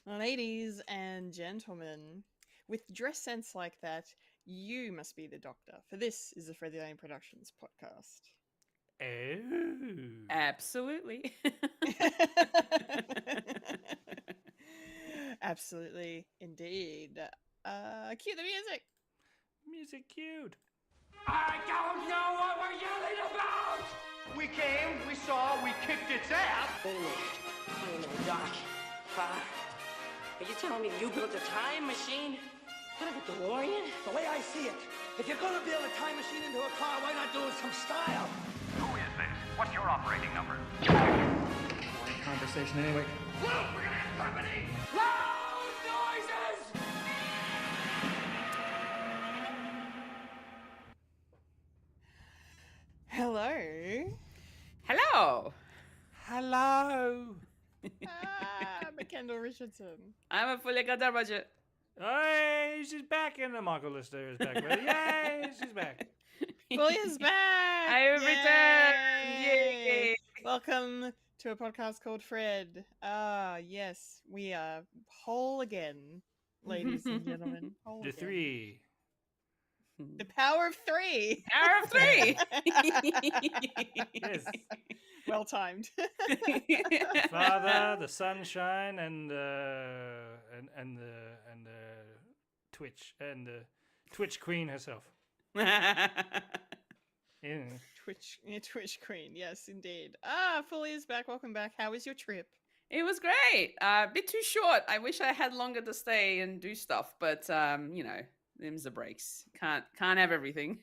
Ladies and gentlemen, with dress sense like that, you must be the doctor, for this is the Freddie Lane Productions podcast. Oh. Absolutely. Absolutely, indeed. Cue the music. Music cute. I don't know what we're yelling about! We came, we saw, we kicked its ass. Wait a minute, Doc. Are you telling me you built a time machine? Kind of a DeLorean? The way I see it, if you're gonna build a time machine into a car, why not do it with some style? Who is this? What's your operating number? Conversation anyway. Look, we're gonna have company! Loud noises! Hello. Hello. Hello. I'm a Kendall Richardson. I'm a Fulya budget. Hey, she's back in the Michael Lister is back. Yay, she's back. Fulya's back! I have returned! Yay! Welcome to a podcast called Fred. Yes, we are whole again, ladies and gentlemen. Whole The again. three. The power of three. Hour of 3. Yes. Well timed. Father, the sunshine, and the Twitch and the Twitch queen herself. Yeah. Twitch queen. Yes, indeed. Fulya's back. Welcome back. How was your trip? It was great. A bit too short. I wish I had longer to stay and do stuff, but them's the breaks. Can't have everything.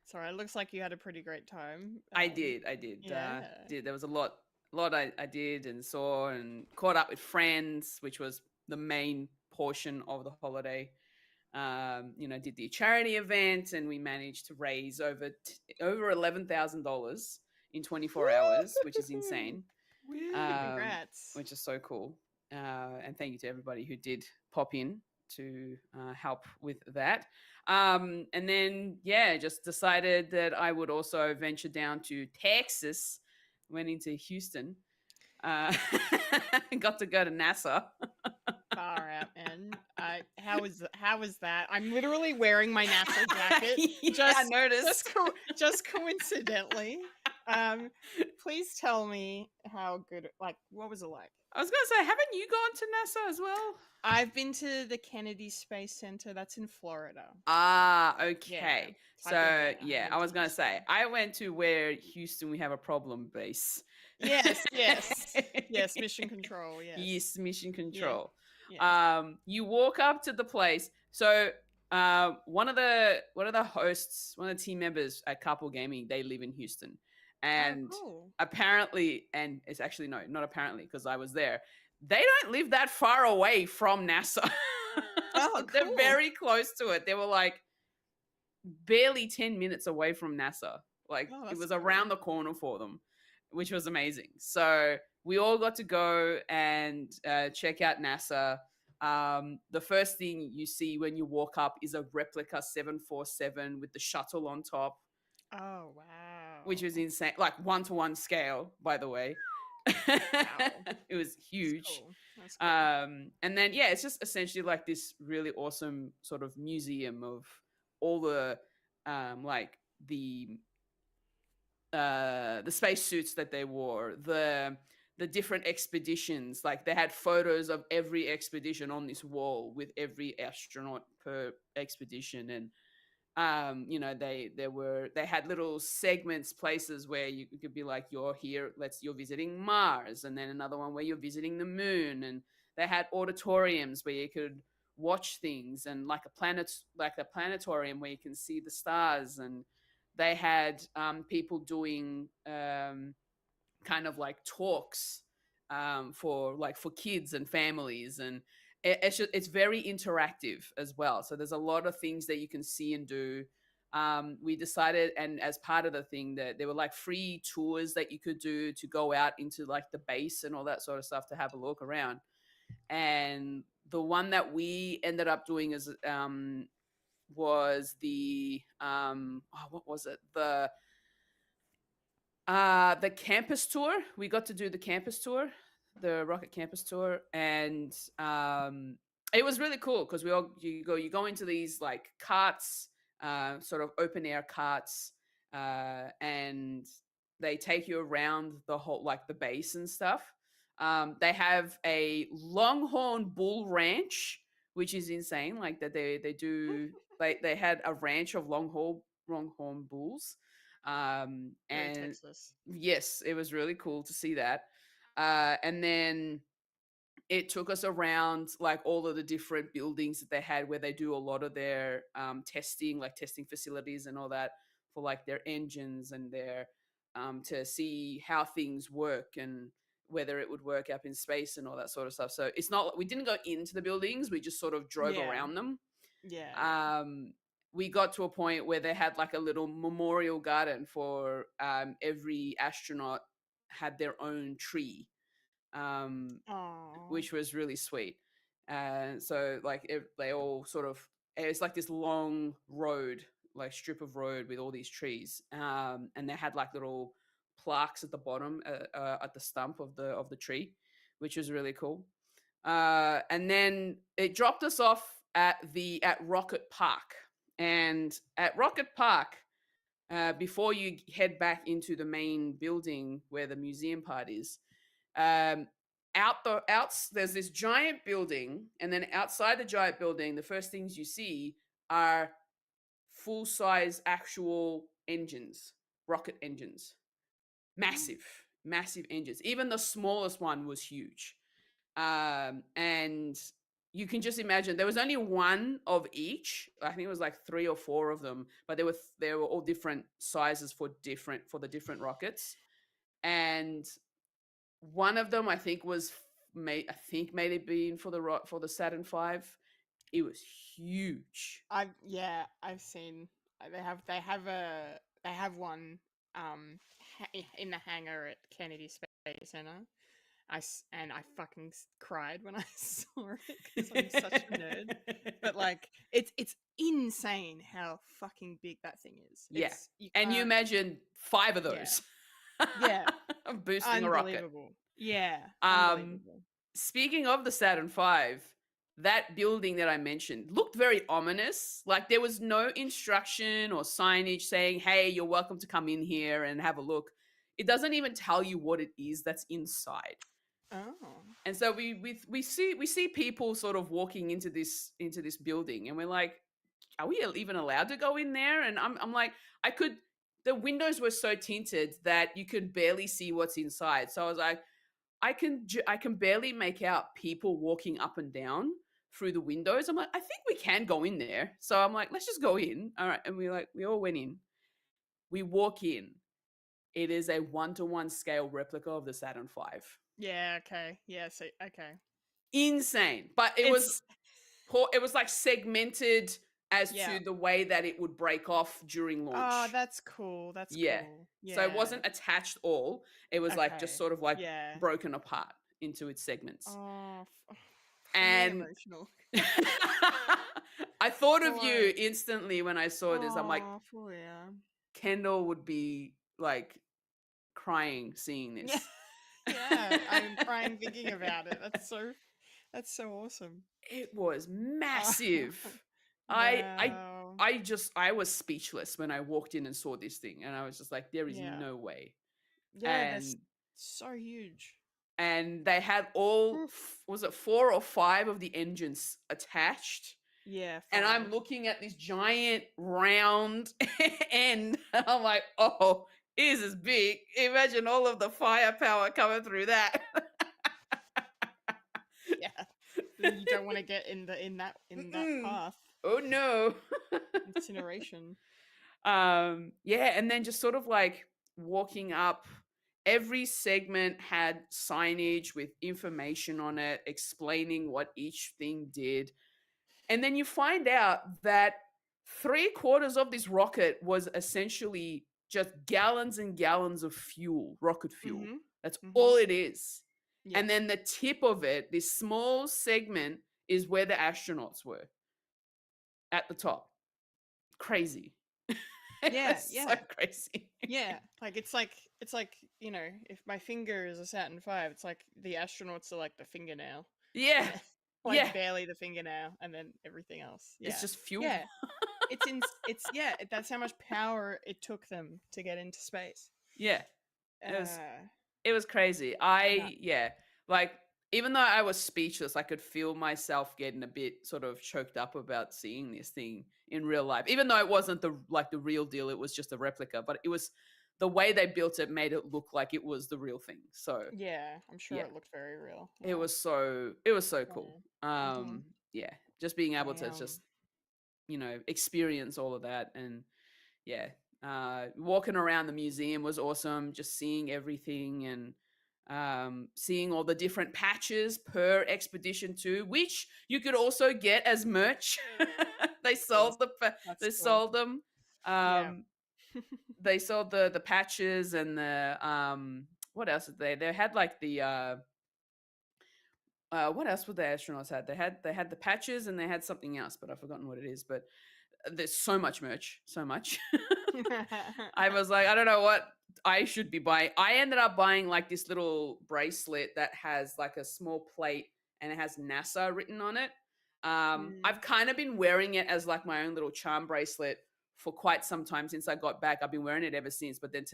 Sorry, it looks like you had a pretty great time. I did. Yeah. There was a lot I did and saw and caught up with friends, which was the main portion of the holiday. Did the charity event, and we managed to raise over $11,000 in 24 hours, which is insane. Congrats. Which is so cool. And thank you to everybody who did pop in to help with that. And then, just decided that I would also venture down to Texas, went into Houston, got to go to NASA. Far out, man. How was that? I'm literally wearing my NASA jacket. I noticed. Just coincidentally. Please tell me how good. Like, what was it like? I was gonna say, haven't you gone to NASA as well? I've been to the Kennedy Space Center. That's in Florida. Okay. Yeah, I was gonna say I went to where Houston we have a problem base. Yes, Mission Control. Yes, Mission Control. Yeah. You walk up to the place. So one of the hosts, one of the team members at Couple Gaming, they live in Houston. And cool. apparently, and it's actually not apparently, because I was there, they don't live that far away from NASA. Oh, They're cool. very close to it. They were like barely 10 minutes away from NASA. Like it was cool. around the corner for them, which was amazing. So we all got to go and check out NASA. The first thing you see when you walk up is a replica 747 with the shuttle on top. Oh, wow. Which was insane, like 1-to-1 scale, by the way. Wow. It was huge. That's cool. And then it's just essentially like this really awesome sort of museum of all the the spacesuits that they wore, the different expeditions. Like they had photos of every expedition on this wall with every astronaut per expedition, and they had little segments, places where you could be like, you're visiting Mars, and then another one where you're visiting the moon, and they had auditoriums where you could watch things, and like a planetarium where you can see the stars, and they had people doing kind of like talks for kids and families, and it's very interactive as well. So there's a lot of things that you can see and do. We decided, and as part of the thing, that there were like free tours that you could do to go out into like the base and all that sort of stuff to have a look around. And the one that we ended up doing was the what was it? The campus tour. We got to do the campus tour. the Rocket Campus tour, and it was really cool because you go into these like carts, sort of open air carts, and they take you around the whole like the base and stuff. They have a Longhorn Bull Ranch, which is insane. Like that they had a ranch of Longhorn bulls. Very And Texas. yes, it was really cool to see that. And then it took us around like all of the different buildings that they had where they do a lot of their testing, like testing facilities and all that for like their engines and their to see how things work and whether it would work up in space and all that sort of stuff. So it's not, we didn't go into the buildings, we just sort of drove Yeah. around them. Yeah. We got to a point where they had like a little memorial garden for every astronaut had their own tree, Aww. which was really sweet. And so like they all sort of, it's like this long road, like strip of road with all these trees, and they had like little plaques at the bottom, at the stump of the tree, which was really cool. And then it dropped us off at Rocket Park. And at Rocket Park, before you head back into the main building where the museum part is, there's this giant building, and then outside the giant building, the first things you see are full size actual engines, rocket engines, massive engines. Even the smallest one was huge. And you can just imagine there was only one of each. I think it was like 3 or 4 of them, but they were all different sizes for the different rockets. And one of them I think may have been for the Saturn V. It was huge. I've seen they have one in the hangar at Kennedy Space Center. I fucking cried when I saw it because I'm such a nerd. But like, it's insane how fucking big that thing is. Yeah, and you imagine 5 of those. Yeah, boosting a rocket. Yeah. Speaking of the Saturn V, that building that I mentioned looked very ominous. Like there was no instruction or signage saying, "Hey, you're welcome to come in here and have a look." It doesn't even tell you what it is that's inside. Oh. And so we see people sort of walking into this building, and we're like, are we even allowed to go in there? And I'm like, the windows were so tinted that you could barely see what's inside. So I was like, I can barely make out people walking up and down through the windows. I'm like, I think we can go in there. So I'm like, let's just go in. All right. And we all went in. We walk in. It is a 1-to-1 scale replica of the Saturn V. Yeah, okay. Yeah, so okay. Insane. But it was like segmented as to the way that it would break off during launch. Oh, that's cool. That's cool. Yeah. So it wasn't attached all. It was like just sort of like broken apart into its segments. Oh, and emotional. I thought of you instantly when I saw this. I'm like, Fulya. Kendall would be like crying seeing this. Yeah, I'm crying thinking about it. That's so awesome. It was massive. Wow. I was speechless when I walked in and saw this thing, and I was just like, there is no way. Yeah, that's so huge. And they had all, was it 4 or 5 of the engines attached? Yeah. 5. And I'm looking at this giant round end, and I'm like, oh, this is big. Imagine all of the firepower coming through that. Yeah. You don't want to get in that path. Oh no. Incineration. Yeah, and then just sort of like walking up, every segment had signage with information on it explaining what each thing did. And then you find out that 3/4 of this rocket was essentially just gallons and gallons of fuel, rocket fuel. Mm-hmm. That's all it is. Yeah. And then the tip of it, this small segment, is where the astronauts were at the top. Crazy. Yeah, was yeah. so crazy. Yeah, like it's like if my finger is a Saturn V, it's like the astronauts are like the fingernail, Yeah, and then, like yeah. barely the fingernail, and then everything else. It's Yeah, just fuel. yeah. That's how much power it took them to get into space. Yeah, it was Uh, it was crazy. Like even though I was speechless, I could feel myself getting a bit sort of choked up about seeing this thing in real life. Even though it wasn't the real deal, it was just a replica, but it was the way they built it made it look like it was the real thing. So, yeah, I'm sure yeah. it looked very real. It was so cool. Mhm. Yeah, just being able to Damn. just experience all of that. And yeah, walking around the museum was awesome, just seeing everything and seeing all the different patches per expedition too, which you could also get as merch. They sold That's they cool. sold them. Yeah. They sold the patches and the what else did they had like the what else would the astronauts had? They had the patches and they had something else, but I've forgotten what it is. But there's so much merch, so much. I was like, I don't know what I should be buying. I ended up buying like this little bracelet that has like a small plate and it has NASA written on it. I've kind of been wearing it as like my own little charm bracelet for quite some time since I got back. I've been wearing it ever since. But then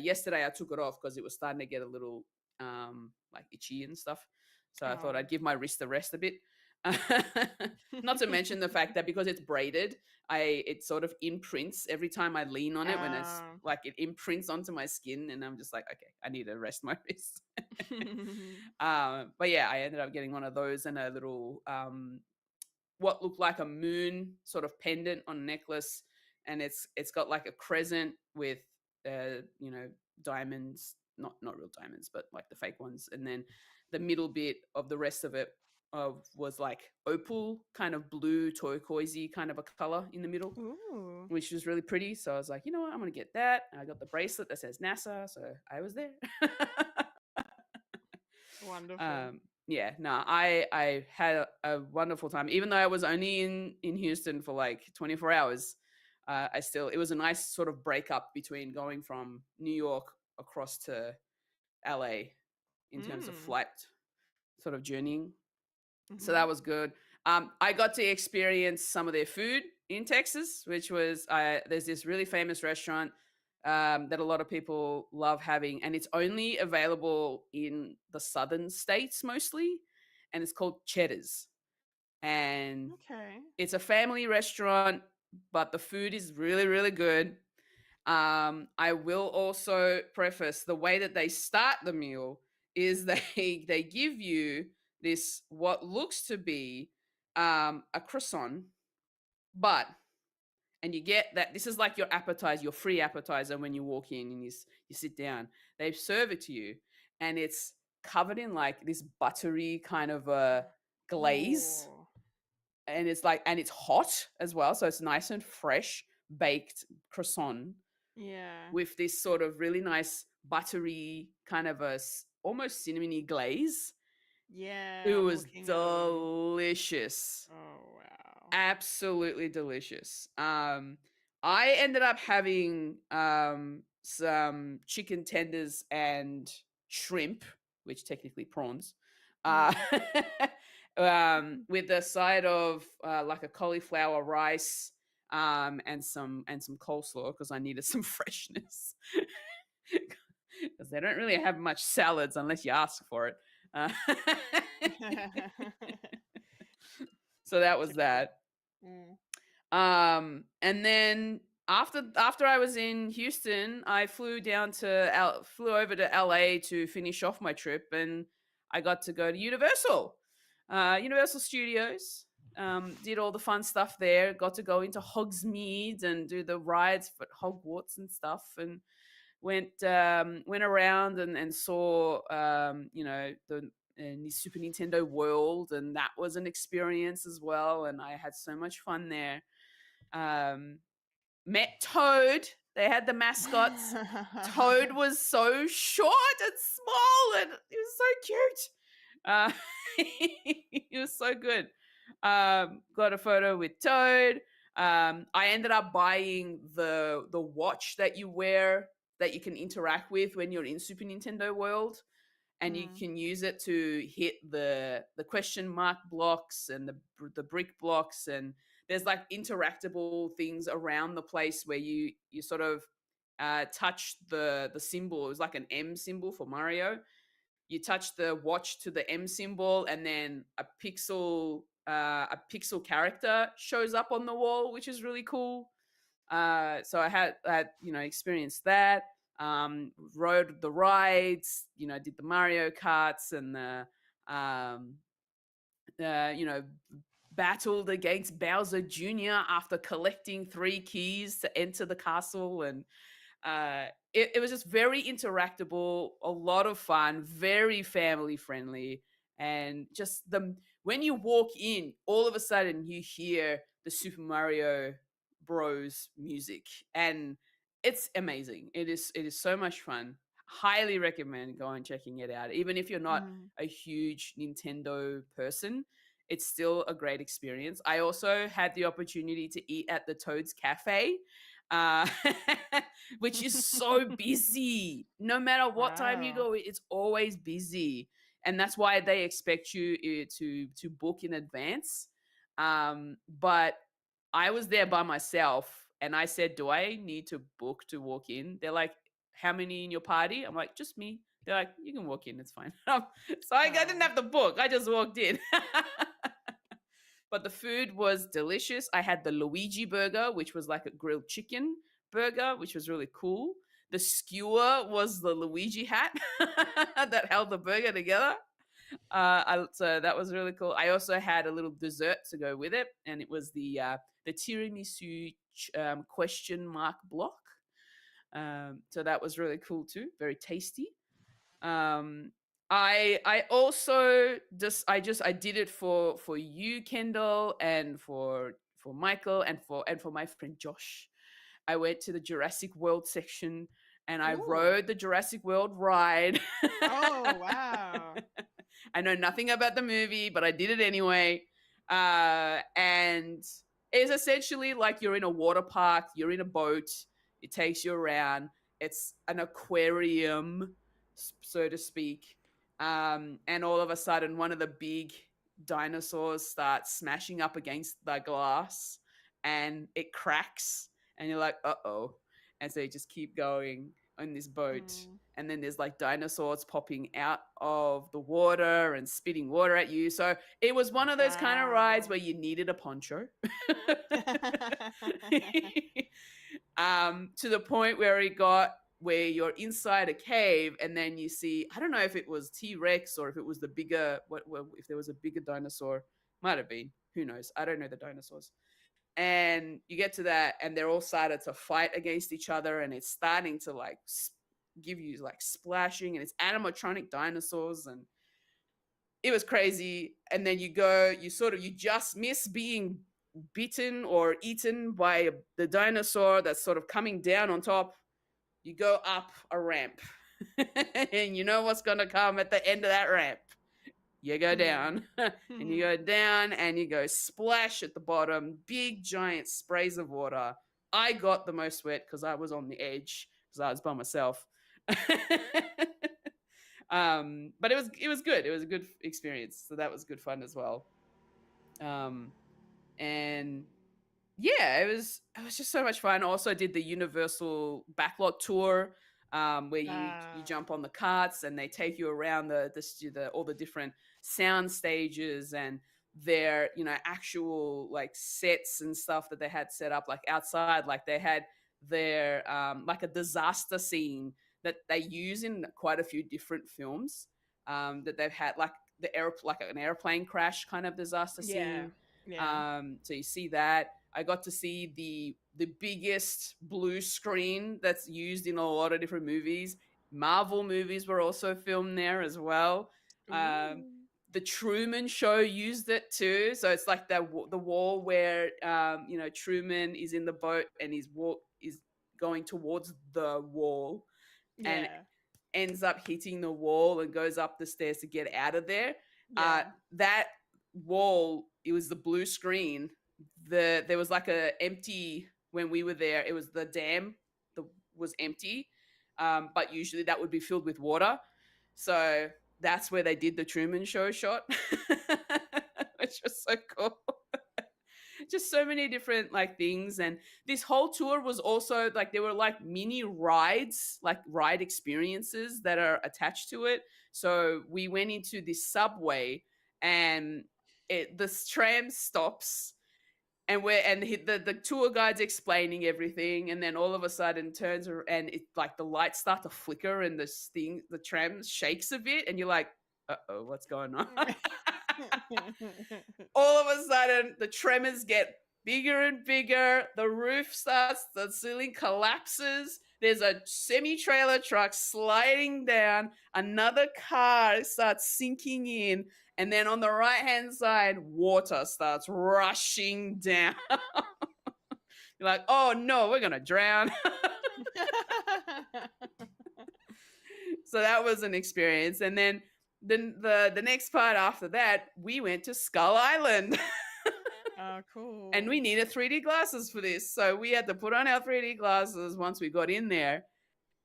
yesterday, I took it off because it was starting to get a little like itchy and stuff. So I thought Oh. I'd give my wrist a rest a bit. Not to mention the fact that because it's braided, it sort of imprints every time I lean on it when it's like it imprints onto my skin, and I'm just like, okay, I need to rest my wrist. But yeah, I ended up getting one of those and a little what looked like a moon sort of pendant on a necklace, and it's got like a crescent with diamonds, not real diamonds, but like the fake ones, and then the middle bit of the rest of it was like opal, kind of blue turquoisey kind of a color in the middle. Ooh. Which was really pretty. So I was like, you know what, I'm gonna get that. And I got the bracelet that says NASA, so I was there. Wonderful. Yeah, no, I had a wonderful time. Even though I was only in Houston for like 24 hours, it was a nice sort of breakup between going from New York across to LA in terms of flight sort of journeying. So that was good. I got to experience some of their food in Texas, which was there's this really famous restaurant that a lot of people love having, and it's only available in the southern states mostly, and it's called Cheddar's. And Okay. it's a family restaurant, but the food is really, really good. I will also preface the way that they start the meal is they give you this what looks to be a croissant, and you get that this is like your appetizer, your free appetizer when you walk in and you sit down. They serve it to you, and it's covered in like this buttery kind of a glaze, Ooh. and it's hot as well, so it's nice and fresh baked croissant. Yeah. With this sort of really nice buttery kind of almost cinnamony glaze. Yeah. It I'm was looking at 'em. delicious. Oh wow. Absolutely delicious. I ended up having some chicken tenders and shrimp, which technically prawns, with a side of like a cauliflower rice and some coleslaw because I needed some freshness. Because they don't really have much salads unless you ask for it. So that was that. And then after I was in Houston, I flew over to LA to finish off my trip, and I got to go to Universal Studios. Did all the fun stuff there. Got to go into Hogsmeade and do the rides for Hogwarts and stuff, and went around and saw the Super Nintendo World, and that was an experience as well, and I had so much fun there. Met Toad. They had the mascots. Toad was so short and small, and he was so cute. He was so good. Got a photo with Toad. I ended up buying the watch that you wear that you can interact with when you're in Super Nintendo World, and you can use it to hit the question mark blocks and the brick blocks, and there's like interactable things around the place where you sort of touch the symbol. It was like an M symbol for Mario. You touch the watch to the M symbol, and then a pixel character shows up on the wall, which is really cool. So I had experienced that. Rode the rides, did the Mario Karts and the battled against Bowser Jr. after collecting 3 keys to enter the castle, and it was just very interactable, a lot of fun, very family friendly, and just when you walk in, all of a sudden you hear the Super Mario Bros music, and it's amazing. It is so much fun. Highly recommend going checking it out. Even if you're not a huge Nintendo person, it's still a great experience. I also had the opportunity to eat at the Toad's Cafe, which is so busy. No matter what time you go, it's always busy, and that's why they expect you to book in advance. But I was there by myself, and I said, "Do I need to book to walk in?" They're like, "How many in your party?" I'm like, "Just me." They're like, "You can walk in, it's fine." So I didn't have to book. I just walked in. But the food was delicious. I had the Luigi burger, which was like a grilled chicken burger, which was really cool. The skewer was the Luigi hat that held the burger together. So that was really cool. I also had a little dessert to go with it, and it was the tiramisu question mark block. So that was really cool too. Very tasty. I also I did it for you, Kendall, and for Michael, and for my friend Josh. I went to the Jurassic World section, and I rode the Jurassic World ride. Oh, wow. I know nothing about the movie, but I did it anyway. And it's essentially like you're in a water park, you're in a boat, it takes you around. It's an aquarium, so to speak. And all of a sudden, one of the big dinosaurs starts smashing up against the glass, and it cracks, and you're like, uh-oh. And so you just keep going on this boat. And then there's like dinosaurs popping out of the water and spitting water at you. So it was one of those kind of rides where you needed a poncho. To the point where where you're inside a cave, and then you see, I don't know if it was T-Rex or if it was the bigger, if there was a bigger dinosaur. Might have been. Who knows? I don't know the dinosaurs. And you get to that, and they're all started to fight against each other, and it's starting to like give you like splashing, and it's animatronic dinosaurs, and it was crazy. And then you just miss being bitten or eaten by the dinosaur that's sort of coming down on top. You go up a ramp, and you know what's going to come at the end of that ramp. You go down, and you go down, and you go splash at the bottom, big giant sprays of water. I got the most wet because I was on the edge, because I was by myself. But it was good. It was a good experience. So that was good fun as well. And yeah, it was just so much fun. Also did the Universal backlot tour, where you jump on the carts, and they take you around all the different sound stages, and their actual like sets and stuff that they had set up like outside. Like they had their like a disaster scene that they use in quite a few different films, that they've had, like an airplane crash kind of disaster scene. So you see that. I got to see the biggest blue screen that's used in a lot of different movies. Marvel movies were also filmed there as well. The Truman Show used it too. So it's like the wall where Truman is in the boat, and is going towards the wall, and ends up hitting the wall and goes up the stairs to get out of there. That wall, it was the blue screen there was like a empty when we were there. It was the dam was empty, but usually that would be filled with water. So that's where they did the Truman Show shot, which was so cool. Just so many different like things, and this whole tour was also like there were like mini rides, like ride experiences that are attached to it. So we went into this subway, and the tram stops, and the tour guide's explaining everything, and then all of a sudden turns and it like the lights start to flicker, and the tram shakes a bit, and you're like, uh-oh, what's going on? All of a sudden the tremors get bigger and bigger, the ceiling collapses, there's a semi-trailer truck sliding down, another car starts sinking in, and then on the right hand side water starts rushing down. You're like, oh no, we're gonna drown. So that was an experience. And then the next part after that, we went to Skull Island. Oh, cool. And we needed 3D glasses for this. So we had to put on our 3D glasses once we got in there.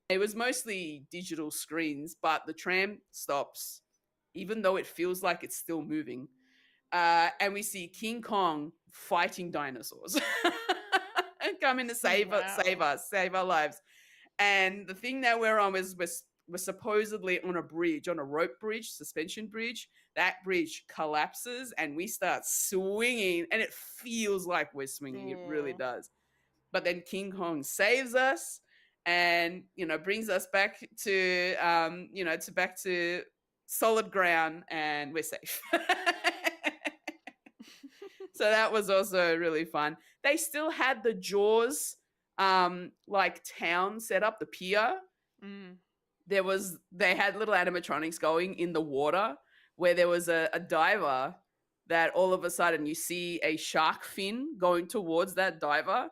It was mostly digital screens, but the tram stops, even though it feels like it's still moving. And we see King Kong fighting dinosaurs. And coming to save us, save our lives. And the thing that we're on was we're supposedly on a bridge, on a rope bridge, suspension bridge. That bridge collapses and we start swinging, and it feels like we're swinging. It really does. But then King Kong saves us and, brings us back to, back to solid ground, and we're safe. So that was also really fun. They still had the Jaws, like town set up, the pier. Mm. They had little animatronics going in the water, where there was a diver that all of a sudden you see a shark fin going towards that diver.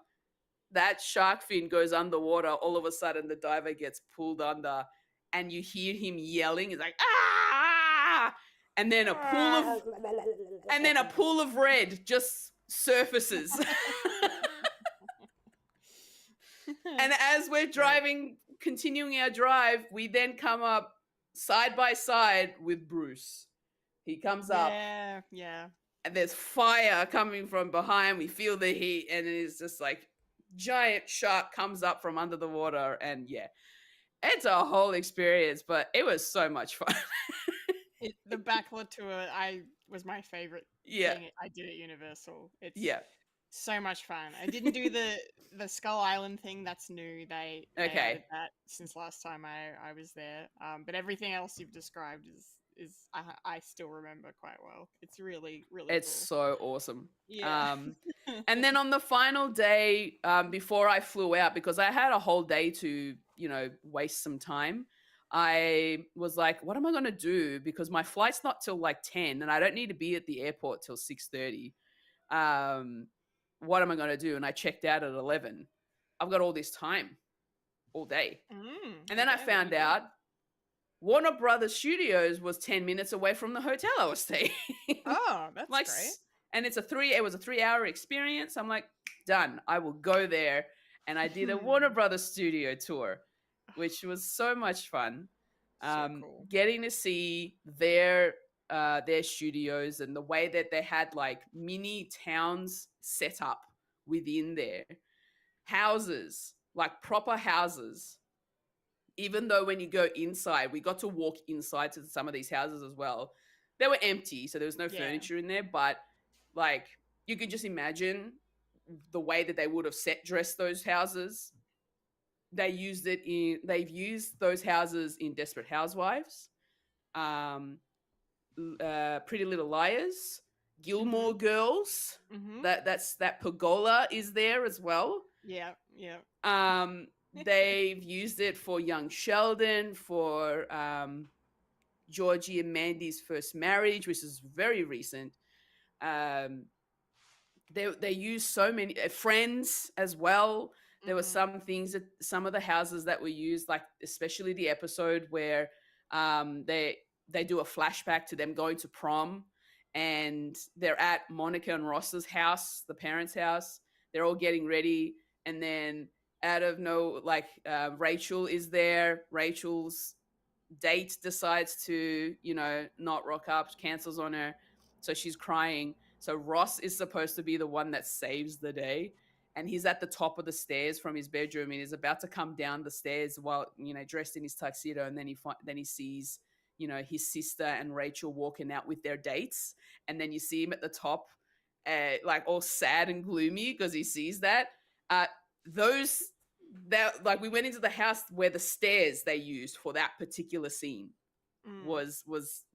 That shark fin goes underwater. All of a sudden the diver gets pulled under, and you hear him yelling. He's like, ah! And then a pool of red just surfaces. And as we're driving, continuing our drive, we then come up side by side with Bruce. He comes up. Yeah. And there's fire coming from behind. We feel the heat, and it's just like giant shark comes up from under the water. And yeah, it's a whole experience, but it was so much fun. The backlot tour was my favorite thing I did at Universal. It's so much fun. I didn't do the Skull Island thing. That's new. They added that since last time I was there. But everything else you've described is I still remember quite well. It's really, really it's cool. So awesome. Yeah. And then on the final day, before I flew out, because I had a whole day to, waste some time, I was like, what am I going to do? Because my flight's not till like 10 and I don't need to be at the airport till 6:30. What am I going to do? And I checked out at 11. I've got all this time, all day. And then I found out Warner Brothers Studios was 10 minutes away from the hotel I was staying. Oh, that's great. And it was a 3-hour experience. I'm like, done. I will go there. And I did a Warner Brothers studio tour, which was so much fun. So cool. Getting to see their studios and the way that they had like mini towns set up within their houses, like proper houses. Even though when you go inside, we got to walk inside to some of these houses as well. They were empty, so there was no furniture in there, but like you could just imagine the way that they would have set dressed those houses. They've used those houses in Desperate Housewives, Pretty Little Liars, Gilmore Girls. That pergola is there as well. Yeah. They've used it for Young Sheldon, for Georgie and Mandy's first marriage, which is very recent. They use so many Friends as well. There were some things that some of the houses that were used, like especially the episode where they do a flashback to them going to prom, and they're at Monica and Ross's house, the parents' house. They're all getting ready, and then out of no, like Rachel is there. Rachel's date decides to, not rock up, cancels on her, so she's crying. So Ross is supposed to be the one that saves the day, and he's at the top of the stairs from his bedroom, and he's about to come down the stairs while dressed in his tuxedo, and then he sees his sister and Rachel walking out with their dates, and then you see him at the top, like all sad and gloomy because he sees that. Those that like we went into the house where the stairs they used for that particular scene was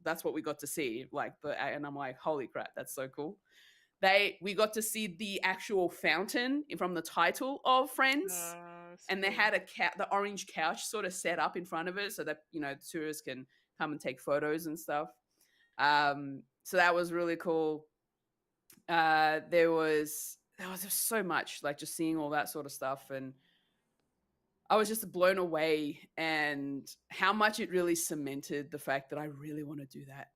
that's what we got to see, and I'm like, holy crap, that's so cool. We got to see the actual fountain from the title of Friends, and they had the orange couch sort of set up in front of it so that tourists can come and take photos and stuff. So that was really cool. There was just so much, like just seeing all that sort of stuff, and I was just blown away, and how much it really cemented the fact that I really want to do that.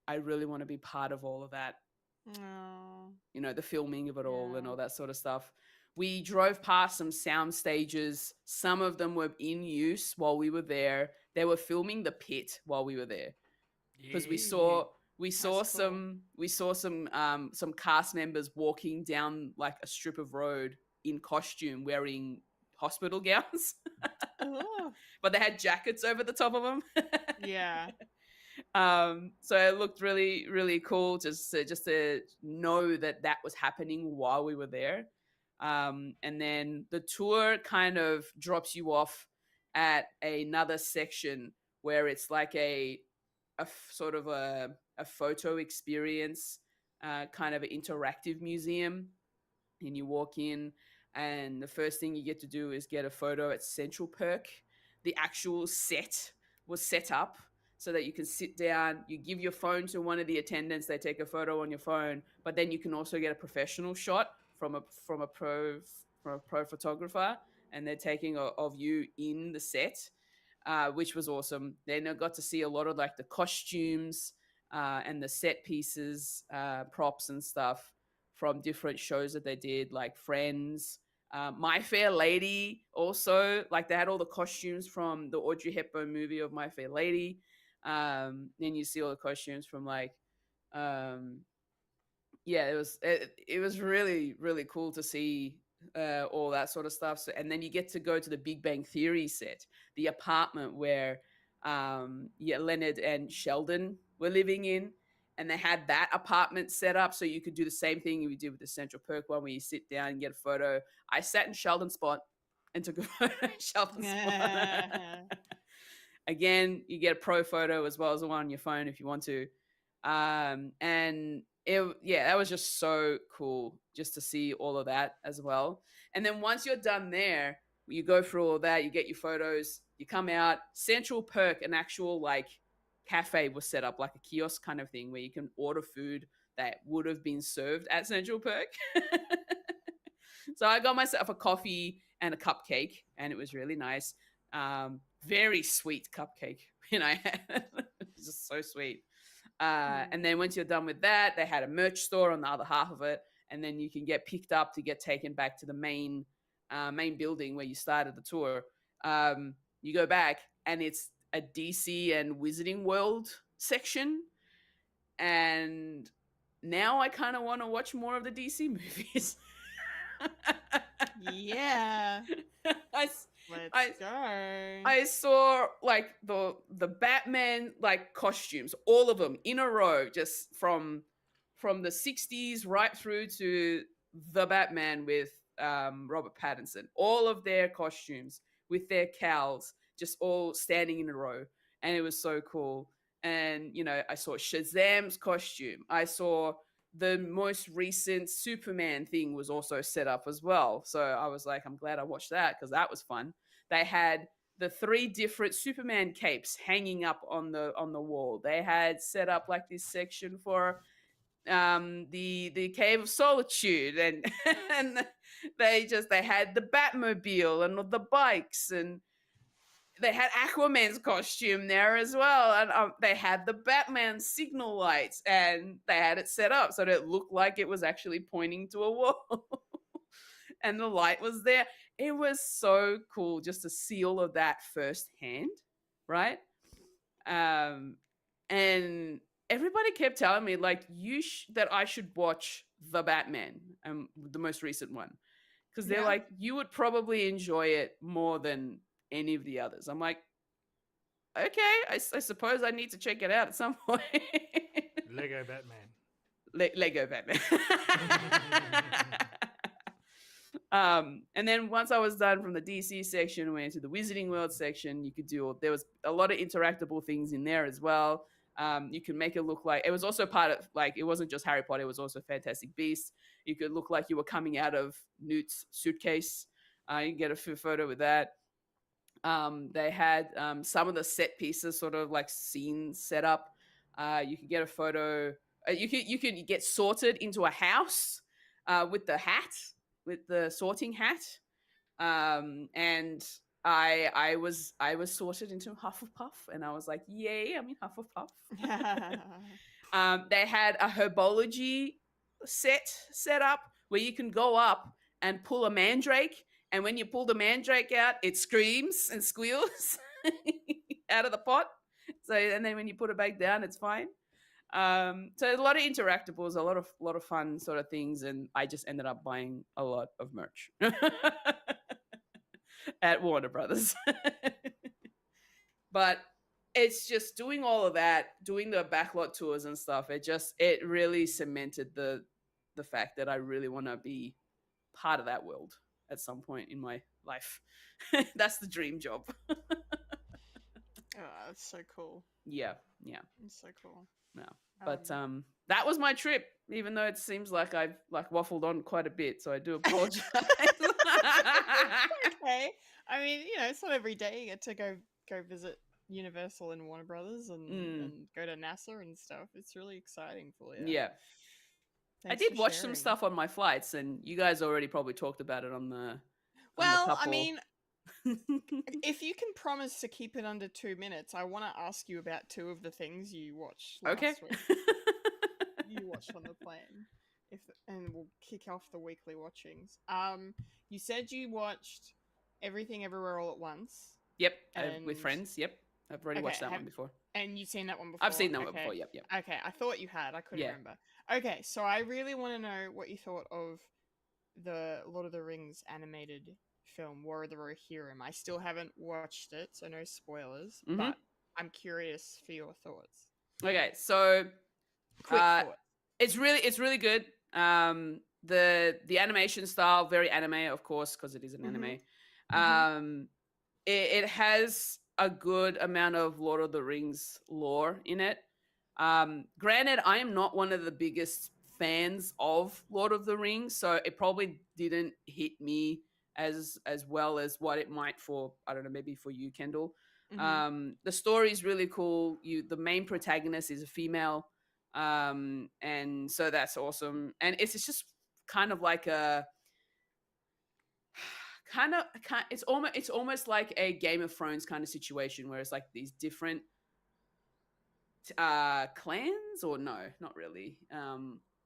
I really want to be part of all of that. The filming of it all and all that sort of stuff. We drove past some sound stages. Some of them were in use while we were there. They were filming the pit while we were there, because we saw some cast members walking down like a strip of road in costume, wearing hospital gowns. But they had jackets over the top of them. Yeah. So it looked really, really cool just to know that was happening while we were there. And then the tour kind of drops you off at another section where it's like a sort of a photo experience, kind of an interactive museum. And you walk in, and the first thing you get to do is get a photo at Central Perk. The actual set was set up so that you can sit down, you give your phone to one of the attendants, they take a photo on your phone, but then you can also get a professional shot from a pro photographer, and they're taking of you in the set, which was awesome. Then I got to see a lot of like the costumes and the set pieces, props and stuff from different shows that they did, like Friends, My Fair Lady. Also, like they had all the costumes from the Audrey Hepburn movie of My Fair Lady. Then you see all the costumes from like, it was really, really cool to see all that sort of stuff. So, and then you get to go to the Big Bang Theory set, the apartment where Leonard and Sheldon were living in. And they had that apartment set up so you could do the same thing we did with the Central Perk one, where you sit down and get a photo. I sat in Sheldon's spot and took a photo in Sheldon's spot. Again, you get a pro photo as well as the one on your phone if you want to. And that was just so cool just to see all of that as well. And then once you're done there, you go through all that, you get your photos, you come out. Central Perk, an actual like cafe was set up, like a kiosk kind of thing where you can order food that would have been served at Central Perk. So I got myself a coffee and a cupcake, and it was really nice. Very sweet cupcake, it's just so sweet. And then once you're done with that, they had a merch store on the other half of it, and then you can get picked up to get taken back to the main building where you started the tour. You go back, and it's a DC and Wizarding World section, and now I kind of want to watch more of the DC movies. Yeah. Let's go. I saw like the Batman like costumes, all of them in a row, just from the 60s right through to the Batman with Robert Pattinson. All of their costumes with their cowls, just all standing in a row, and it was so cool. And I saw Shazam's costume. I saw the most recent Superman thing was also set up as well. So I was like, I'm glad I watched that because that was fun. They had the 3 different Superman capes hanging up on the wall. They had set up like this section for the Cave of Solitude, and and they had the Batmobile and the bikes, and they had Aquaman's costume there as well, and they had the Batman signal lights, and they had it set up so that it looked like it was actually pointing to a wall, and the light was there. It was so cool just to see all of that firsthand, right? And everybody kept telling me like that I should watch the Batman, the most recent one, because they're like, you would probably enjoy it more than any of the others. I'm like, okay, I suppose I need to check it out at some point. Lego Batman. Lego Batman. And then once I was done from the DC section, went into the Wizarding World section. You could there was a lot of interactable things in there as well. You could make it look like it was also part of, like, it wasn't just Harry Potter, it was also Fantastic Beasts. You could look like you were coming out of Newt's suitcase. You can get a photo with that. They had some of the set pieces sort of like scenes set up. You could get a photo. You could get sorted into a house with the sorting hat. And I was sorted into Hufflepuff, and I was like, yay, I'm in Hufflepuff. They had a herbology set up where you can go up and pull a mandrake, and when you pull the mandrake out, it screams and squeals out of the pot. So, and then when you put it back down, it's fine. So a lot of interactables, a lot of fun sort of things, and I just ended up buying a lot of merch at Warner Brothers. But it's just doing all of that, doing the backlot tours and stuff. It really cemented the fact that I really want to be part of that world at some point in my life. That's the dream job. Oh, that's so cool. Yeah. It's so cool. No. But that was my trip, even though it seems like I've waffled on quite a bit, so I do apologize. Okay. I mean, it's not every day you get to go visit Universal and Warner Brothers and go to NASA and stuff. It's really exciting for you. Yeah. Thanks I did for watch some sharing. stuff on my flights, and you guys already probably talked about it on the Well, I couple. mean, if you can promise to keep it under 2 minutes, I want to ask you about two of the things you watched last Okay. week. You watched on the plane. And we'll kick off the weekly watchings. You said you watched Everything Everywhere All at Once. Yep, And- with friends. Yep, I've already watched that one before. And you've seen that one before? I've seen that one Okay. before. Yep. Okay, I thought you had. I couldn't Yeah. remember. Okay, so I really want to know what you thought of the Lord of the Rings animated film, War of the Rohirrim. I still haven't watched it, so no spoilers, Mhm. but I'm curious for your thoughts. Okay, so Quick thoughts. it's really good. The animation style, very anime, of course, because it is an anime. It has a good amount of Lord of the Rings lore in it. Granted, I am not one of the biggest fans of Lord of the Rings, so it probably didn't hit me as well as what it might for, I don't know, maybe for you, Kendall. The story is really cool. The main protagonist is a female, and so that's awesome. And it's just kind of like a it's almost like a Game of Thrones kind of situation where it's like these different clans, or no, not really,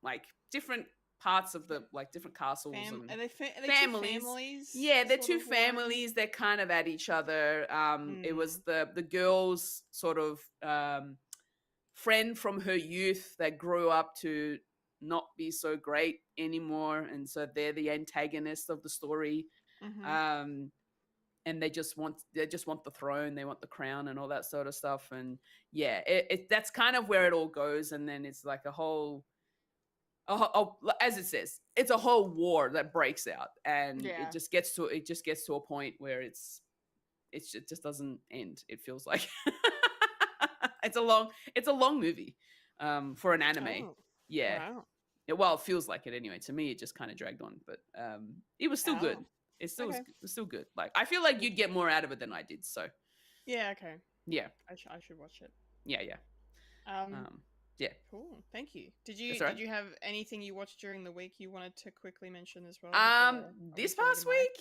like different parts of the, like, different castles and Are they families. two families? Yeah, they're sort two of one? families. They're kind of at each other. It was the girl's sort of friend from her youth that grew up to not be so great anymore, and so they're the antagonist of the story. And they just want the throne, they want the crown and all that sort of stuff. And yeah, that's kind of where it all goes. And then it's like a whole, as it says, it's a whole war that breaks out, and it just gets to a point where it just doesn't end. It feels like it's a long movie for an anime. Yeah. Wow. Well, it feels like it anyway. To me, it just kind of dragged on, but it was still good. It still Okay. was still good. Like, I feel like you'd get more out of it than I did. So Yeah, okay. yeah, I should watch it. yeah. Yeah. Cool. Thank you. Did That's all right. you have anything you watched during the week you wanted to quickly mention as well? before This we go to past mine? week,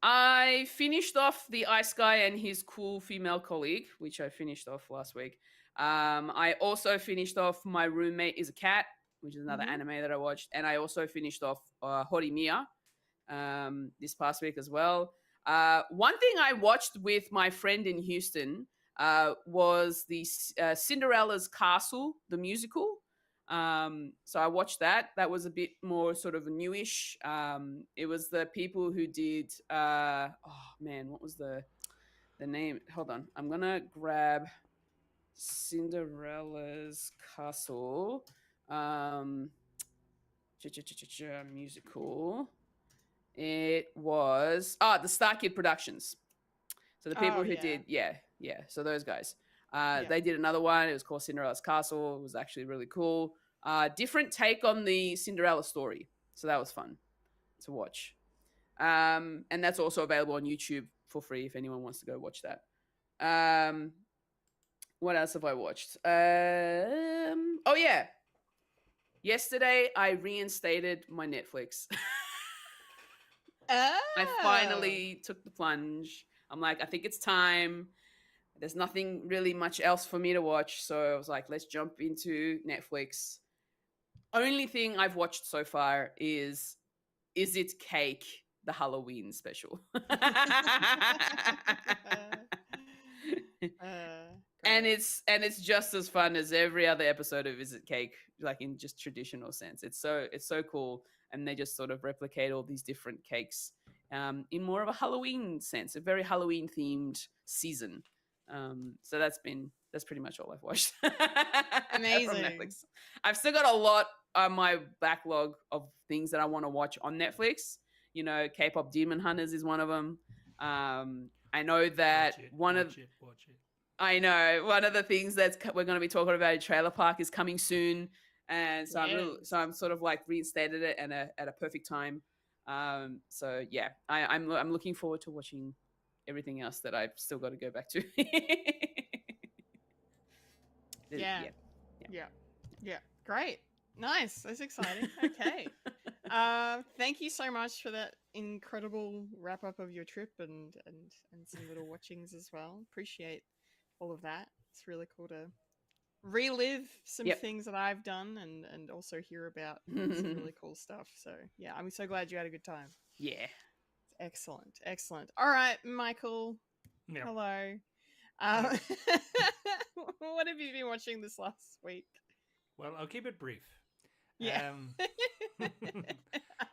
I finished off The Ice Guy and His Cool Female Colleague, which I finished off last week. I also finished off My Roommate is a Cat, which is another anime that I watched. And I also finished off Horimiya this past week as well. One thing I watched with my friend in Houston was the Cinderella's Castle, the musical. So I watched that. That was a bit more sort of newish. It was the people who did what was the name? Hold on. I'm gonna grab Cinderella's Castle. Musical. It was the Star Kid Productions. So the people who did so those guys. They did another one. It was called Cinderella's Castle. It was actually really cool. Different take on the Cinderella story. So that was fun to watch. And that's also available on YouTube for free if anyone wants to go watch that. What else have I watched? Yesterday I reinstated my Netflix. I finally took the plunge. I'm like, I think it's time. There's nothing really much else for me to watch. So I was like, let's jump into Netflix. Only thing I've watched so far is It Cake, the Halloween special. And it's just as fun as every other episode of Is It Cake, like in just traditional sense. It's so cool. And they just sort of replicate all these different cakes in more of a Halloween sense, a very Halloween themed season. So that's pretty much all I've watched. Amazing. From Netflix. I've still got a lot on my backlog of things that I want to watch on Netflix. You know, K-pop Demon Hunters is one of them. I know that watch it. I know one of the things we're going to be talking about in Trailer Park is coming soon, and so I'm sort of like reinstated it and at a perfect time. So yeah, I'm looking forward to watching everything else that I've still got to go back to. Yeah. Great. Nice. That's exciting. Okay. Thank you so much for that incredible wrap up of your trip and some little watchings as well. Appreciate all of that. It's really cool to relive some things that I've done and also hear about some really cool stuff. So yeah, I'm so glad you had a good time. Yeah. Excellent. All right, Michael. Yep. Hello. What have you been watching this last week? Well, I'll keep it brief. Yeah.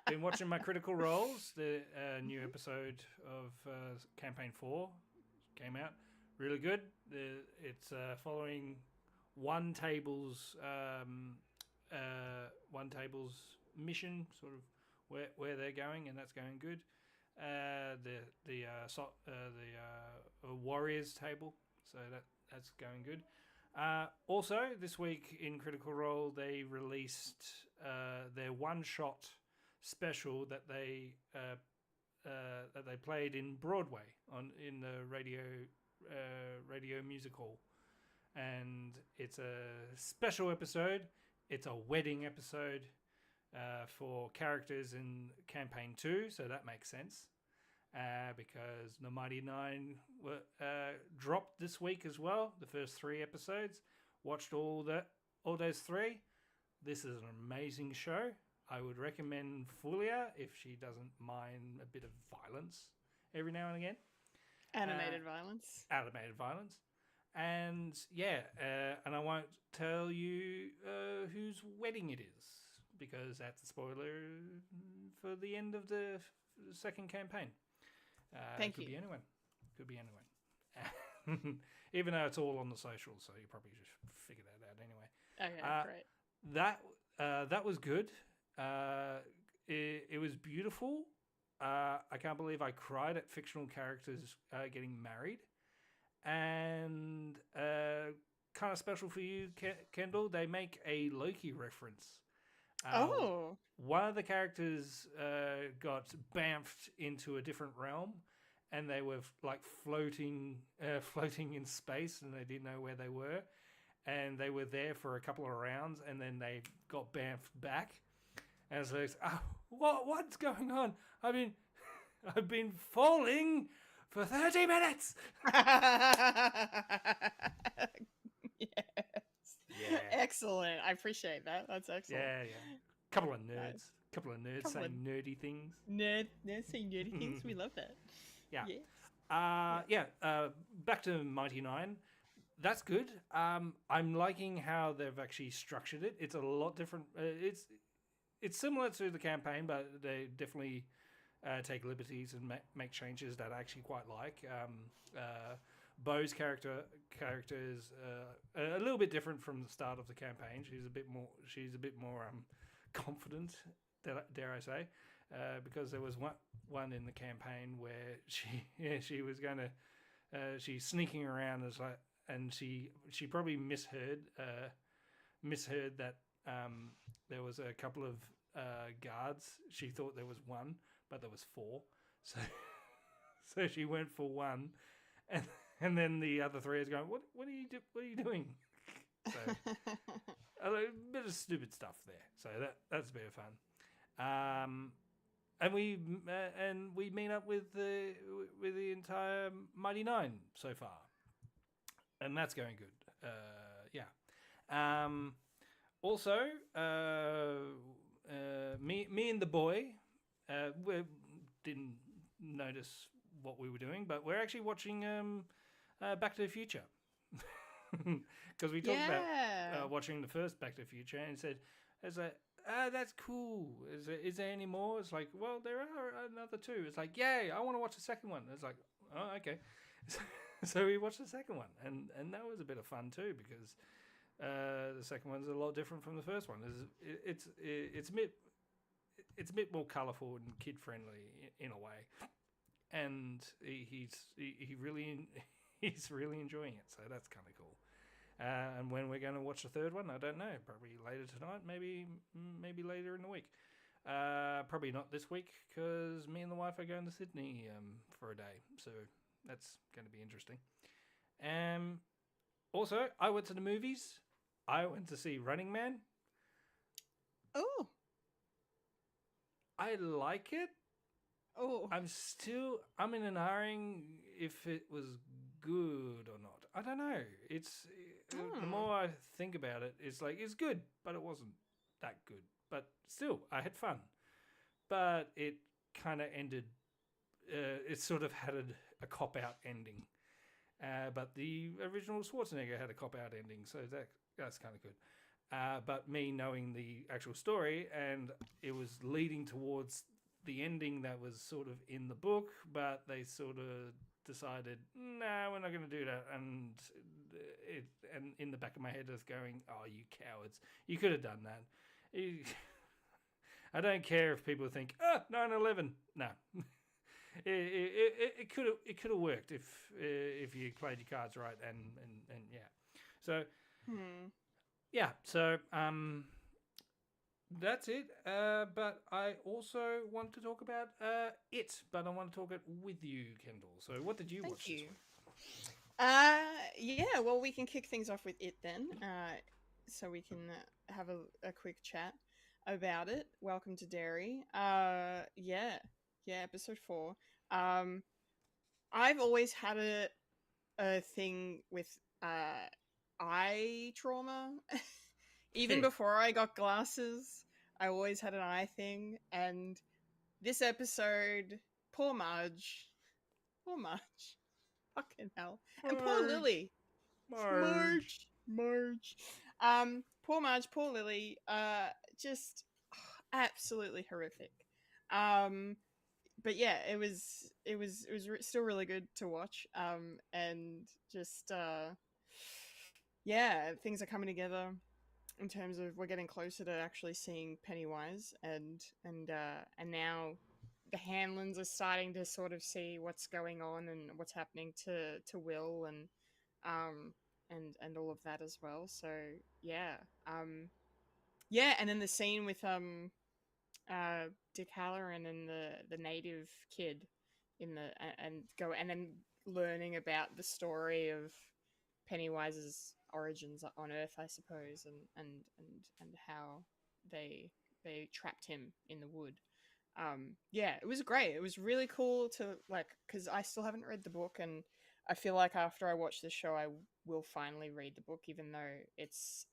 Been watching my Critical Roles. The new episode of Campaign 4 came out. Really good. It's following One Table's mission, sort of where they're going, and that's going good. The Warriors table, so that's going good. Also, this week in Critical Role, they released their one-shot special that they played in Broadway in the radio music hall, and it's a special episode. It's a wedding episode for characters in Campaign 2, so that makes sense. Because the Mighty Nine were dropped this week as well. The first 3 episodes. Watched all those 3. This is an amazing show. I would recommend Fulya if she doesn't mind a bit of violence every now and again. Animated violence. And and I won't tell you whose wedding it is because that's a spoiler for the end of the second campaign. Thank you. Could be anyone. Even though it's all on the socials, so you probably just figure that out anyway. Okay, great. That was good. It was beautiful. I can't believe I cried at fictional characters getting married. And kind of special for you, Kendall, they make a Loki reference. One of the characters got bamfed into a different realm, and they were like floating in space, and they didn't know where they were, and they were there for a couple of rounds, and then they got bamfed back, and so it's what's going on? I mean, I've been falling for 30 minutes. Yes. Yeah. Excellent. I appreciate that. That's excellent. Yeah, yeah. Couple of nerds. Nice. Couple of nerds Couple saying of nerdy things. Nerds saying nerdy things. We love that. Yeah. Yes. Back to Mighty Nine. That's good. I'm liking how they've actually structured it. It's a lot different. It's similar to the campaign, but they definitely take liberties and make changes that I actually quite like. Bo's character is a little bit different from the start of the campaign. She's a bit more confident, dare I say, because there was one in the campaign where she was going to she's sneaking around as like, and she probably misheard that there was a couple of guards. She thought there was one, but there was four. So she went for one, and then the other three is going, what are you doing? So a bit of stupid stuff there. So that's a bit of fun. And we meet up with the entire Mighty Nine so far, and that's going good. Also, me and the boy, we didn't notice what we were doing, but we're actually watching Back to the Future. Because we talked about watching the first Back to the Future, and said, "It's like, that's cool. Is there any more?" It's like, well, there are another two. It's like, yay, I want to watch the second one. It's like, oh, okay. So we watched the second one, and that was a bit of fun too, because the second one's a lot different from the first one. It's a bit more colourful and kid friendly in a way, and he's really enjoying it. So that's kind of cool. And when we're going to watch the third one, I don't know. Probably later tonight, maybe later in the week. Probably not this week, because me and the wife are going to Sydney for a day. So that's going to be interesting. Also, I went to the movies. I went to see Running Man. Oh. I like it. Oh. I'm in an hurrying if it was good or not. I don't know. The more I think about it, it's like, it's good, but it wasn't that good. But still, I had fun. But it kind of ended, it sort of had a cop-out ending. But the original Schwarzenegger had a cop-out ending, so that's kind of good. But me knowing the actual story, and it was leading towards the ending that was sort of in the book, but they sort of decided, no, we're not going to do that. And in the back of my head is going, oh, you cowards, you could have done that. I don't care if people think, 9/11. No. It could have worked if you played your cards right, and yeah. So yeah, so that's it. But I also want to talk about it, but I want to talk it with you, Kendall. So what did you watch this week? Yeah, well, we can kick things off with it then, so we can have a quick chat about it. Welcome to Dairy. Yeah, episode 4. I've always had a thing with eye trauma. Even before I got glasses, I always had an eye thing. And this episode, poor Marge, fucking hell, and poor Lily, Marge. Poor Marge, poor Lily. Just absolutely horrific. But yeah, it was still really good to watch. And just yeah, things are coming together in terms of we're getting closer to actually seeing Pennywise, and now the Hanlons are starting to sort of see what's going on and what's happening to Will and all of that as well. So yeah, and then the scene with Dick Halloran and the native kid in the and then learning about the story of Pennywise's origins on Earth, I suppose, and how they trapped him in the wood. Yeah, it was great. It was really cool to like, because I still haven't read the book, and I feel like after I watch the show, I will finally read the book, even though it's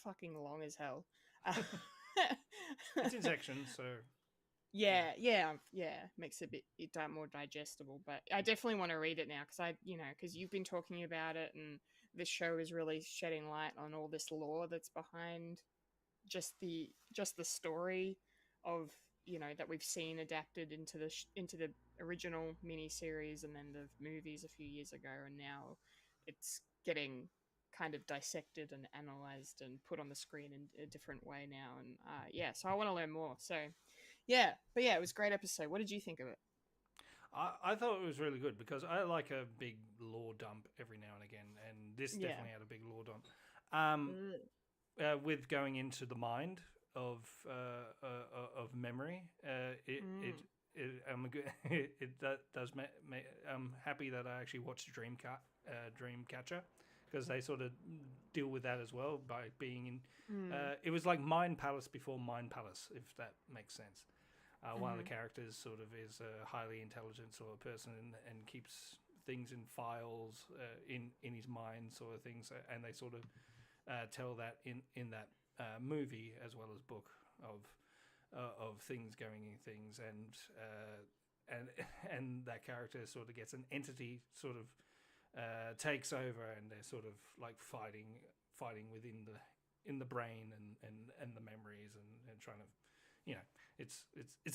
fucking long as hell. It's in sections, so yeah, makes it a bit more digestible. But I definitely want to read it now because because you've been talking about it, and this show is really shedding light on all this lore that's behind just the story of that we've seen adapted into the original miniseries and then the movies a few years ago, and now it's getting kind of dissected and analyzed and put on the screen in a different way now. And so I want to learn more. So but it was a great episode. What did you think of it? I thought it was really good because I like a big lore dump every now and again, and this Yeah. definitely had a big lore dump. With going into the mind of memory, I'm happy that I actually watched Dreamcatcher because they sort of deal with that as well by being in. It was like Mind Palace before Mind Palace, if that makes sense. One of the characters sort of is a highly intelligent sort of person and keeps things in files in his mind, sort of things, and they sort of tell that in that movie as well as book of things going in things, and that character sort of gets an entity sort of takes over, and they're sort of like fighting within the brain and the memories and trying to, it's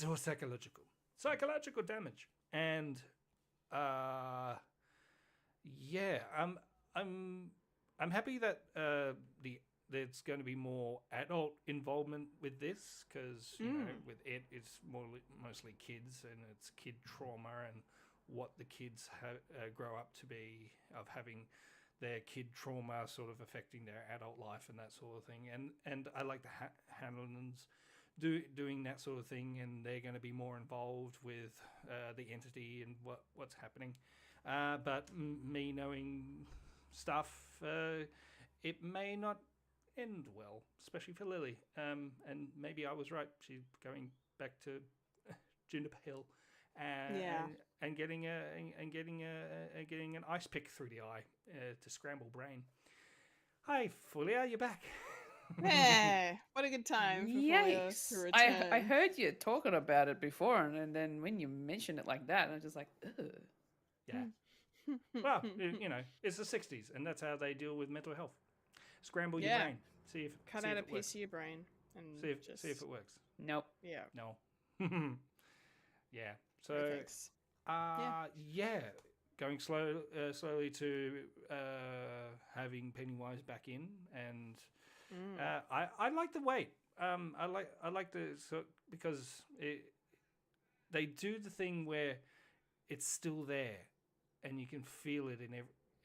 all psychological damage. And I'm happy that there's going to be more adult involvement with this because with it's mostly kids, and it's kid trauma and what the kids grow up to be, of having their kid trauma sort of affecting their adult life and that sort of thing. And I like the Hanlons doing that sort of thing, and they're going to be more involved with the entity and what's happening. But me knowing stuff, it may not end well, especially for Lily. And maybe I was right. She's going back to Juniper Hill, and getting an ice pick through the eye to scramble brain. Hi, Fulya, you're back. Hey, what a good time for Fulya Yikes! to I return. heard you talking about it before, and then when you mentioned it like that, I'm just like, ugh. Yeah. Well, it's the 60s, and that's how they deal with mental health. Scramble your brain. See if Cut see out if a it works. piece of your brain and See if it works. Nope. Yeah. No. Yeah. So No thanks. going slowly to having Pennywise back in, and I like the wait. I like the because they do the thing where it's still there, and you can feel it in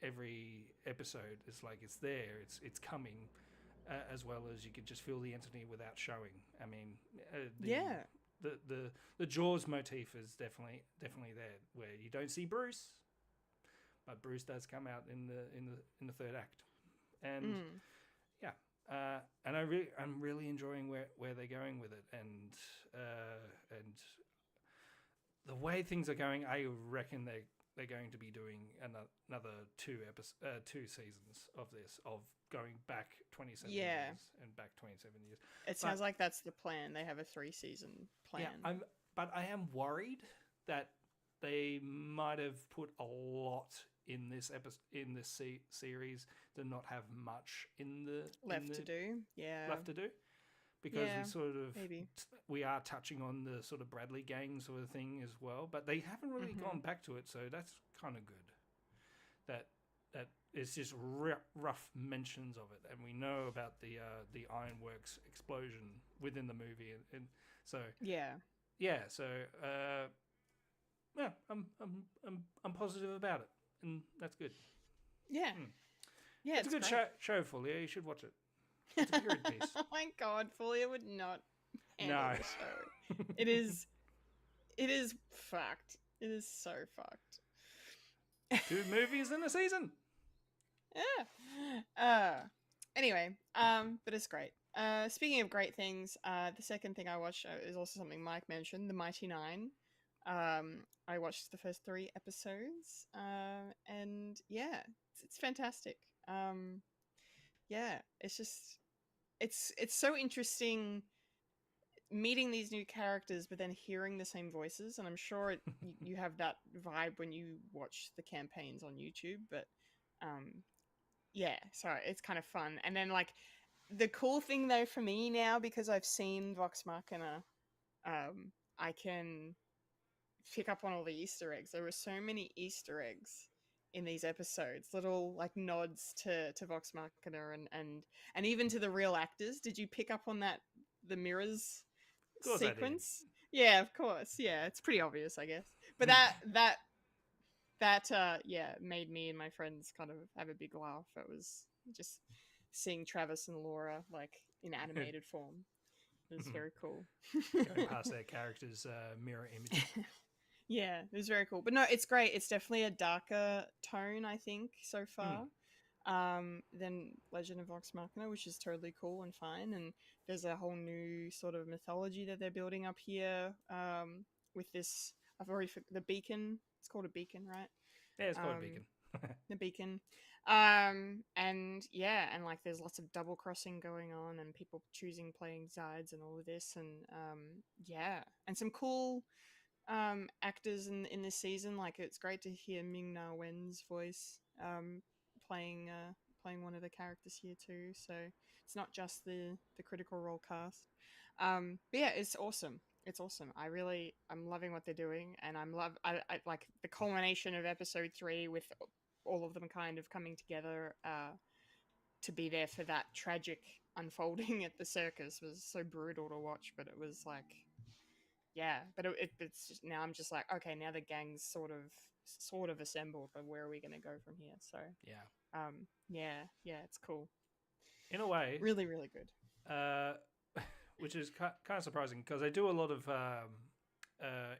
every episode. It's like it's there. It's coming, as well as you can just feel the entity without showing. I mean, the Jaws motif is definitely there, where you don't see Bruce, but Bruce does come out in the third act, and and I'm really enjoying where they're going with it, and the way things are going. I reckon they're going to be doing another two seasons of this, of going back 27 years and back 27 years. It sounds like that's the plan. They have a 3-season plan. Yeah, but I am worried that they might have put a lot in this series to not have much in the left to do. Yeah. Left to do. Because we sort of maybe. We are touching on the sort of Bradley gang sort of thing as well, but they haven't really gone back to it, so that's kind of good. That it's just rough mentions of it, and we know about the Ironworks explosion within the movie, and so so I'm positive about it, and that's good. Yeah, it's a good show, Fulya. You should watch it. It's a period piece. Oh my god, Fulya would not handle No. the show. It is fucked. It is so fucked. 2 movies in a season. Yeah. Anyway, but it's great. speaking of great things, the second thing I watched is also something Mike mentioned, The Mighty Nine. I watched the first 3 episodes, and yeah, it's fantastic. Yeah, it's just it's so interesting meeting these new characters, but then hearing the same voices. And I'm sure you have that vibe when you watch the campaigns on YouTube. But yeah, so it's kind of fun. And then like the cool thing though for me now, because I've seen Vox Machina, I can pick up on all the Easter eggs. There were so many Easter eggs in these episodes, little like nods to Vox Machina and even to the real actors. Did you pick up on that? The mirrors Of course sequence? Yeah, of course. Yeah, it's pretty obvious, I guess. But I did. that yeah, made me and my friends kind of have a big laugh. It was just seeing Travis and Laura like in animated form. It was very cool. Going past their characters' mirror image. Yeah, it was very cool. But no, it's great. It's definitely a darker tone, I think, so far. Than Legend of Vox Machina, which is totally cool and fine. And there's a whole new sort of mythology that they're building up here with this. The beacon. It's called a beacon, right? Yeah, it's called a beacon. The beacon. And yeah, and like there's lots of double crossing going on and people choosing playing sides and all of this. And yeah, and some cool actors in this season. Like it's great to hear Ming Na Wen's voice playing one of the characters here too. So it's not just the Critical Role cast. But yeah, it's awesome. It's awesome. I'm loving what they're doing, and I like the culmination of episode 3 with all of them kind of coming together to be there for that tragic unfolding at the circus was so brutal to watch, but it was like, yeah, but it's just, now I'm just like, okay, now the gang's sort of assembled, but where are we going to go from here? So Yeah. Yeah, it's cool. In a way, Really, really good. which is kind of surprising because they do a lot of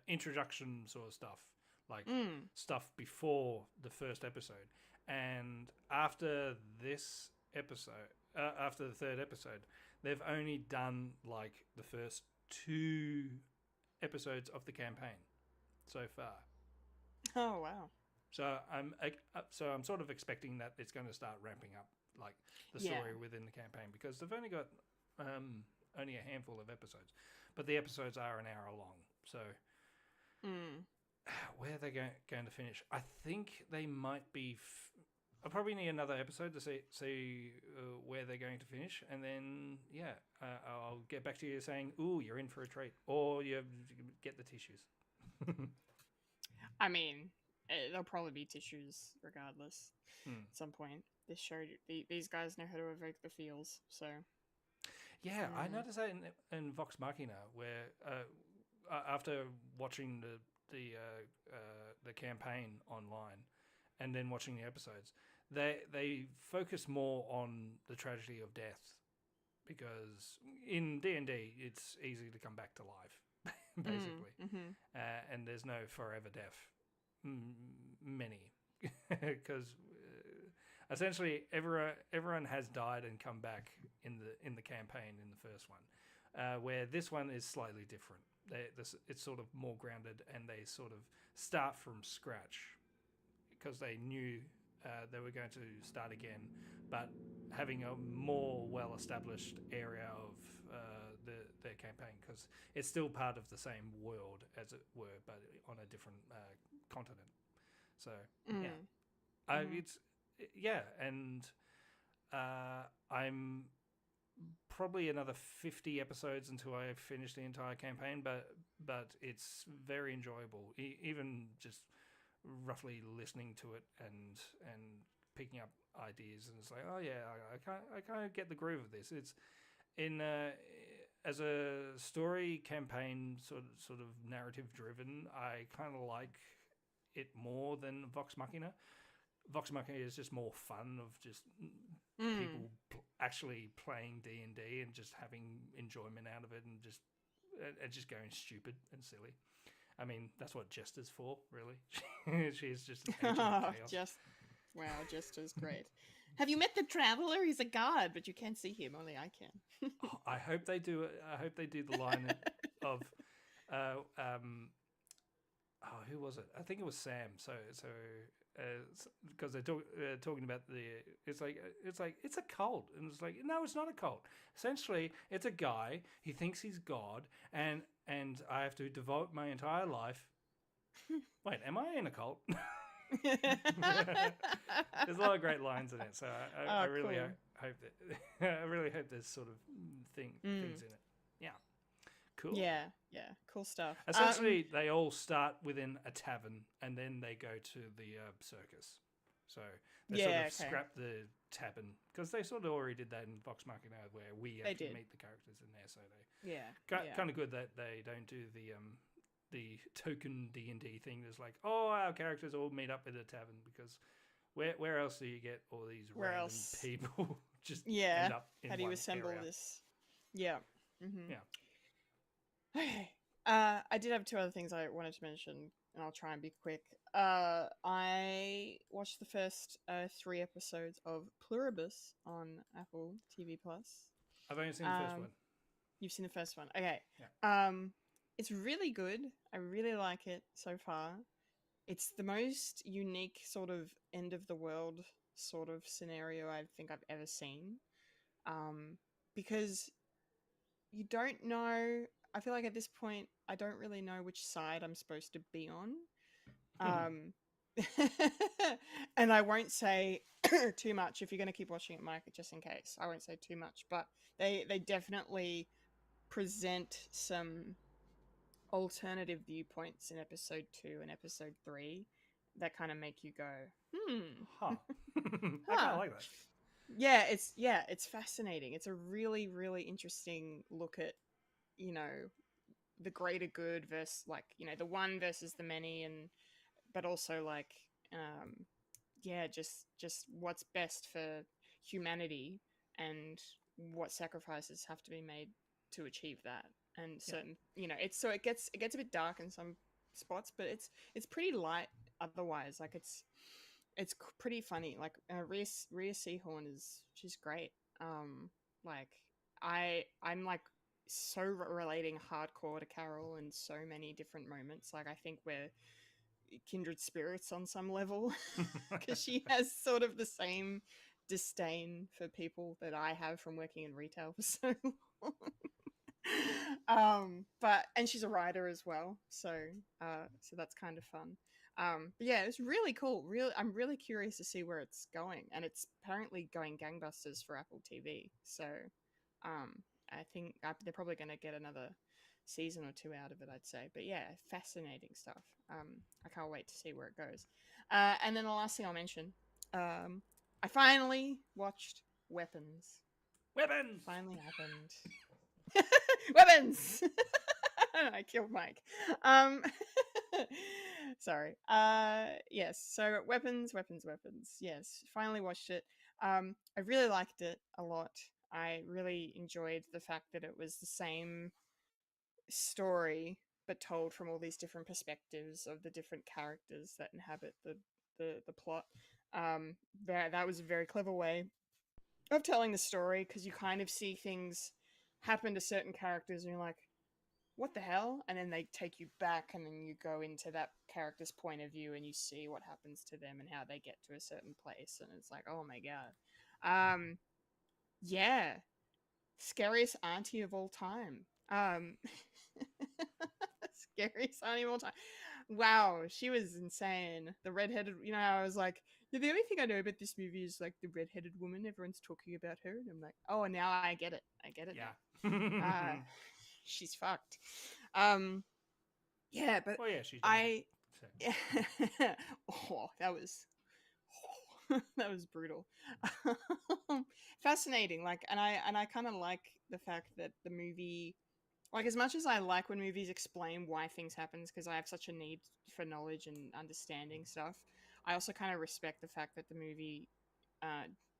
introduction sort of stuff, like stuff before the first episode, and after this episode, after the third episode, they've only done like the first 2 episodes of the campaign so far. Oh wow! So I'm sort of expecting that it's going to start ramping up, like the story within the campaign, because they've only got only a handful of episodes, but the episodes are an hour long. So where are they going to finish? I think they might be. I'll probably need another episode to see where they're going to finish, and then I'll get back to you saying, "Ooh, you're in for a treat," or you get the tissues. I mean, there'll probably be tissues regardless at some point. This show, these guys know how to evoke the feels. So yeah, I noticed that in Vox Machina, where after watching the campaign online and then watching the episodes, they focus more on the tragedy of death, because in D&D it's easy to come back to life, basically, and there's no forever death, many, because essentially everyone has died and come back in the campaign in the first one, where this one is slightly different. It's sort of more grounded, and they sort of start from scratch because they knew they were going to start again, but having a more well-established area of their campaign, because it's still part of the same world, as it were, but on a different continent. So and I'm probably another 50 episodes until I finish the entire campaign, but it's very enjoyable, even just roughly listening to it and picking up ideas, and it's like, oh yeah, I kind of get the groove of this. It's in as a story campaign, sort of narrative driven, I kind of like it more than Vox Machina. Vox Machina is just more fun, of just people actually playing D&D and just having enjoyment out of it, and just going stupid and silly. I mean, that's what Jester's for, really. She's just an agent of chaos. Jester's great. Have you met the Traveler? He's a guard, but you can't see him. Only I can. Oh, I hope they do. I hope they do the line of, who was it? I think it was Sam. Because they're talking about it's like it's a cult, and it's like, no, it's not a cult. Essentially, it's a guy. He thinks he's God, and I have to devote my entire life. Wait, am I in a cult? There's a lot of great lines in it, so I really cool. hope that I really hope there's sort of things in it. Yeah, cool. Yeah, cool stuff. Essentially, they all start within a tavern, and then they go to the circus. So they sort of scrap the tavern, because they sort of already did that in Vox Machina, where we actually meet the characters in there. So they kind of good that they don't do the token D&D thing. There's like, oh, our characters all meet up at a tavern, because where else do you get all these random people just end up in how do you one assemble area? this? Yeah. Mm-hmm. Yeah. Okay. I did have two other things I wanted to mention, and I'll try and be quick. I watched the first 3 episodes of Pluribus on Apple TV Plus. I've only seen the first one. You've seen the first one, okay? Yeah. It's really good. I really like it so far. It's the most unique sort of end of the world sort of scenario I think I've ever seen. Because you don't know. I feel like at this point, I don't really know which side I'm supposed to be on. And I won't say too much if you're going to keep watching it, Mike, just in case. I won't say too much, but they definitely present some alternative viewpoints in episode 2 and episode 3 that kind of make you go, I kind of like that. Yeah, it's fascinating. It's a really, really interesting look at, the greater good versus, like, the one versus the many, but also like, just what's best for humanity and what sacrifices have to be made to achieve that. And certain, it gets a bit dark in some spots, but it's pretty light otherwise. Like it's pretty funny. Like Rhea Seehorn she's great. Like I'm like so relating hardcore to Carol in so many different moments. Like I think we're kindred spirits on some level, because she has sort of the same disdain for people that I have from working in retail for so long. And she's a writer as well, so that's kind of fun. But yeah, it's really cool. I'm really curious to see where it's going, and it's apparently going gangbusters for Apple TV. So I think they're probably going to get another season or 2 out of it, I'd say. But yeah, fascinating stuff. I can't wait to see where it goes. And then the last thing I'll mention, I finally watched Weapons. Finally happened. Weapons. I killed Mike. Sorry. Yes. So Weapons. Yes. Finally watched it. I really liked it a lot. I really enjoyed the fact that it was the same story, but told from all these different perspectives of the different characters that inhabit the plot. That was a very clever way of telling the story, because you kind of see things happen to certain characters and you're like, what the hell? And then they take you back, and then you go into that character's point of view and you see what happens to them and how they get to a certain place, and it's like, oh my god. Yeah. Scariest auntie of all time. Scariest auntie of all time. Wow, she was insane. The redheaded, I was like, yeah, the only thing I know about this movie is like the redheaded woman. Everyone's talking about her, and I'm like, oh, now I get it. Yeah. She's fucked. Yeah, but she's oh, that was that was brutal. Fascinating. Like, and I kind of like the fact that the movie, like, as much as I like when movies explain why things happen, because I have such a need for knowledge and understanding stuff, I also kind of respect the fact that the movie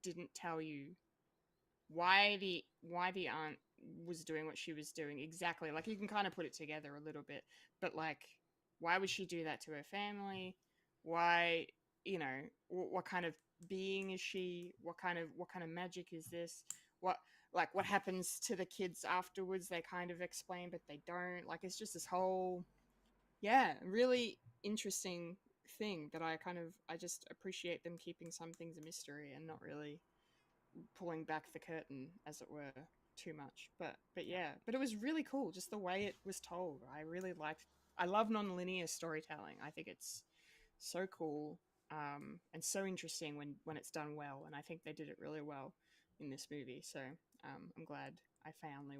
didn't tell you why the aunt was doing what she was doing exactly. Like, you can kind of put it together a little bit, but like, why would she do that to her family? Why, what kind of being is she? What kind of magic is this? What happens to the kids afterwards? They kind of explain, but they don't. Like, it's just this whole, really interesting thing that I just appreciate them keeping some things a mystery and not really pulling back the curtain, as it were, too much. But it was really cool, just the way it was told. I love non-linear storytelling. I think it's so cool, and so interesting when it's done well, and I think they did it really well in this movie. So I'm glad I finally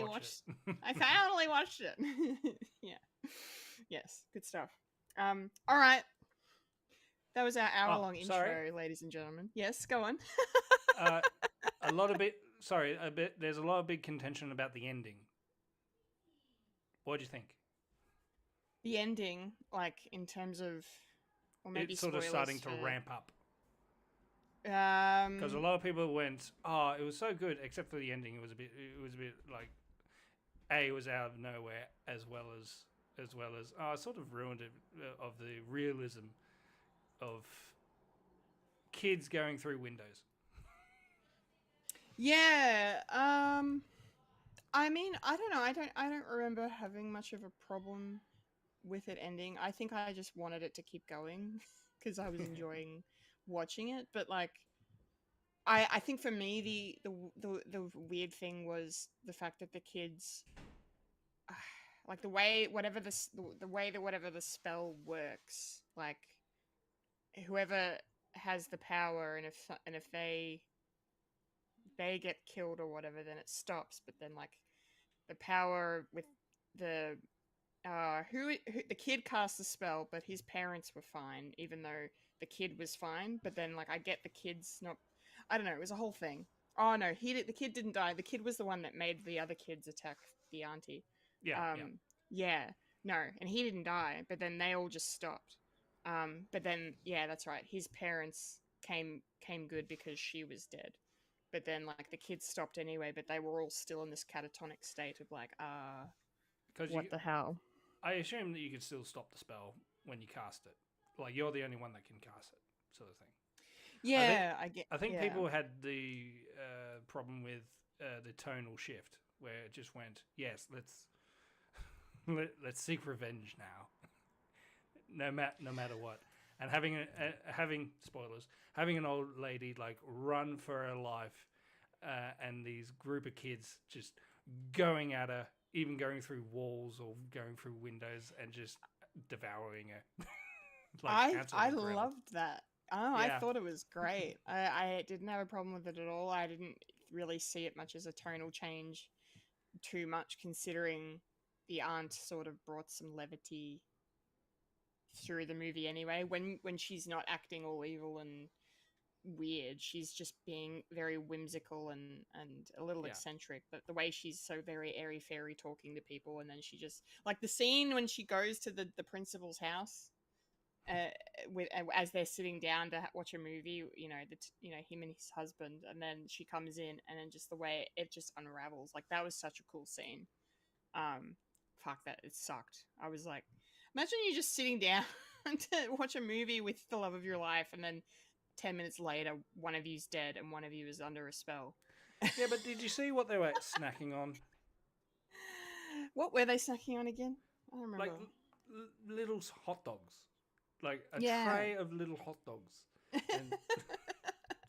watched I finally watched it. Yeah. Yes, good stuff. All right. That was our hour-long intro, ladies and gentlemen. Yes, go on. There's a lot of big contention about the ending. What do you think? The ending, like, in terms of, or maybe it's sort of starting to ramp up. Because a lot of people went, "Oh, it was so good," except for the ending. It was a bit like, it was out of nowhere, as well as, it sort of ruined it of the realism of kids going through windows. Yeah. I mean, I don't know. I don't remember having much of a problem with it ending. I think I just wanted it to keep going because I was enjoying watching it. But like, I think for me the weird thing was the fact that the kids, like the way whatever the spell works, like whoever has the power, and if they get killed or whatever, then it stops. But then like the power with the who the kid cast the spell, but his parents were fine, even though the kid was fine. But then like I get the kid's not. I don't know. It was a whole thing. Oh no, the kid didn't die. The kid was the one that made the other kids attack the auntie. Yeah. No, and he didn't die. But then they all just stopped. But then that's right. His parents came good because she was dead. But then like the kids stopped anyway. But they were all still in this catatonic state of like, what the hell? I assume that you could still stop the spell when you cast it. Like, you're the only one that can cast it, sort of thing. Yeah, I think people had the problem with the tonal shift, where it just went, yes, let's seek revenge now, no matter what. And having spoilers, having an old lady like run for her life, and these group of kids just going at her, even going through walls or going through windows and just devouring her. I loved that. Oh, yeah. I thought it was great. I didn't have a problem with it at all. I didn't really see it much as a tonal change too much, considering the aunt sort of brought some levity through the movie anyway. When she's not acting all evil and weird, she's just being very whimsical and a little eccentric. But the way she's so very airy-fairy talking to people, and then she just, like the scene when she goes to the principal's house, as they're sitting down to watch a movie, him and his husband, and then she comes in, and then just the way it just unravels, like that was such a cool scene. Fuck that, it sucked. I was like, imagine you just sitting down to watch a movie with the love of your life, and then 10 minutes later, one of you's dead and one of you is under a spell. Yeah, but did you see what they were snacking on? What were they snacking on again? I don't remember. Like little hot dogs. Like a tray of little hot dogs. And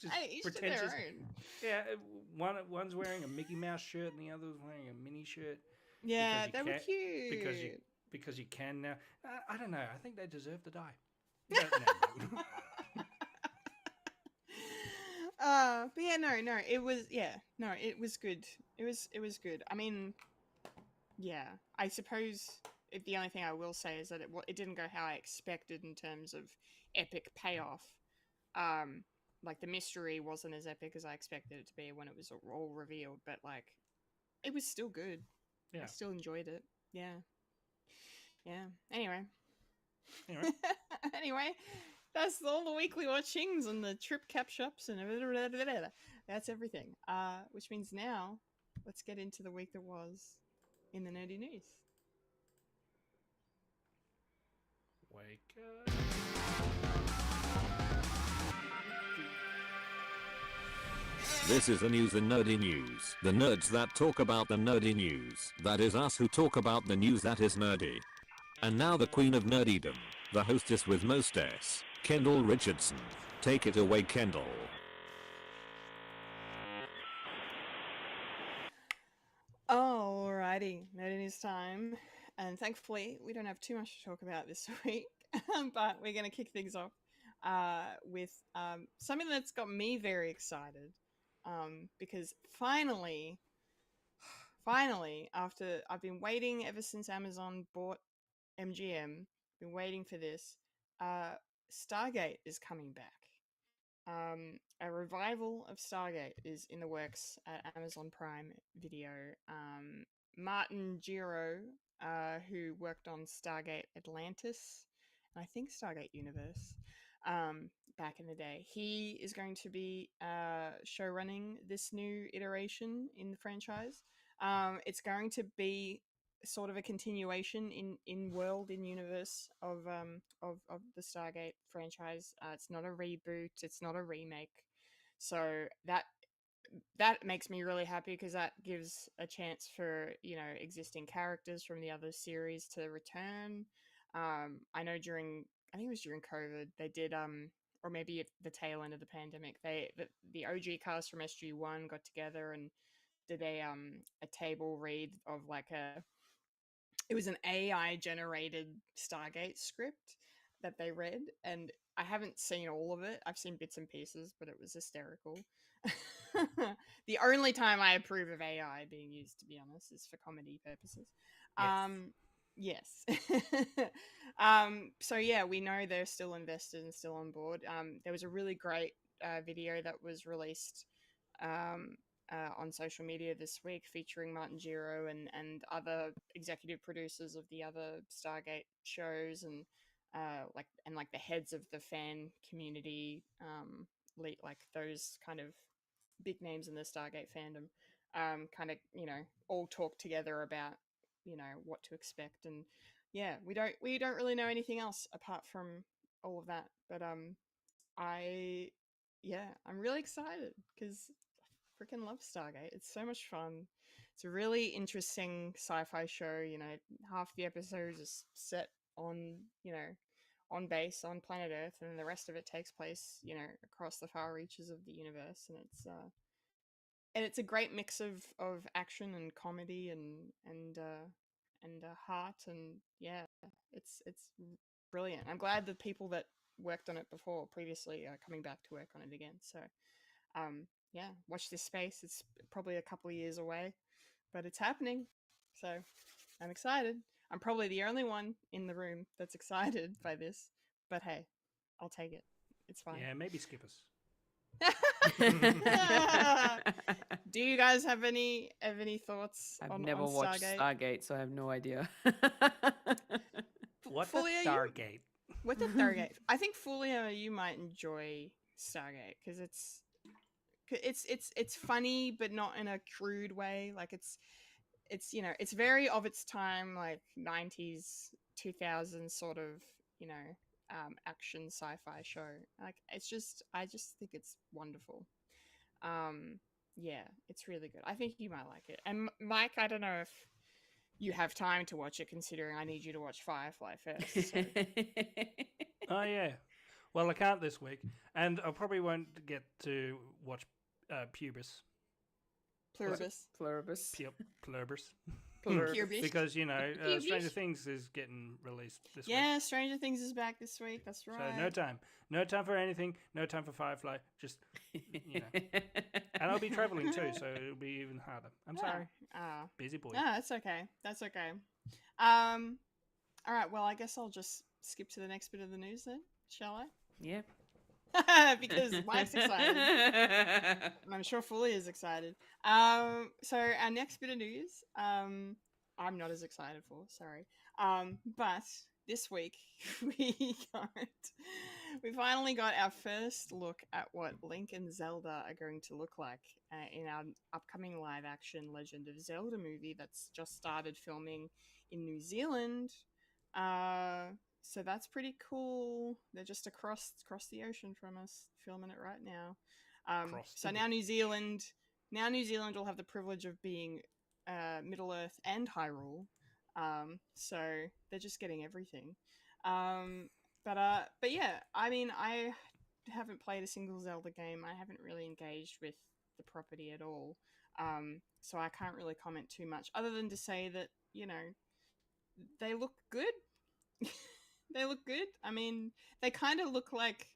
just each to their own. Yeah, one's wearing a Mickey Mouse shirt and the other's wearing a mini shirt. Yeah, they were cute. Because you can now. I don't know. I think they deserve to die. But yeah, no, it was good. It was good. I mean, yeah, I suppose the only thing I will say is that it didn't go how I expected in terms of epic payoff. Like the mystery wasn't as epic as I expected it to be when it was all revealed, but like, it was still good. Yeah. I still enjoyed it. Yeah. Anyway, that's all the weekly watchings and the trip catch-ups and that's everything. Which means now, let's get into the week that was in the nerdy news. Wake up. This is the news in nerdy news. The nerds that talk about the nerdy news. That is us who talk about the news that is nerdy. And now the queen of nerdydom, the hostess with mostest, Kendall Richardson. Take it away, Kendall. Alrighty, nerdy news time. And thankfully, we don't have too much to talk about this week, but we're going to kick things off with something that's got me very excited. Because finally, after I've been waiting ever since Amazon bought MGM, been waiting for this, Stargate is coming back. A revival of Stargate is in the works at Amazon Prime Video. Martin Giro, who worked on Stargate Atlantis, and I think Stargate Universe, back in the day, he is going to be show running this new iteration in the franchise. It's going to be sort of a continuation in world, in universe of the Stargate franchise. It's not a reboot, it's not a remake, so that makes me really happy, because that gives a chance for, you know, existing characters from the other series to return. I know I think it was during COVID, they did or maybe at the tail end of the pandemic, the OG cast from SG1 got together and did a table read of like it was an AI generated Stargate script that they read, and I haven't seen all of it. I've seen bits and pieces, but it was hysterical. The only time I approve of AI being used, to be honest, is for comedy purposes. Yes. So yeah, we know they're still invested and still on board. There was a really great video that was released on social media this week, featuring Martin Giro and other executive producers of the other Stargate shows, and like the heads of the fan community, like those kind of big names in the Stargate fandom, kind of, you know, all talk together about, you know, what to expect. And yeah, we don't really know anything else apart from all of that, but I'm really excited because freaking love Stargate. It's so much fun. It's a really interesting sci-fi show. You know, half the episodes is set on, you know, on base on planet Earth, and then the rest of it takes place, you know, across the far reaches of the universe. And it's a great mix of action and comedy and heart, and yeah, it's brilliant. I'm glad the people that worked on it before previously are coming back to work on it again. So yeah, watch this space. It's probably a couple of years away, but it's happening. So I'm excited. I'm probably the only one in the room that's excited by this, but hey, I'll take it. It's fine. Yeah, maybe skip us. Do you guys have any thoughts I've on never on watched Stargate? Stargate, so I have no idea. What Fulia, the Stargate? What the Stargate? I think Fulia, you might enjoy Stargate because it's funny, but not in a crude way. Like it's you know, it's very of its time, like 90s 2000s sort of, you know, action sci-fi show. Like I just think it's wonderful. Yeah, it's really good. I think you might like it. And Mike, I don't know if you have time to watch it, considering I need you to watch Firefly first. So. Oh yeah. Well, I can't this week, and I probably won't get to watch Pubis. Pluribus. Pluribus. Pluribus. Pluribus. Because, you know, Pubis. Stranger Things is getting released this week. Yeah, Stranger Things is back this week. That's right. So no time. No time for anything. No time for Firefly. Just, you know. And I'll be traveling too, so it'll be even harder. I'm sorry. Busy boy. No, that's okay. That's okay. All right, well, I guess I'll just skip to the next bit of the news then, shall I? Yeah. Because Mike's excited. And I'm sure Fully is excited. So our next bit of news, I'm not as excited for, sorry. But this week we finally got our first look at what Link and Zelda are going to look like in our upcoming live action Legend of Zelda movie that's just started filming in New Zealand. So that's pretty cool. They're just across the ocean from us, filming it right now. Across So the now New Zealand will have the privilege of being Middle Earth and Hyrule. So they're just getting everything. But yeah, I mean, I haven't played a single Zelda game. I haven't really engaged with the property at all. So I can't really comment too much, other than to say that, you know, they look good. They look good. I mean, they kind of look like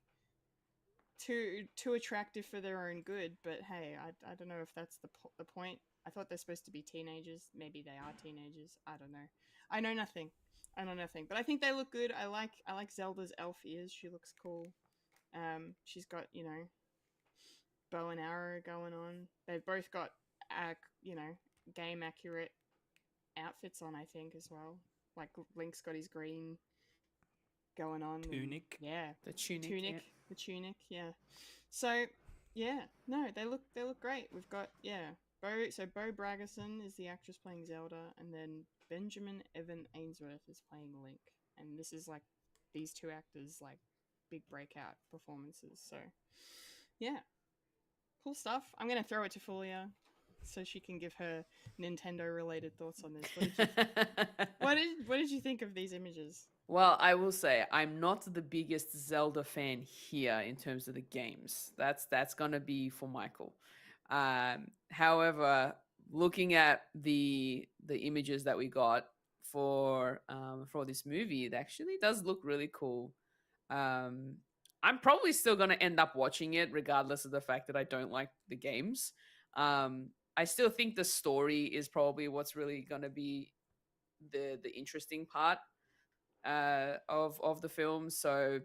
too attractive for their own good, but hey, I don't know if that's the point. I thought they're supposed to be teenagers. Maybe they are teenagers. I don't know. I know nothing. But I think they look good. I like Zelda's elf ears. She looks cool. She's got, you know, bow and arrow going on. They've both got you know, game accurate outfits on, I think, as well. Like Link's got his green going on. tunic. Yeah. The tunic. Yeah. The tunic, yeah. So yeah, no, they look great. We've got Bo Bragason is the actress playing Zelda, and then Benjamin Evan Ainsworth is playing Link. And this is like these two actors like big breakout performances. So yeah. Cool stuff. I'm gonna throw it to Fulya so she can give her Nintendo related thoughts on this. What did you think of these images? Well, I will say I'm not the biggest Zelda fan here in terms of the games. That's gonna be for Michael. However, looking at the images that we got for this movie, it actually does look really cool. I'm probably still gonna end up watching it, regardless of the fact that I don't like the games. I still think the story is probably what's really gonna be the interesting part of the film. So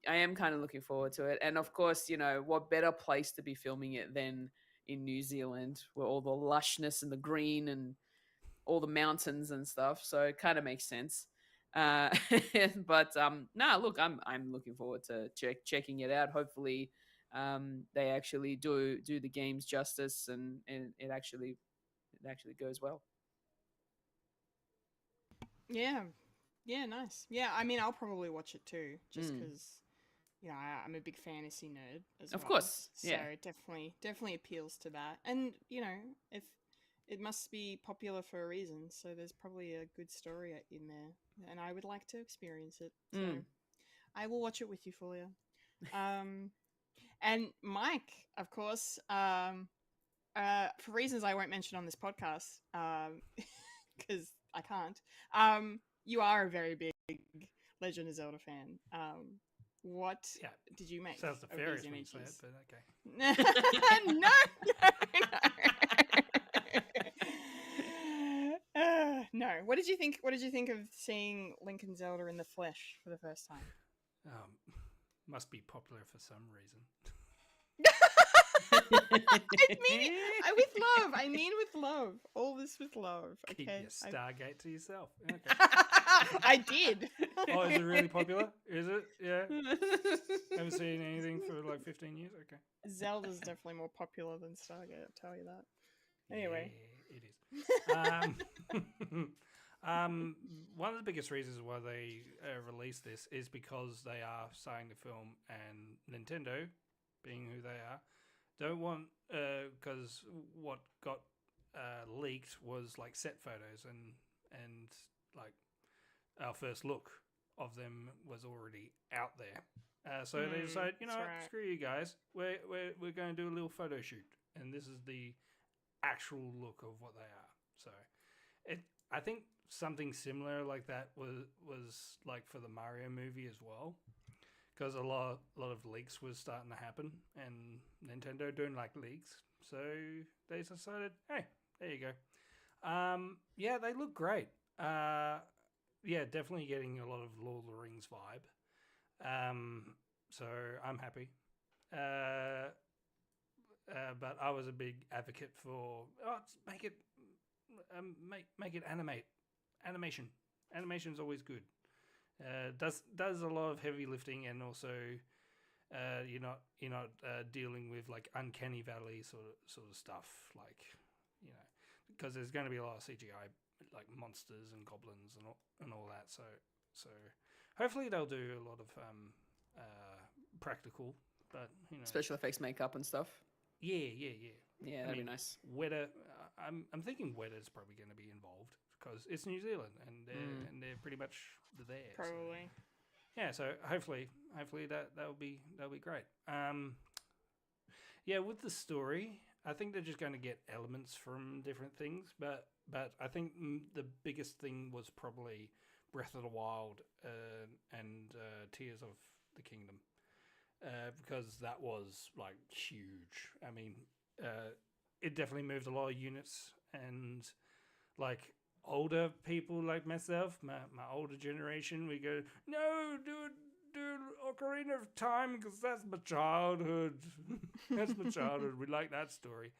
I am kind of looking forward to it. And of course, you know, what better place to be filming it than in New Zealand, where all the lushness and the green and all the mountains and stuff. So it kind of makes sense. But nah, look, I'm looking forward to checking it out. Hopefully, they actually do the games justice, and it actually goes well. Yeah. Yeah, nice. Yeah, I mean, I'll probably watch it too, just because, you know, I'm a big fantasy nerd as well. Of course, yeah. So it definitely appeals to that. And, you know, if it must be popular for a reason, so there's probably a good story in there, and I would like to experience it. So I will watch it with you, Fulya. And Mike, of course, for reasons I won't mention on this podcast, because I can't. You are a very big Legend of Zelda fan. What did you make Sounds of nefarious these when you say images? it, but okay. No. What did you think? What did you think of seeing Link and Zelda in the flesh for the first time? Must be popular for some reason. I mean with love. All this with love. Okay. Keep your Stargate to yourself. Okay. I did. Oh, is it really popular? Is it? Yeah. Haven't seen anything for like 15 years. Okay. Zelda's definitely more popular than Stargate. I'll tell you that. Anyway, yeah, it is. One of the biggest reasons why they released this is because they are starting to film, and Nintendo, being who they are, don't want because what got leaked was like set photos and like our first look of them was already out there. So they decided, you know, right. Screw you guys. We're going to do a little photo shoot, and this is the actual look of what they are. So I think something similar like that was like for the Mario movie as well, because a lot of leaks was starting to happen, and Nintendo don't like leaks, so they decided, hey, there you go. Yeah, they look great. Yeah, definitely getting a lot of Lord of the Rings vibe. So I'm happy. But I was a big advocate for make it animation. Animation's always good. Does a lot of heavy lifting, and also you're not dealing with like uncanny valley sort of stuff, like, you know, because there's going to be a lot of CGI like monsters and goblins and all that. So hopefully they'll do a lot of practical, but who knows? Special effects, makeup, and stuff. Yeah. Yeah, that'd be nice. Weather. I'm thinking weather's probably going to be involved because it's New Zealand and they're pretty much there. Probably. So. Yeah, so hopefully that'll be great. Yeah, with the story, I think they're just going to get elements from different things, but I think the biggest thing was probably Breath of the Wild and Tears of the Kingdom, because that was like huge. I mean, it definitely moved a lot of units, and like older people like myself, my older generation, we go, no, do Ocarina of Time because that's my childhood. That's my childhood. We like that story.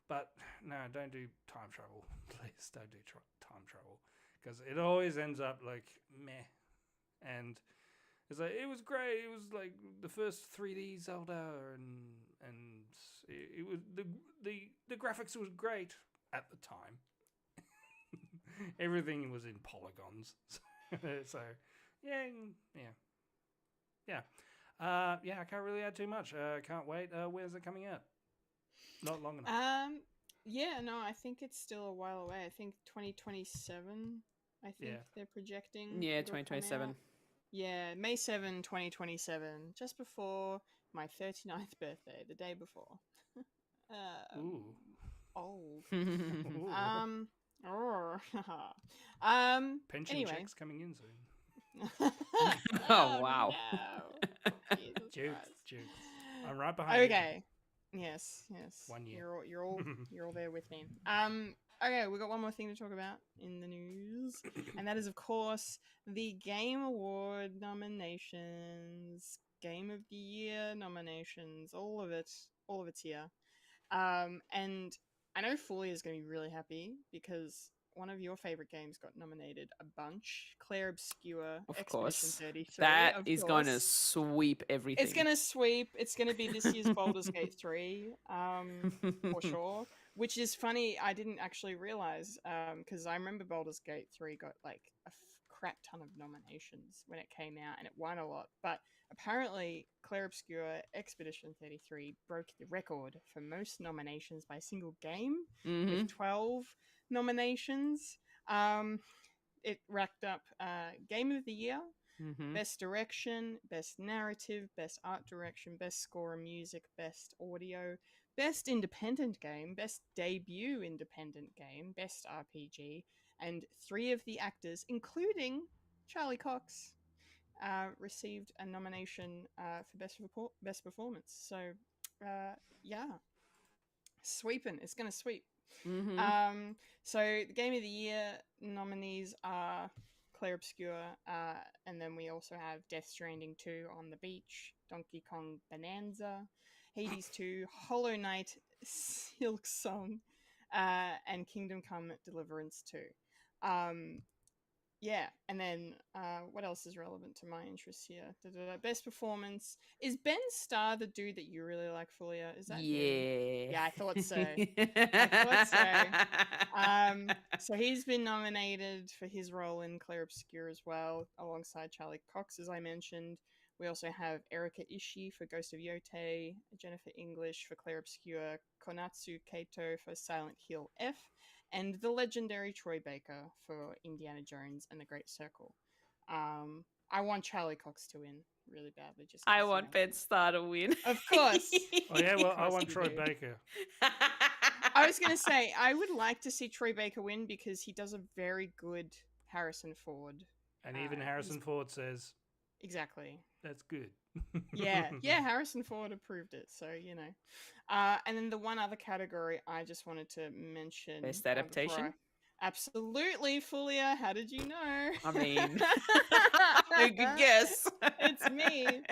But no, don't do time travel. Please don't do time travel because it always ends up like meh. And it's like, it was great. It was like the first 3D Zelda, and it was the graphics was great at the time. Everything was in polygons. So yeah. I can't really add too much. Can't wait. Where's it coming out? Not long enough. Yeah, no, I think it's still a while away. I think 2027. I think they're projecting. Yeah, it'll come 2027. out. Yeah, May 7, 2027, just before my 39th birthday, the day before. Ooh. Old. Ooh. Pension Anyway. checks coming in soon. Oh, wow. No. Jesus Jokes. Christ. I'm right behind you. Okay. Yes. 1 year. You're all there with me. Okay, we got one more thing to talk about in the news, and that is, of course, the Game Award nominations, Game of the Year nominations, all of it's here. And I know Fulya is going to be really happy because one of your favorite games got nominated a bunch. Claire Obscure, Of Expedition course. 33. That of is course. going to sweep everything. It's going to sweep. It's going to be this year's Baldur's Gate 3, for sure. Which is funny. I didn't actually realize, because I remember Baldur's Gate 3 got like a crap ton of nominations when it came out, and it won a lot. But apparently, Claire Obscure Expedition 33 broke the record for most nominations by a single game, with 12 nominations. It racked up Game of the Year, Best Direction, Best Narrative, Best Art Direction, Best Score and Music, Best Audio, Best Independent Game, Best Debut Independent Game, Best RPG, and 3 of the actors, including Charlie Cox, received a nomination for Best Performance. So, yeah. Sweeping. It's going to sweep. So the Game of the Year nominees are Claire Obscure, and then we also have Death Stranding 2 on the Beach, Donkey Kong Bonanza, Hades 2, Hollow Knight, Silk Song, and Kingdom Come Deliverance 2. Yeah, and then what else is relevant to my interests here? Best performance. Is Ben Starr the dude that you really like, Fulya? Is that him? Yeah, I thought so. So he's been nominated for his role in Claire Obscure as well, alongside Charlie Cox, as I mentioned. We also have Erika Ishii for Ghost of Yote, Jennifer English for Claire Obscure, Konatsu Kato for Silent Hill F, and the legendary Troy Baker for Indiana Jones and the Great Circle. I want Charlie Cox to win really badly. I want Ben Starr to win. Of course. Oh yeah, well, I want Troy Baker. I was going to say, I would like to see Troy Baker win because he does a very good Harrison Ford. And even Harrison Ford says... Exactly. That's good. Yeah, Harrison Ford approved it, so, you know. And then the one other category I just wanted to mention... Best adaptation? Absolutely, Fulya. How did you know? I mean, a good guess. It's me.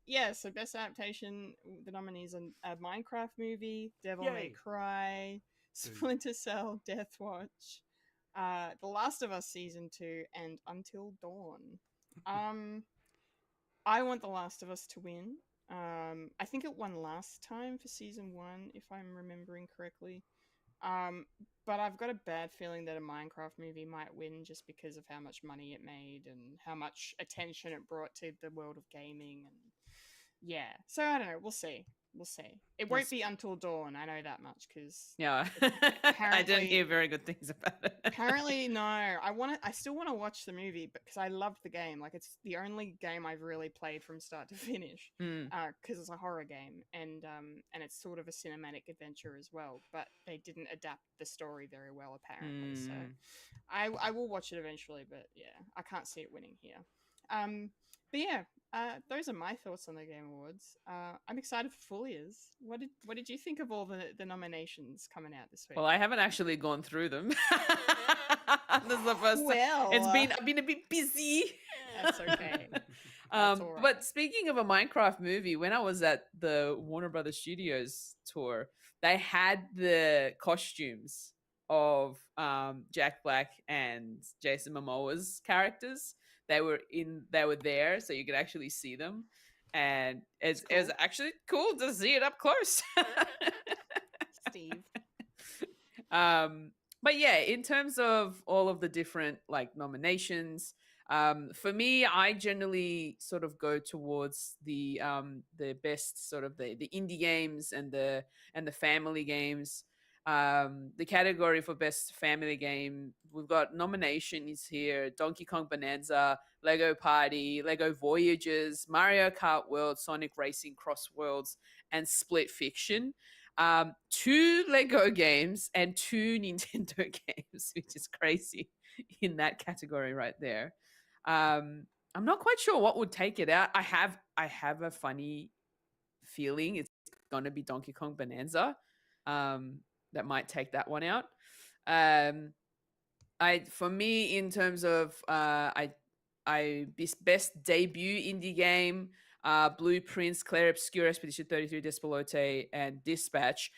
Yeah, so best adaptation, the nominees are a Minecraft movie, Devil May Cry, Splinter Cell, Death Watch, The Last of Us Season 2, and Until Dawn. I want The Last of Us to win. I think it won last time for Season 1, if I'm remembering correctly. But I've got a bad feeling that a Minecraft movie might win just because of how much money it made and how much attention it brought to the world of gaming. Yeah. So I don't know. We'll see. We'll see. It won't be Until Dawn. I know that much because Yeah. I didn't hear very good things about it. apparently no. I still want to watch the movie because I loved the game. Like it's the only game I've really played from start to finish. Because it's a horror game and it's sort of a cinematic adventure as well. But they didn't adapt the story very well apparently. So I will watch it eventually. But yeah, I can't see it winning here. But yeah, those are my thoughts on the Game Awards. I'm excited for Fulya's. What did you think of all the nominations coming out this week? Well, I haven't actually gone through them. This is the first Well, I've been a bit busy. That's okay. That's all right. But speaking of a Minecraft movie, when I was at the Warner Brothers Studios tour, they had the costumes of Jack Black and Jason Momoa's characters. They were there, so you could actually see them, and it was actually cool to see it up close. Steve. But yeah, in terms of all of the different like nominations, for me, I generally sort of go towards the best sort of the indie games and the family games. The category for best family game, we've got nominations here: Donkey Kong Bonanza, Lego Party, Lego Voyages, Mario Kart World, Sonic Racing Cross Worlds, and Split Fiction. 2 Lego games and 2 Nintendo games, which is crazy in that category right there. I'm not quite sure what would take it out. I have a funny feeling it's going to be Donkey Kong Bonanza. That might take that one out. For me, in terms of best debut indie game, Blueprints, Clair Obscur, Expedition 33, Despalote, and Dispatch.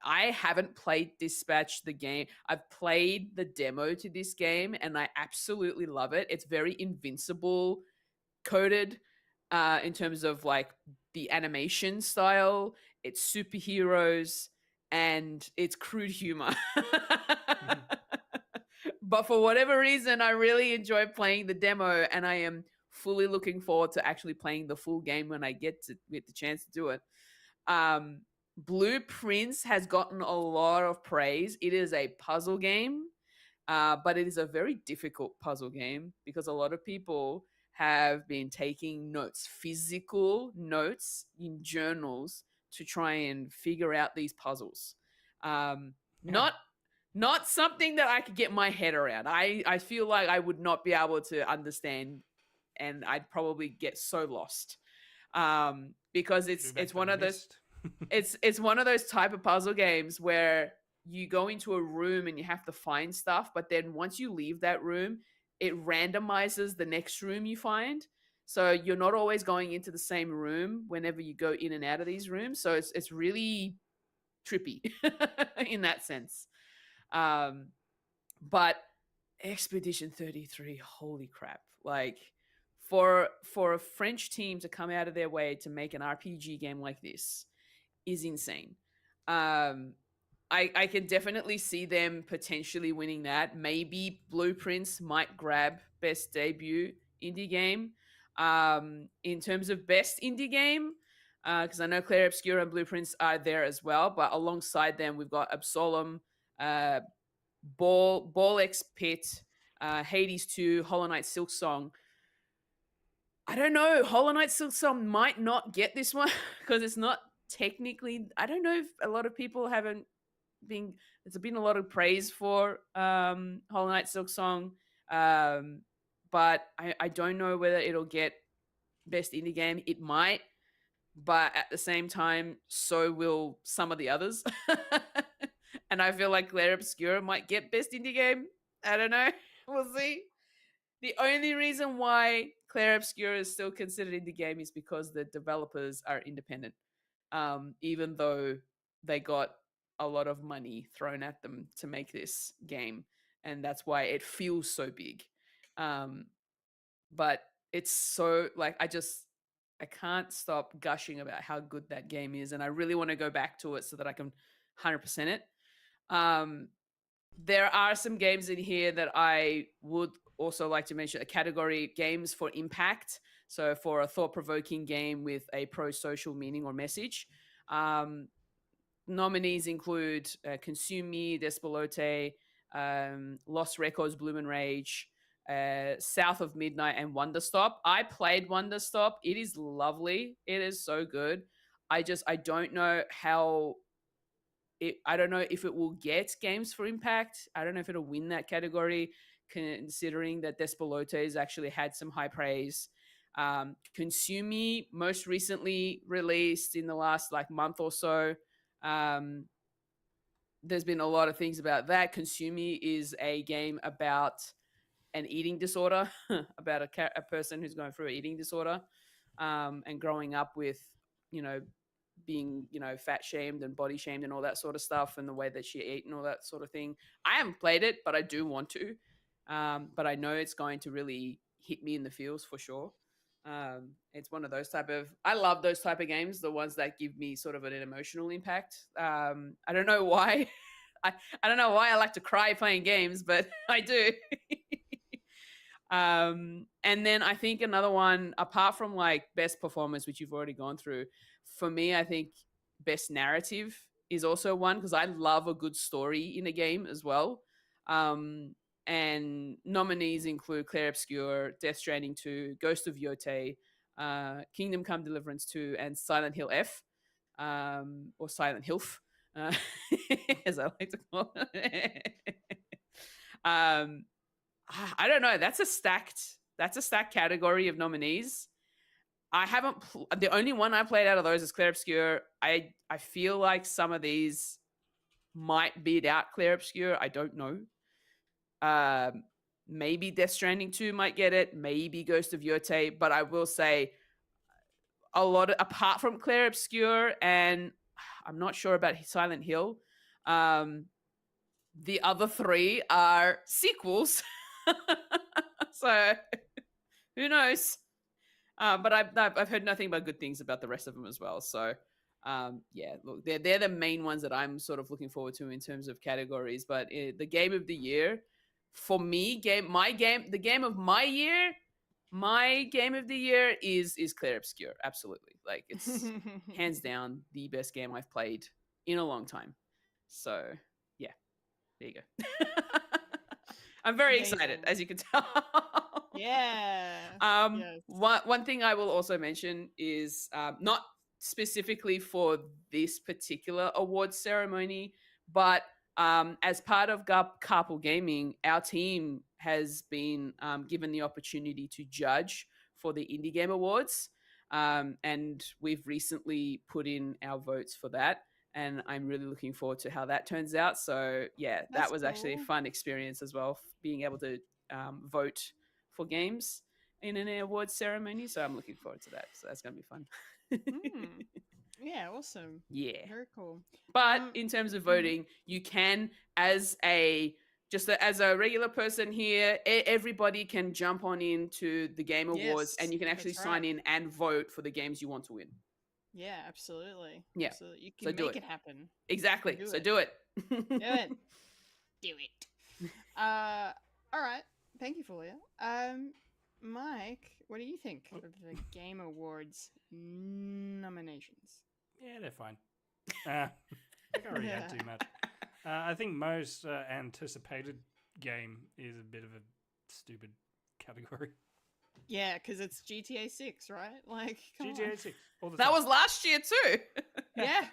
I haven't played Dispatch, the game. I've played the demo to this game, and I absolutely love it. It's very Invincible coded in terms of like the animation style. It's superheroes, and it's crude humor. But for whatever reason, I really enjoy playing the demo, and I am fully looking forward to actually playing the full game when I get the chance to do it. Blueprints has gotten a lot of praise. It is a puzzle game, but it is a very difficult puzzle game because a lot of people have been taking notes, physical notes in journals to try and figure out these puzzles. Not something that I could get my head around. I feel like I would not be able to understand, and I'd probably get so lost. Because it's one of those it's one of those type of puzzle games where you go into a room and you have to find stuff, but then once you leave that room, it randomizes the next room you find. So you're not always going into the same room whenever you go in and out of these rooms. So it's really trippy in that sense. But Expedition 33, holy crap. Like for a French team to come out of their way to make an RPG game like this is insane. I can definitely see them potentially winning that. Maybe Blueprints might grab best debut indie game. In terms of best indie game, because I know Clair Obscur and Blueprints are there as well, but alongside them we've got Absolem, Ball X Pit, Hades 2, Hollow Knight Silksong. I don't know. Hollow Knight Silksong might not get this one because it's not technically. I don't know if a lot of people haven't been. There's been a lot of praise for Hollow Knight Silksong, but I don't know whether it'll get best indie game. It might, but at the same time, so will some of the others. And I feel like Clair Obscur might get best indie game. I don't know. We'll see. The only reason why Clair Obscur is still considered indie game is because the developers are independent, even though they got a lot of money thrown at them to make this game, and that's why it feels so big. But it's so like I can't stop gushing about how good that game is, and I really want to go back to it so that I can 100% it. There are some games in here that I would also like to mention, a category games for impact. So for a thought-provoking game with a pro-social meaning or message. Nominees include Consume Me, Despelote, Lost Records, Bloom and Rage, South of Midnight, and Wonderstop. I played Wonderstop. It is lovely. It is so good. I don't know how I don't know if it will get Games for Impact. I don't know if it'll win that category, considering that Despelote has actually had some high praise. Consume Me, most recently released in the last month or so. There's been a lot of things about that. Consume Me is a game about an eating disorder, about a person who's going through an eating disorder, and growing up with, being, fat shamed and body shamed and all that sort of stuff, and the way that she ate and all that sort of thing. I haven't played it, but I do want to. But I know it's going to really hit me in the feels for sure. It's one of those I love those type of games, the ones that give me sort of an emotional impact. I don't know why. I don't know why I like to cry playing games, but I do. And then I think another one, apart from best performance, which you've already gone through, for me, I think best narrative is also one, because I love a good story in a game as well. And nominees include Clair Obscur, Death Stranding 2, Ghost of Yotei, Kingdom Come Deliverance 2, and Silent Hill F, or Silent Hilf, as I like to call it. I don't know. That's a stacked category of nominees. I haven't. The only one I played out of those is Clair Obscur. I feel like some of these might beat out Clair Obscur. I don't know. Maybe Death Stranding 2 might get it. Maybe Ghost of Yotei. But I will say, apart from Clair Obscur, and I'm not sure about Silent Hill, the other three are sequels. So who knows? But I've heard nothing but good things about the rest of them as well. So look, they're the main ones that I'm sort of looking forward to in terms of categories. But the game of the year, for me, the game of my year, my game of the year is Clair Obscur. Absolutely, it's hands down the best game I've played in a long time. So yeah, there you go. I'm very excited, as you can tell. Yeah. Yes. One thing I will also mention is not specifically for this particular awards ceremony, but as part of Carpool Gaming, our team has been given the opportunity to judge for the Indie Game Awards, and we've recently put in our votes for that. And I'm really looking forward to how that turns out. So yeah, that was actually a fun experience as well, being able to vote for games in an awards ceremony. So I'm looking forward to that. So that's going to be fun. Yeah, awesome. Yeah. Very cool. But in terms of voting, you can, as a regular person here, everybody can jump on into the Game Awards, and you can actually sign in and vote for the games you want to win. Yeah, absolutely. Yeah. Absolutely. You can make it happen. Exactly. Do it. Do it. Do it. All right. Thank you, Fulya. Mike, what do you think of the Game Awards nominations? Yeah, they're fine. I think I already had too much. I think most anticipated game is a bit of a stupid category. Yeah, because it's GTA 6, right? GTA 6. All the that time. was last year too. Yeah.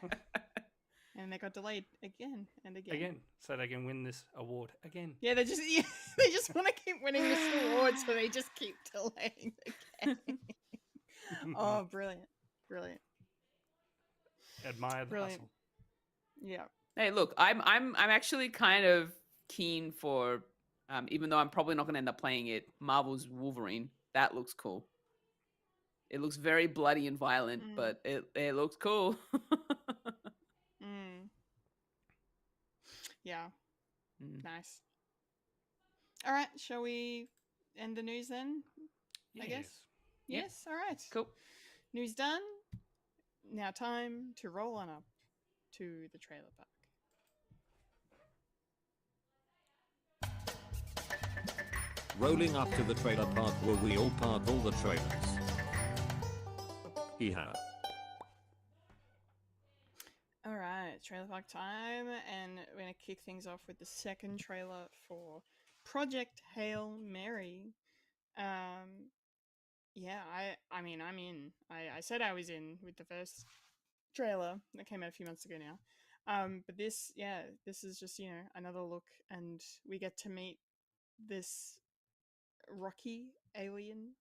And they got delayed again and again. Again, so they can win this award again. Yeah, they just want to keep winning this award, so they just keep delaying the game. Oh, brilliant. Admire the hustle. Yeah. Hey, look, I'm actually kind of keen for, even though I'm probably not going to end up playing it, Marvel's Wolverine. That looks cool. It looks very bloody and violent, but it looks cool. Yeah. Nice. All right, shall we end the news then? Yes. I guess. Yes. All right. Cool. News done. Now time to roll on up to the trailer park. Rolling up to the trailer park where we all park all the trailers. Hee ha. All right, trailer park time, and we're gonna kick things off with the second trailer for Project Hail Mary. Yeah, I mean, I'm in. I said I was in with the first trailer that came out a few months ago now. But this, yeah, this is just, another look, and we get to meet this rocky alien.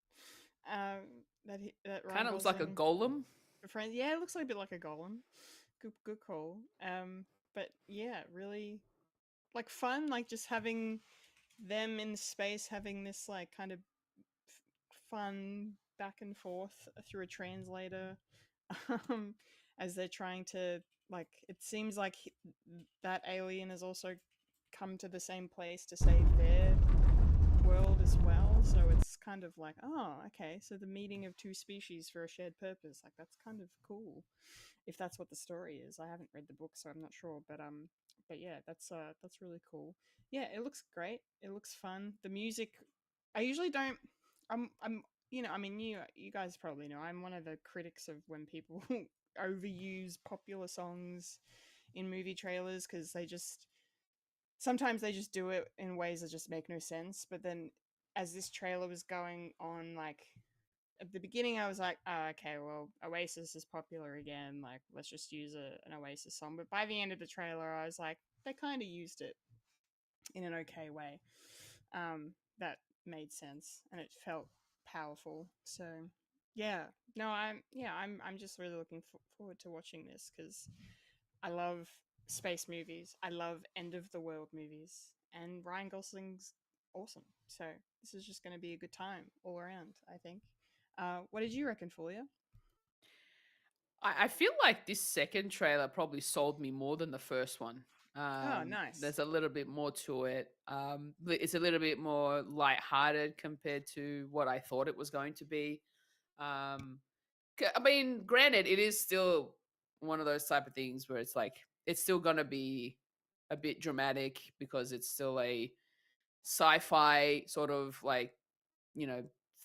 That Ryan Kind of looks like a Gosling golem. friend. Yeah, it looks like a bit like a golem. Good call. But yeah, really like fun, like just having them in space, having this like kind of fun back and forth through a translator, um, as they're trying to like. It seems like that alien has also come to the same place to save their world as well. So it's kind of like, oh, okay, so the meeting of two species for a shared purpose, like that's kind of cool. If that's what the story is, I haven't read the book, so I'm not sure. But yeah, that's really cool. Yeah, it looks great. It looks fun. The music, I usually don't. I'm I mean, you guys probably know I'm one of the critics of when people overuse popular songs in movie trailers because sometimes they just do it in ways that just make no sense. But then as this trailer was going on, like at the beginning I was like, oh, okay, well, Oasis is popular again, like let's just use an Oasis song. But by the end of the trailer I was like, they kind of used it in an okay way, that made sense and it felt powerful. So yeah, no, I'm just really looking forward to watching this because I love space movies. I love end of the world movies, and Ryan Gosling's awesome. So this is just going to be a good time all around, I think. What did you reckon, Fulia? I feel like this second trailer probably sold me more than the first one. Oh, nice. There's a little bit more to it. It's a little bit more lighthearted compared to what I thought it was going to be. I mean, granted, it is still one of those type of things where it's like it's still gonna be a bit dramatic because it's still a sci-fi sort of like,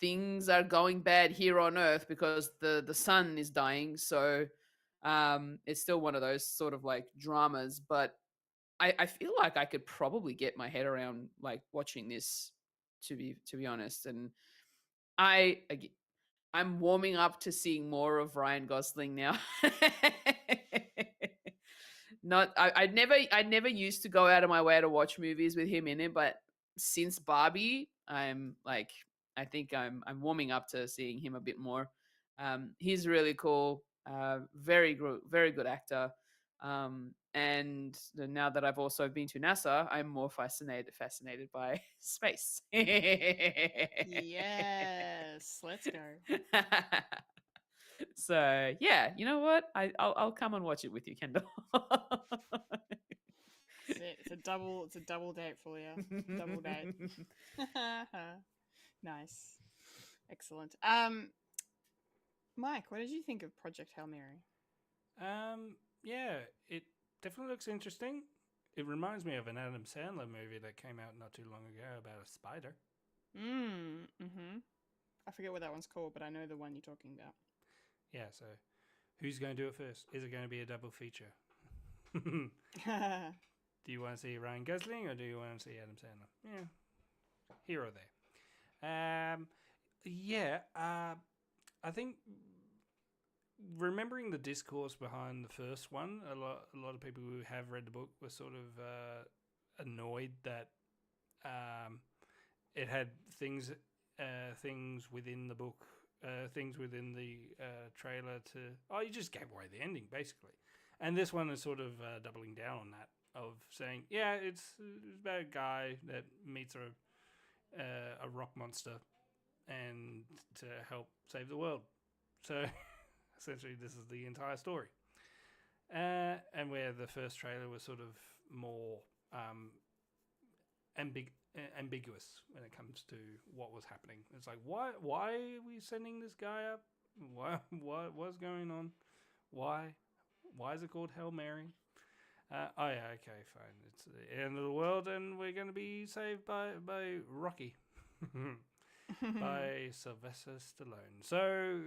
things are going bad here on Earth because the sun is dying. So it's still one of those sort of like dramas. But I feel like I could probably get my head around like watching this, to be honest. And I'm warming up to seeing more of Ryan Gosling now. I never used to go out of my way to watch movies with him in it, but since Barbie, I think I'm warming up to seeing him a bit more. He's really cool, very good actor. And now that I've also been to NASA, I'm more fascinated by space. Yes, let's go. So yeah, you know what? I'll come and watch it with you, Kendall. It's a double date, Fulia. Double date. Nice, excellent. Mike, what did you think of Project Hail Mary? Yeah, it definitely looks interesting. It reminds me of an Adam Sandler movie that came out not too long ago about a spider. I forget what that one's called, but I know the one you're talking about. Yeah, so who's going to do it first? Is it going to be a double feature? Do you want to see Ryan Gosling or do you want to see Adam Sandler? Yeah, here or there. I think remembering the discourse behind the first one, a lot of people who have read the book were sort of annoyed that it had things within the book, things within the trailer you just gave away the ending basically, and this one is sort of doubling down on that, of saying it's about a guy that meets a rock monster and to help save the world. So essentially this is the entire story, and where the first trailer was sort of more ambiguous when it comes to what was happening. It's like, why are we sending this guy up? What's going on? Why is it called Hail Mary? Okay, fine. It's the end of the world, and we're going to be saved by Rocky, by Sylvester Stallone. So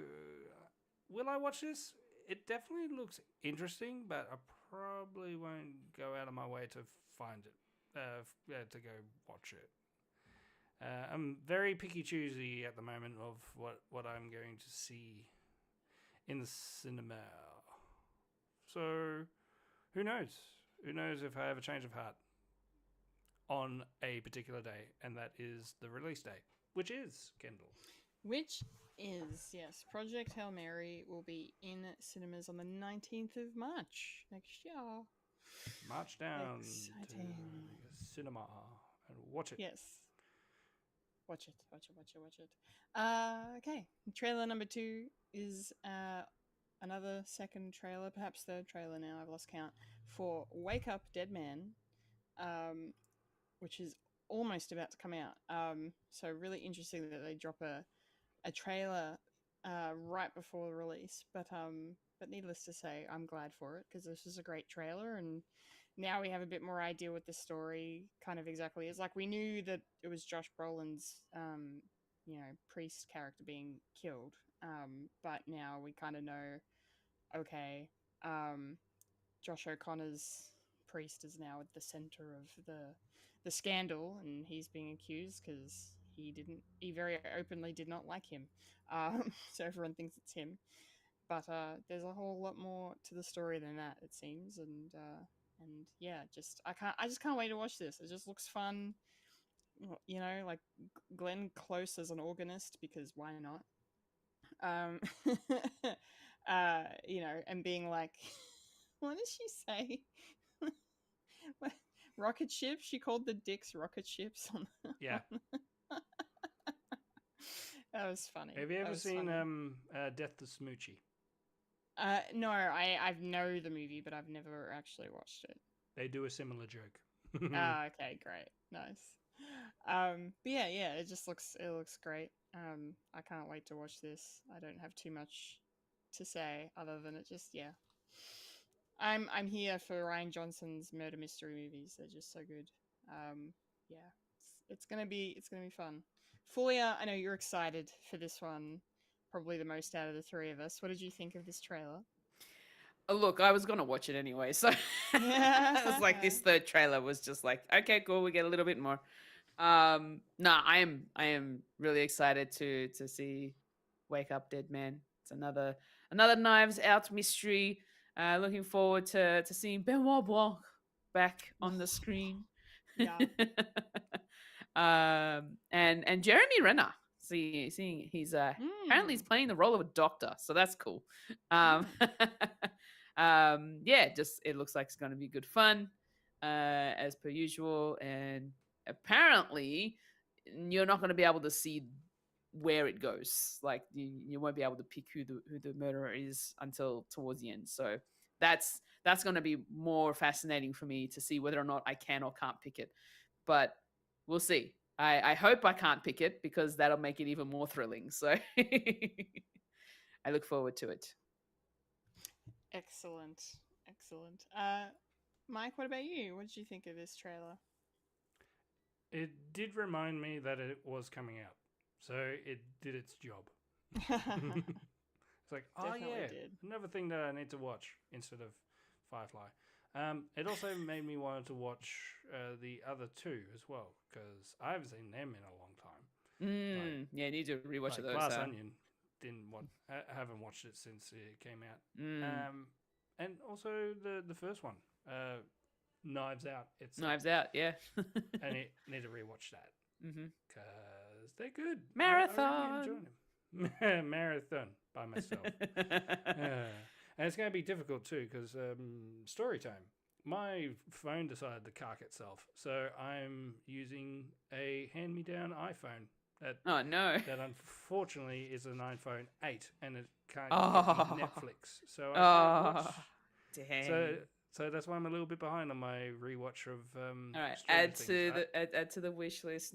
will I watch this? It definitely looks interesting, but I probably won't go out of my way to find it, to go watch it. I'm very picky choosy at the moment of what I'm going to see in the cinema. So, who knows? Who knows if I have a change of heart on a particular day, and that is the release date, which is, Kendall. Which is, yes, Project Hail Mary will be in cinemas on the 19th of March next year. March down Exciting. to the cinema and watch it. Yes. Watch it. Okay. Trailer number 2 is another second trailer, perhaps third trailer now, I've lost count, for Wake Up Dead Man, which is almost about to come out. So really interesting that they drop a trailer right before the release, but needless to say, I'm glad for it because this is a great trailer, and now we have a bit more idea what the story kind of exactly is. Like, we knew that it was Josh Brolin's priest character being killed, but now we kind of know, okay, Josh O'Connor's priest is now at the center of the scandal, and he's being accused because he very openly did not like him. So everyone thinks it's him, but there's a whole lot more to the story than that, it seems. And yeah, I just can't wait to watch this. It just looks fun, like Glenn Close as an organist, because why not? And being like, what did she say? Rocket ships? She called the dicks rocket ships. Yeah. That was funny. Have you ever seen Death to Smoochie? No, I know the movie, but I've never actually watched it. They do a similar joke. Okay, great, nice. But yeah, it looks great. I can't wait to watch this. I don't have too much to say other than it just, yeah. I'm here for Ryan Johnson's murder mystery movies. They're just so good. Yeah, it's gonna be fun. Fulya, I know you're excited for this one, probably the most out of the three of us. What did you think of this trailer? Look, I was gonna watch it anyway, so I was like, this third trailer was just like, okay, cool, we get a little bit more. No, I am really excited to see Wake Up Dead Man. It's another Knives Out mystery. Looking forward to seeing Benoit Blanc back on the screen. Yeah. And Jeremy Renner. Seeing he's apparently he's playing the role of a doctor, so that's cool. Yeah, just it looks like it's going to be good fun, as per usual. And apparently, you're not going to be able to see where it goes. Like you won't be able to pick who the murderer is until towards the end. So that's going to be more fascinating for me to see whether or not I can or can't pick it. But we'll see. I hope I can't pick it because that'll make it even more thrilling. So I look forward to it. Excellent. Mike, what about you? What did you think of this trailer? It did remind me that it was coming out, so it did its job. It's like, Definitely yeah, did. another thing that I need to watch instead of Firefly. It also made me want to watch the other two as well, because I haven't seen them in a long time. Yeah, I need to rewatch those. Glass Onion, haven't watched it since it came out. And also the first one, Knives Out. Knives Out, yeah. And I need to rewatch that because they're good. Marathon. I really enjoy them. Marathon by myself. And it's going to be difficult too because story time. My phone decided to cark itself, so I'm using a hand-me-down iPhone. Oh no! That unfortunately is an iPhone 8, and it can't get Netflix. So I can't watch. Dang. So that's why I'm a little bit behind on my rewatch of. All right, add to the wish list.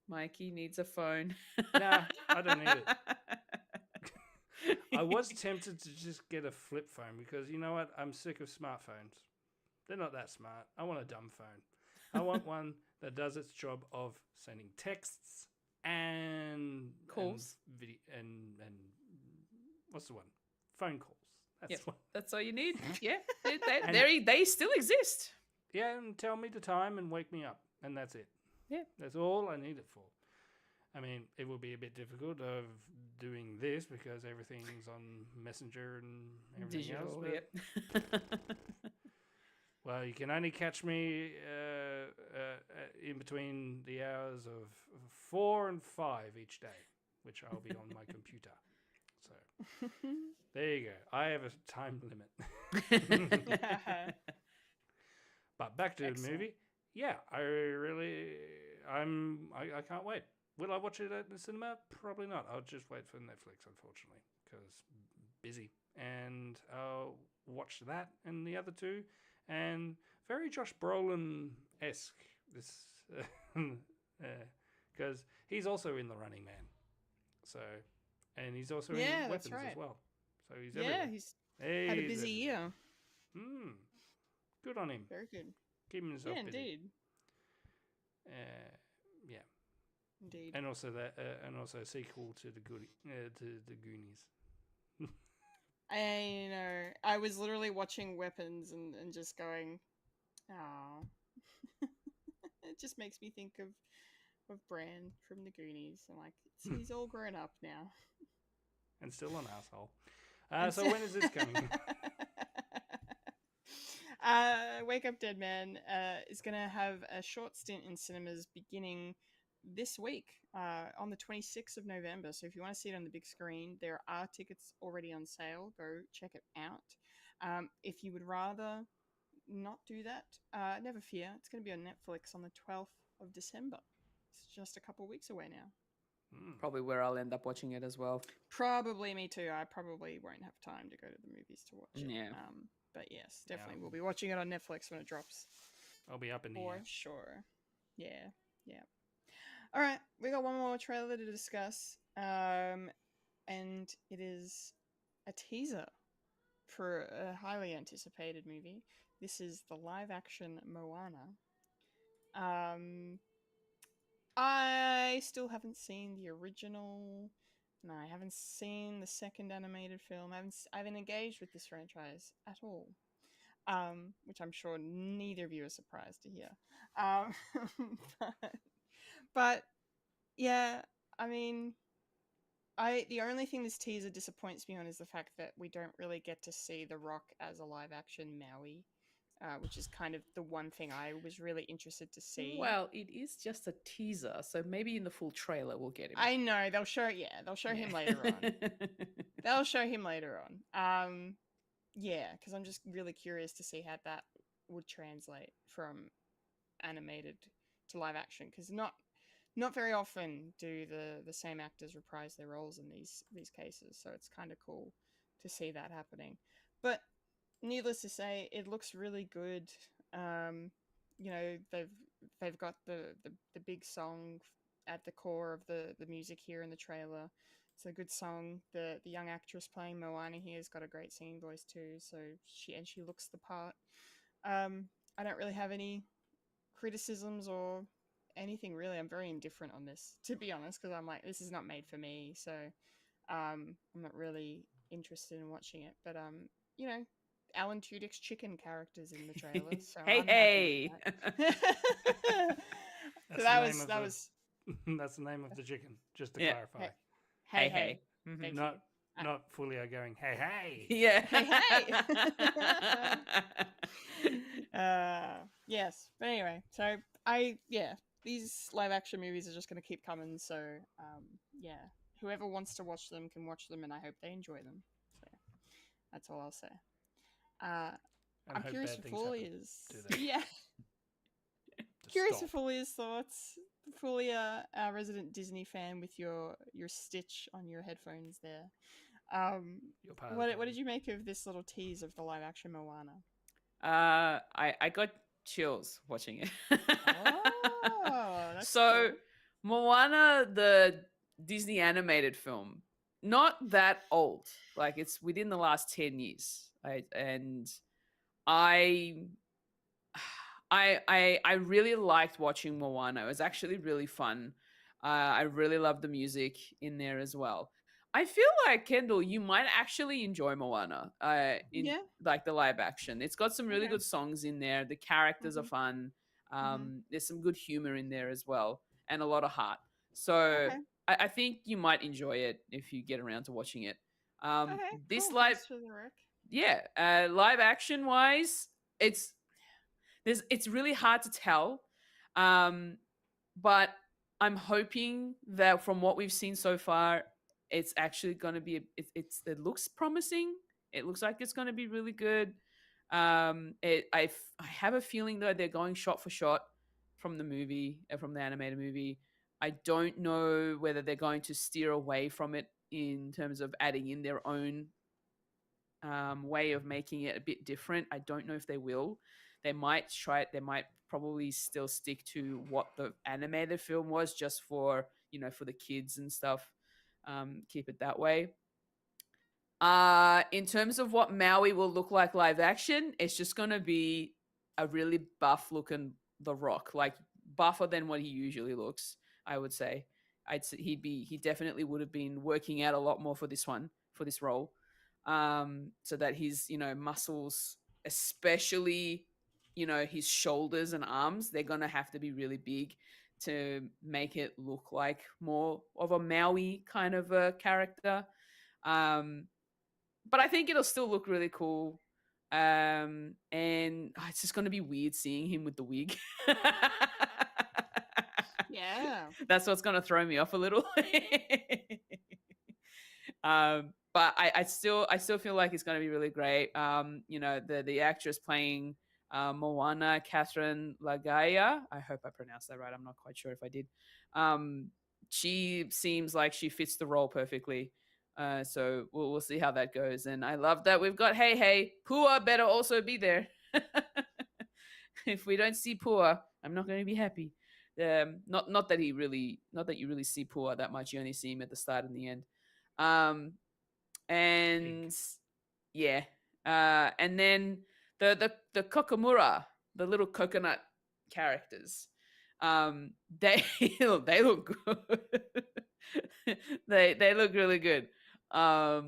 Mikey needs a phone. Nah, I don't need it. I was tempted to just get a flip phone because you know what? I'm sick of smartphones. They're not that smart. I want a dumb phone. I want one that does its job of sending texts and calls and what's the one? phone calls. That's Yep. what. That's all you need. Yeah, And- they still exist. Yeah, and tell me the time and wake me up, and that's it. Yeah. That's all I need it for. I mean, it will be a bit difficult of doing this because everything's on Messenger and everything else. But, well, you can only catch me in between the hours of 4 and 5 each day, which I'll be on my computer. So there you go. I have a time limit. But back to the movie. Yeah, I can't wait. Will I watch it at the cinema? Probably not. I'll just wait for Netflix, unfortunately, because busy. And I'll watch that and the other two. And very Josh Brolin-esque, this, because he's also in The Running Man. So, and he's also in Weapons as well. So he's everywhere. He's had a busy year. Good on him. Very good. Keeping himself busy. Indeed. Yeah. Indeed. And also a sequel to the Goonies. I know. I was literally watching Weapons and just going, oh. It just makes me think of Bran from the Goonies. I'm like, he's all grown up now. And still an asshole. So when is this coming? Wake Up Dead Man is going to have a short stint in cinemas beginning this week on the 26th of November. So if you want to see it on the big screen, there are tickets already on sale. Go check it out. If you would rather not do that, never fear. It's going to be on Netflix on the 12th of December. It's just a couple of weeks away now. Probably where I'll end up watching it as well. Probably me too. I probably won't have time to go to the movies to watch it. Yeah. But yes, definitely we'll be watching it on Netflix when it drops. I'll be up in the For air. sure. Yeah. All right, we got one more trailer to discuss, and it is a teaser for a highly anticipated movie. This is the live-action Moana. I still haven't seen the original. No, I haven't seen the second animated film. I haven't engaged with this franchise at all. Which I'm sure neither of you are surprised to hear. But yeah, I mean, the only thing this teaser disappoints me on is the fact that we don't really get to see The Rock as a live-action Maui, which is kind of the one thing I was really interested to see. Well, it is just a teaser, so maybe in the full trailer we'll get him. I know they'll show him later on. They'll show him later on. Yeah, because I'm just really curious to see how that would translate from animated to live action, because not very often do the same actors reprise their roles in these cases, so it's kind of cool to see that happening. But needless to say, it looks really good. You know, they've got the big song at the core of the music here in the trailer. It's a good song. The young actress playing Moana here has got a great singing voice too, so she looks the part. I don't really have any criticisms or anything really. I'm very indifferent on this, to be honest, because I'm like, this is not made for me, so I'm not really interested in watching it. But you know, Alan Tudyk's chicken characters in the trailer, so hey. So that was That's the name of the chicken, just to clarify. Hey. Mm-hmm. Not Fulya going, hey. Yeah. Hey. Yes. But anyway, so these live action movies are just going to keep coming. So yeah, whoever wants to watch them can watch them, and I hope they enjoy them. So that's all I'll say. I'm curious for Fulya's. Yeah. Curious for Fulya's thoughts. Fulya, our resident Disney fan, with your Stitch on your headphones there. What did you make of this little tease of the live action Moana? I got chills watching it. Oh, that's so cool. Moana, the Disney animated film, not that old. Like, it's within the last 10 years. I really liked watching Moana. It was actually really fun. I really loved the music in there as well. I feel like Kendall, you might actually enjoy Moana. In Yeah. like the live action, it's got some really Okay. good songs in there. The characters are Mhm. fun. Mhm. There's some good humor in there as well, and a lot of heart. So Okay. I think you might enjoy it if you get around to watching it. Okay. This Cool. live, Thanks for the rec. yeah, live action wise, it's really hard to tell. Um, but I'm hoping that from what we've seen so far, it's actually going to be it looks promising. It looks like it's going to be really good. I have a feeling though they're going shot for shot from the movie, from the animated movie. I don't know whether they're going to steer away from it in terms of adding in their own way of making it a bit different. I don't know if they will. They might try it. They might probably still stick to what the animated film was, just for for the kids and stuff. Keep it that way. In terms of what Maui will look like live action, it's just gonna be a really buff looking The Rock, like buffer than what he usually looks. I would say. I'd say he definitely would have been working out a lot more for this role, so that his muscles, especially his shoulders and arms, they're gonna have to be really big to make it look like more of a Maui kind of a character. Um, but I think it'll still look really cool. And it's just gonna be weird seeing him with the wig. Yeah. That's what's gonna throw me off a little. But I still feel like it's gonna be really great. The actress playing Moana, Catherine Lagaya. I hope I pronounced that right. I'm not quite sure if I did. She seems like she fits the role perfectly. So we'll see how that goes. And I love that we've got Hey Pua better also be there. If we don't see Pua, I'm not going to be happy. Not that you really see Pua that much. You only see him at the start and the end. And yeah, and then the Kokomura, the little coconut characters, they they look good. They look really good. Yeah,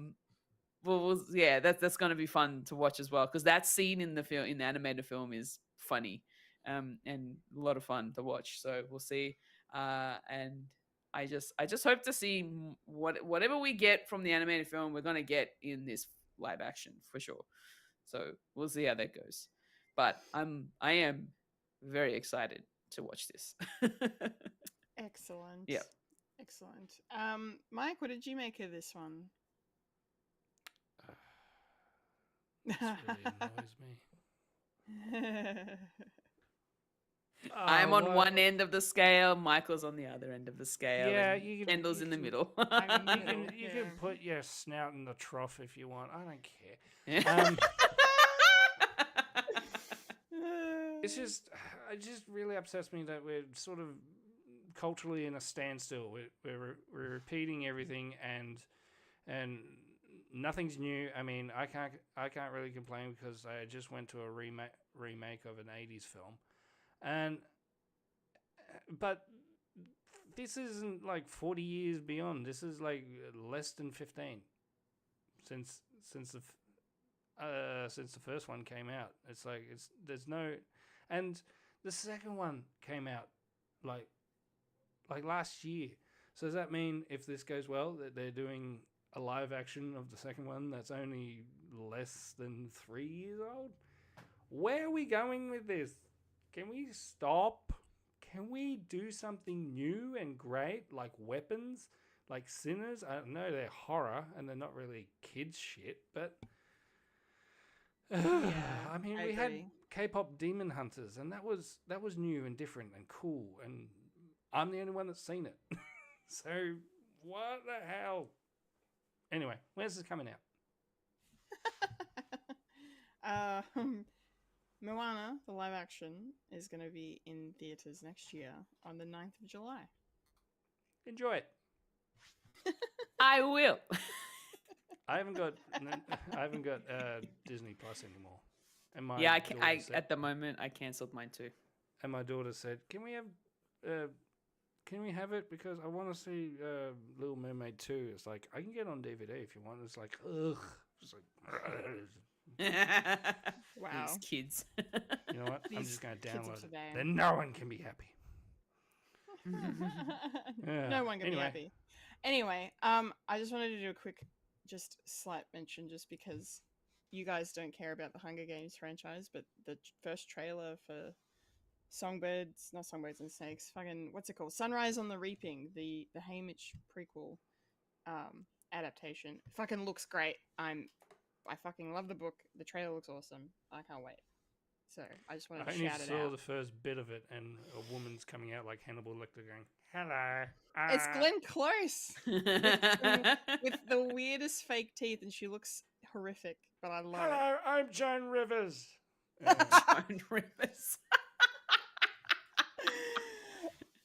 that's gonna be fun to watch as well, because that scene in the animated film is funny, and a lot of fun to watch. So we'll see. And I just hope to see whatever we get from the animated film, we're gonna get in this live action for sure. So we'll see how that goes. But I am very excited to watch this. Excellent. Yep. Excellent. Mike, what did you make of this one? This really annoys me. I'm on one end of the scale. Michael's on the other end of the scale. Yeah, and Kendall's in the middle. I'm in the You middle, can yeah. put your snout in the trough if you want. I don't care. It's just, it just really upsets me that we're sort of culturally in a standstill. We're repeating everything, and nothing's new. I mean, I can't really complain because I just went to a remake of an 80s film, but this isn't like 40 years beyond. This is like less than 15 since the first one came out. It's like there's no, and the second one came out like last year. So does that mean if this goes well that they're doing a live action of the second one that's only less than 3 years old? Where are we going with this? Can we stop? Can we do something new and great, like Weapons, like Sinners? I know they're horror and they're not really kids shit, but I mean, we had K-pop Demon Hunters, and that was new and different and cool, and I'm the only one that's seen it. So what the hell? Anyway, where's this coming out? Moana, the live action, is going to be in theaters next year on the 9th of July. Enjoy it. I will. I haven't got Disney Plus anymore. And my Yeah, daughter said- at the moment I cancelled mine too. And my daughter said, "Can we have can we have it? Because I want to see Little Mermaid 2. It's like, I can get it on DVD if you want. It's like, ugh. It's like, Wow. These kids. you know what? I'm These just going to kids of download it. today. Then no one can be happy. No one can Anyway. be happy. Anyway, I just wanted to do a quick, just slight mention, just because you guys don't care about the Hunger Games franchise, but the first trailer for not Songbirds and Snakes, fucking, what's it called? Sunrise on the Reaping, the Haymitch prequel adaptation. Fucking looks great. I fucking love the book. The trailer looks awesome. I can't wait. So I just wanted I to only shout it saw out. the first bit of it, and a woman's coming out like Hannibal Lecter going, hello. It's Glenn Close with the weirdest fake teeth, and she looks horrific, but I love Hello, I'm Joan Rivers. Joan Rivers.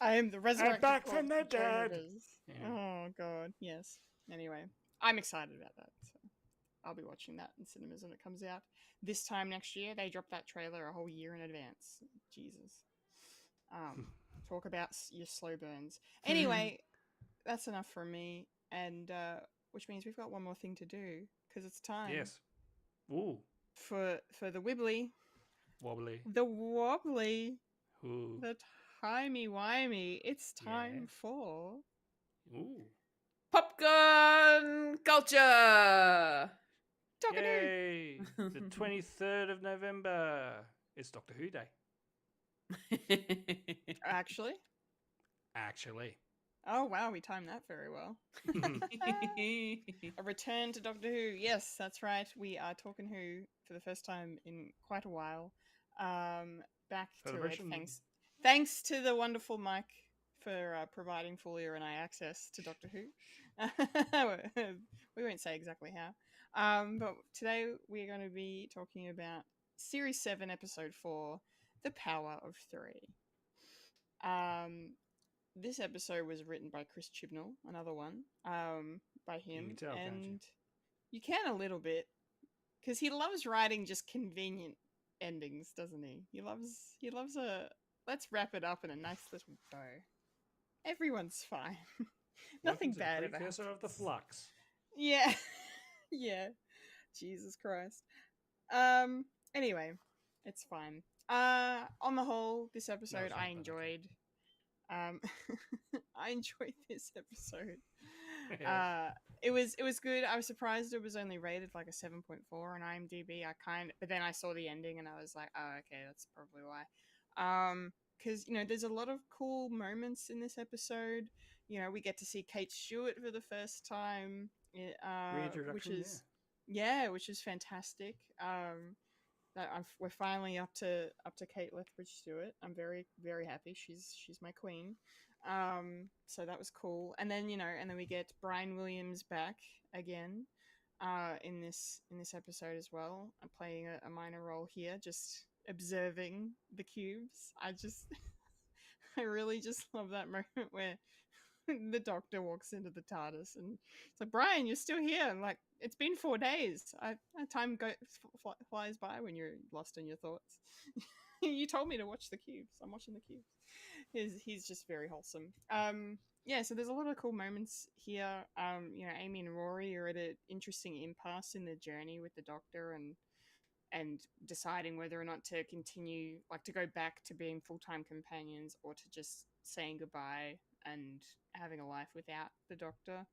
I am the resurrected back corpse from the of Joan dead. Rivers. Yeah. Oh god, yes. Anyway, I'm excited about that. So I'll be watching that in cinemas when it comes out. This time next year, they drop that trailer a whole year in advance. Jesus. Talk about your slow burns. Anyway, that's enough from me, and which means we've got one more thing to do because it's time. Yes. Ooh. For the wibbly, Wobbly. the wobbly, Ooh. the timey-wimey. It's time for Ooh. Popcorn culture. Doctor Who. Yay! The 23rd of November. It's Doctor Who Day. Actually, oh wow, we timed that very well. A return to Doctor Who. Yes, that's right. We are talking Who for the first time in quite a while. Back to it. Celebration. Thanks to the wonderful Mike for providing Fulya and I access to Doctor Who. We won't say exactly how. But today we're going to be talking about Series 7, Episode 4, The Power of Three. This episode was written by Chris Chibnall, another one, by him. can tell, can't you? And you can a little bit, because he loves writing just convenient endings, doesn't he? He loves a, let's wrap it up in a nice little bow. Everyone's fine. Nothing Welcome to bad the ever precursor of the happens. flux. Yeah. Yeah. Jesus Christ. Anyway, it's fine. On the whole, this episode it's not I bad, enjoyed. I enjoyed this episode. Yeah. It was good. I was surprised it was only rated like a 7.4 on IMDb. But then I saw the ending and I was like, oh, okay, that's probably why. Because there's a lot of cool moments in this episode. We get to see Kate Stewart for the first time, which Reintroduction, which is fantastic. We're finally up to Kate Lethbridge Stewart. I'm very, very happy. She's my queen. So that was cool. And then we get Brian Williams back again in this episode as well. I'm playing a minor role here, just observing the cubes. I really just love that moment where the Doctor walks into the TARDIS and it's like, Brian, you're still here. I'm like, it's been 4 days. Time flies by when you're lost in your thoughts. You told me to watch the cubes. I'm watching the cubes. He's just very wholesome. So there's a lot of cool moments here. Amy and Rory are at an interesting impasse in their journey with the Doctor and deciding whether or not to continue, like to go back to being full-time companions or to just saying goodbye and having a life without the Doctor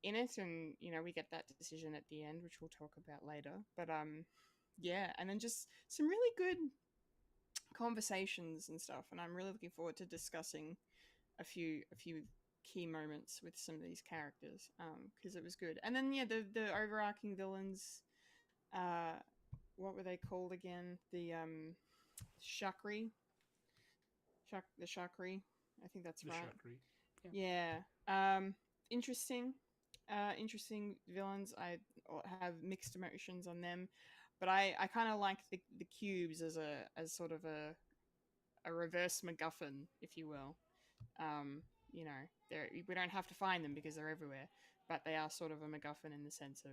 in it. And we get that decision at the end, which we'll talk about later. But and then just some really good conversations and stuff, and I'm really looking forward to discussing a few key moments with some of these characters because it was good. And then the overarching villains, what were they called again? The Shakri. The Shakri. I think that's The right. Shakri. Yeah. Interesting villains. I have mixed emotions on them, but I kind of like the cubes as sort of a reverse MacGuffin, if you will. We don't have to find them because they're everywhere, but they are sort of a MacGuffin in the sense of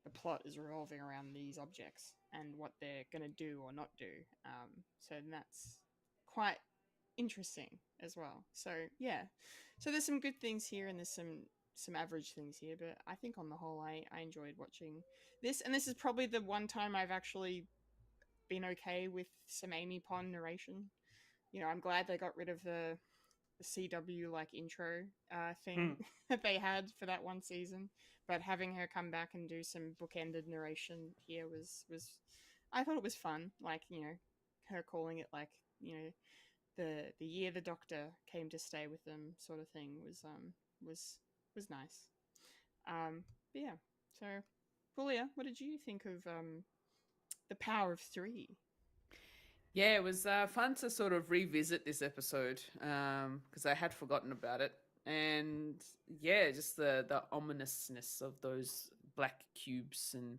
the plot is revolving around these objects and what they're going to do or not do. So that's quite interesting as well. So yeah, so there's some good things here and there's some average things here, but I think on the whole I enjoyed watching this, and this is probably the one time I've actually been okay with some Amy Pond narration. You know, I'm glad they got rid of the CW like intro thing that they had for that one season, but having her come back and do some bookended narration here was I thought it was fun. Like, you know, her calling it like, you know, the year the Doctor came to stay with them sort of thing was nice. But yeah, so Fulia, what did you think of the Power of Three? Yeah, it was fun to sort of revisit this episode because I had forgotten about it. And yeah, just the ominousness of those black cubes, and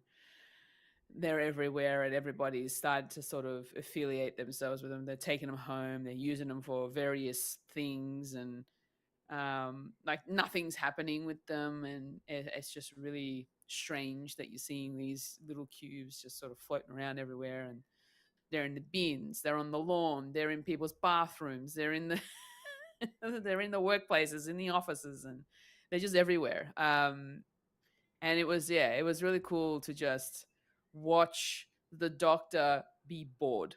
they're everywhere, and everybody's started to sort of affiliate themselves with them. They're taking them home, they're using them for various things, and like nothing's happening with them. And it's just really strange that you're seeing these little cubes just sort of floating around everywhere, and they're in the bins, they're on the lawn, they're in people's bathrooms, they're in the they're in the workplaces, in the offices, and they're just everywhere. And it was, yeah, it was really cool to just watch the Doctor be bored.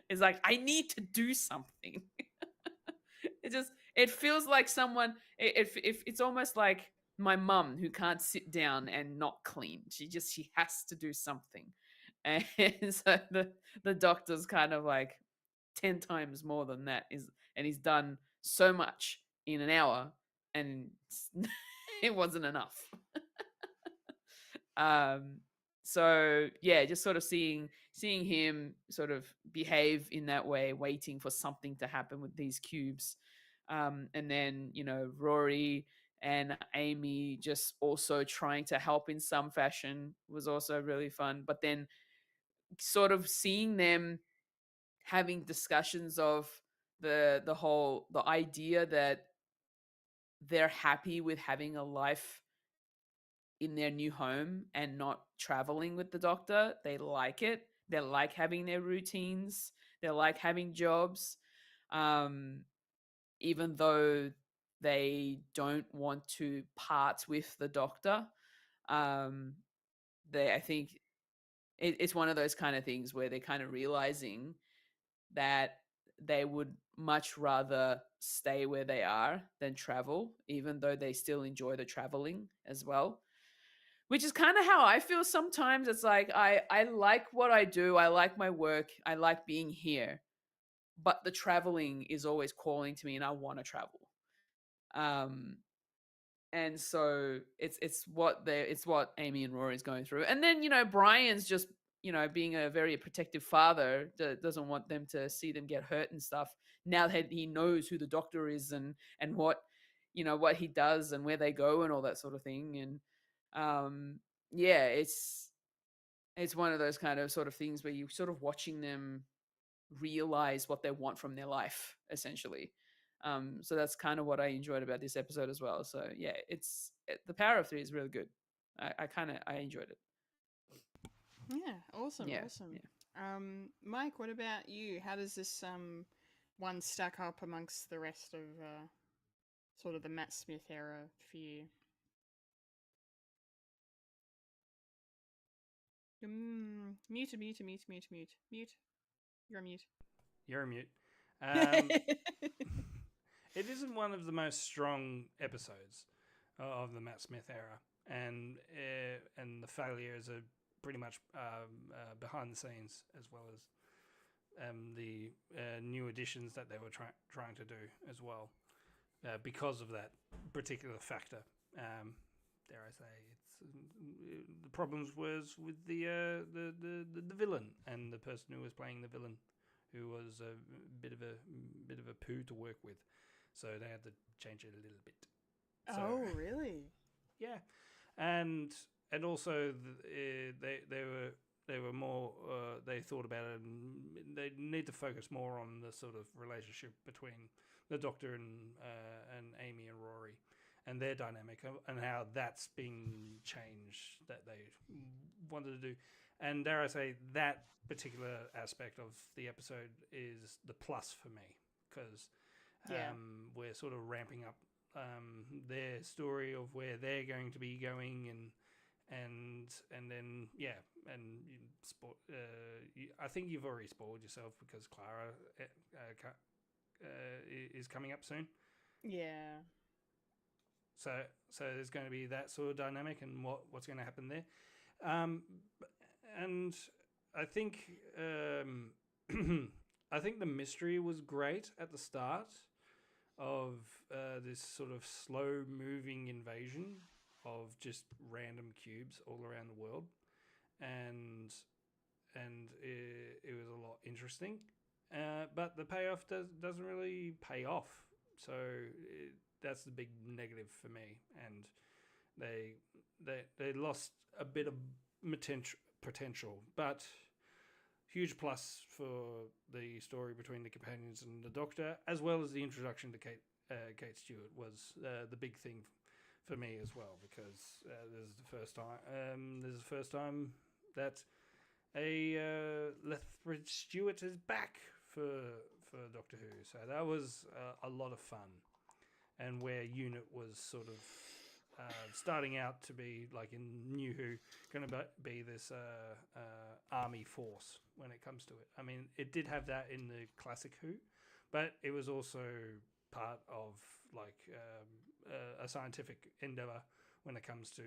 It's like, I need to do something. It feels like someone, it's almost like my mum who can't sit down and not clean. She has to do something. And so the Doctor's kind of like 10 times more than that, and he's done so much in an hour, and it wasn't enough. So yeah, just sort of seeing him sort of behave in that way, waiting for something to happen with these cubes. And then, you know, Rory and Amy just also trying to help in some fashion was also really fun. But then sort of seeing them having discussions of the idea that they're happy with having a life in their new home and not traveling with the Doctor. They like it. They like having their routines. They like having jobs. Even though they don't want to part with the Doctor. I think it's one of those kind of things where they're kind of realizing that they would much rather stay where they are than travel, even though they still enjoy the traveling as well. Which is kind of how I feel sometimes. It's like, I like what I do. I like my work. I like being here. But the traveling is always calling to me, and I want to travel. And so it's what Amy and Rory is going through. And then, you know, Brian's just, you know, being a very protective father, doesn't want them to see them get hurt and stuff. Now that he knows who the Doctor is, and what, you know, what he does and where they go and all that sort of thing. And yeah, it's one of those kind of sort of things where you're sort of watching them realize what they want from their life, essentially. So that's kind of what I enjoyed about this episode as well. So yeah, the Power of Three is really good. I enjoyed it. Yeah, awesome, Yeah, awesome. yeah. Mike, what about you? How does this one stack up amongst the rest of sort of the Matt Smith era for you? Mute. You're on mute. You're a mute. It isn't one of the most strong episodes of the Matt Smith era, and the failures are pretty much behind the scenes, as well as the new additions that they were trying to do as well, because of that particular factor. Dare I say, the problems was with the villain and the person who was playing the villain, who was a bit of a poo to work with, so they had to change it a little bit. So, oh, really? Yeah, and also they were more. They thought about it, and they need to focus more on the sort of relationship between the Doctor and Amy and Rory, and their dynamic, and how that's been changed, that they wanted to do. And dare I say, that particular aspect of the episode is the plus for me, because Yeah. we're sort of ramping up their story of where they're going to be going, and then and I think you've already spoiled yourself because Clara is coming up soon. Yeah. So there's going to be that sort of dynamic and what's going to happen there. And I think I think the mystery was great at the start of this sort of slow moving invasion of just random cubes all around the world, and it was a lot interesting. But the payoff doesn't really pay off, so that's the big negative for me. And they lost a bit of potential, but huge plus for the story between the companions and the Doctor, as well as the introduction to Kate Stewart was the big thing for me as well, because this is the first time that a Lethbridge Stewart is back for Doctor Who. So that was a lot of fun, and where Unit was sort of starting out to be, like in New Who, going to be this army force when it comes to it. I mean, it did have that in the classic Who, but it was also part of like a scientific endeavor when it comes to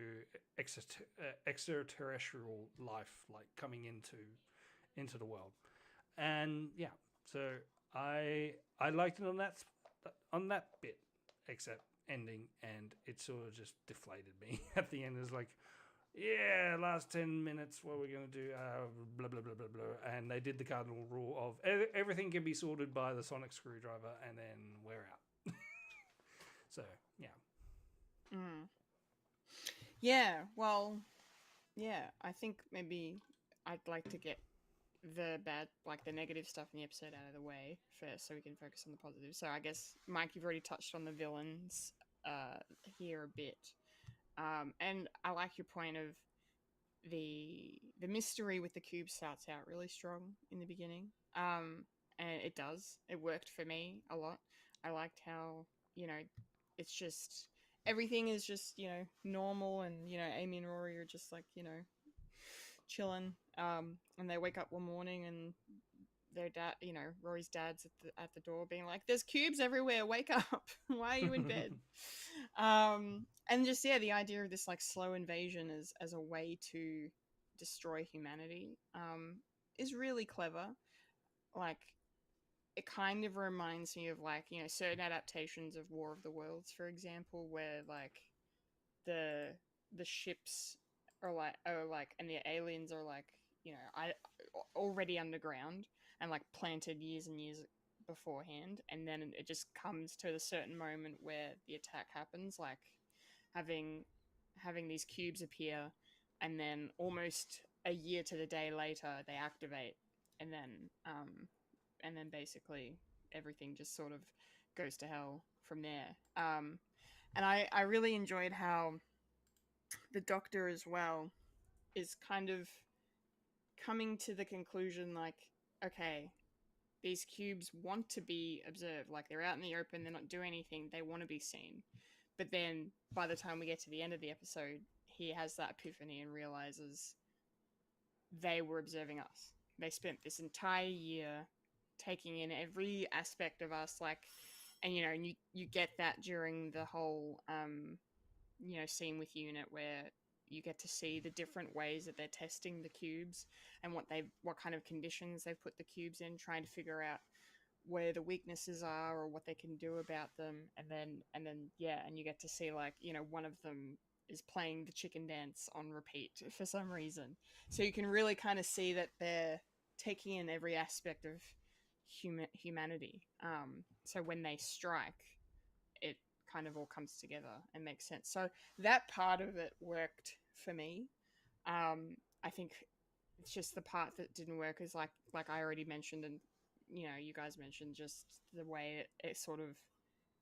extraterrestrial life, like coming into the world. And yeah, so I liked it on that bit, except ending, and it sort of just deflated me at the end. It's like, yeah, last 10 minutes, what are we going to do? Blah, blah, blah, blah, blah. And they did the cardinal rule of everything can be sorted by the sonic screwdriver, and then we're out. So, yeah. Yeah, well, yeah, I think maybe I'd like to get the negative stuff in the episode out of the way first, so we can focus on the positive. So I guess, Mike, you've already touched on the villains here a bit, and I like your point of the mystery with the cube starts out really strong in the beginning, and it worked for me a lot. I liked how, it's just everything is just normal, and Amy and Rory are just like chilling, and they wake up one morning and their dad, Rory's dad's at the door being like, there's cubes everywhere, wake up. Why are you in bed? And just, the idea of this like slow invasion as a way to destroy humanity is really clever. Like, it kind of reminds me of like, certain adaptations of War of the Worlds, for example, where like the ships are like and the aliens are like, already underground and like planted years and years beforehand, and then it just comes to a certain moment where the attack happens, like having these cubes appear, and then almost a year to the day later they activate, and then basically everything just sort of goes to hell from there. And I really enjoyed how the Doctor as well is kind of coming to the conclusion, like, okay, these cubes want to be observed, like they're out in the open, they're not doing anything, they want to be seen. But then by the time we get to the end of the episode, he has that epiphany and realizes they were observing us. They spent this entire year taking in every aspect of us, like, and you get that during the whole scene with Unit, where you get to see the different ways that they're testing the cubes and what kind of conditions they've put the cubes in, trying to figure out where the weaknesses are or what they can do about them. And then you get to see, like, one of them is playing the chicken dance on repeat for some reason. So you can really kind of see that they're taking in every aspect of humanity. So when they strike, it kind of all comes together and makes sense. So that part of it worked for me. I think it's just the part that didn't work is like I already mentioned, and you guys mentioned, just the way it sort of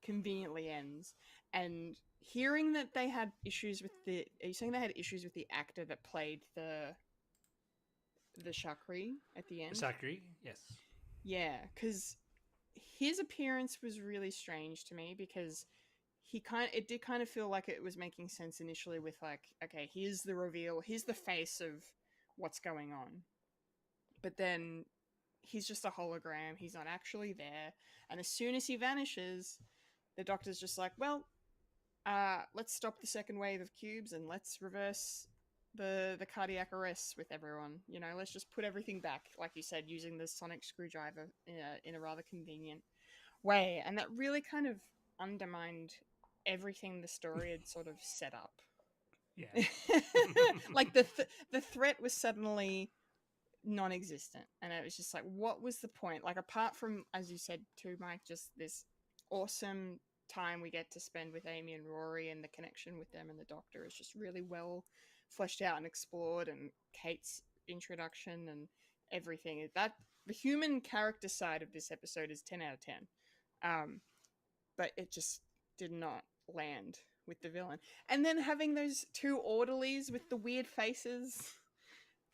conveniently ends. And hearing that they had issues with are you saying they had issues with the actor that played the the Shakri at the end. Sakri, yes. Yeah, because his appearance was really strange to me because it did kind of feel like it was making sense initially with like, okay, here's the reveal, here's the face of what's going on. But then he's just a hologram, he's not actually there. And as soon as he vanishes, the Doctor's just like, well, let's stop the second wave of cubes and let's reverse the cardiac arrests with everyone. You know, let's just put everything back, like you said, using the sonic screwdriver in a rather convenient way. And that really kind of undermined everything the story had sort of set up. Yeah. Like the threat was suddenly non-existent, and it was just like, what was the point? Like, apart from, as you said too, Mike, just this awesome time we get to spend with Amy and Rory, and the connection with them and the Doctor is just really well fleshed out and explored, and Kate's introduction and everything. That the human character side of this episode is 10 out of 10. But it just did not land with the villain. And then having those two orderlies with the weird faces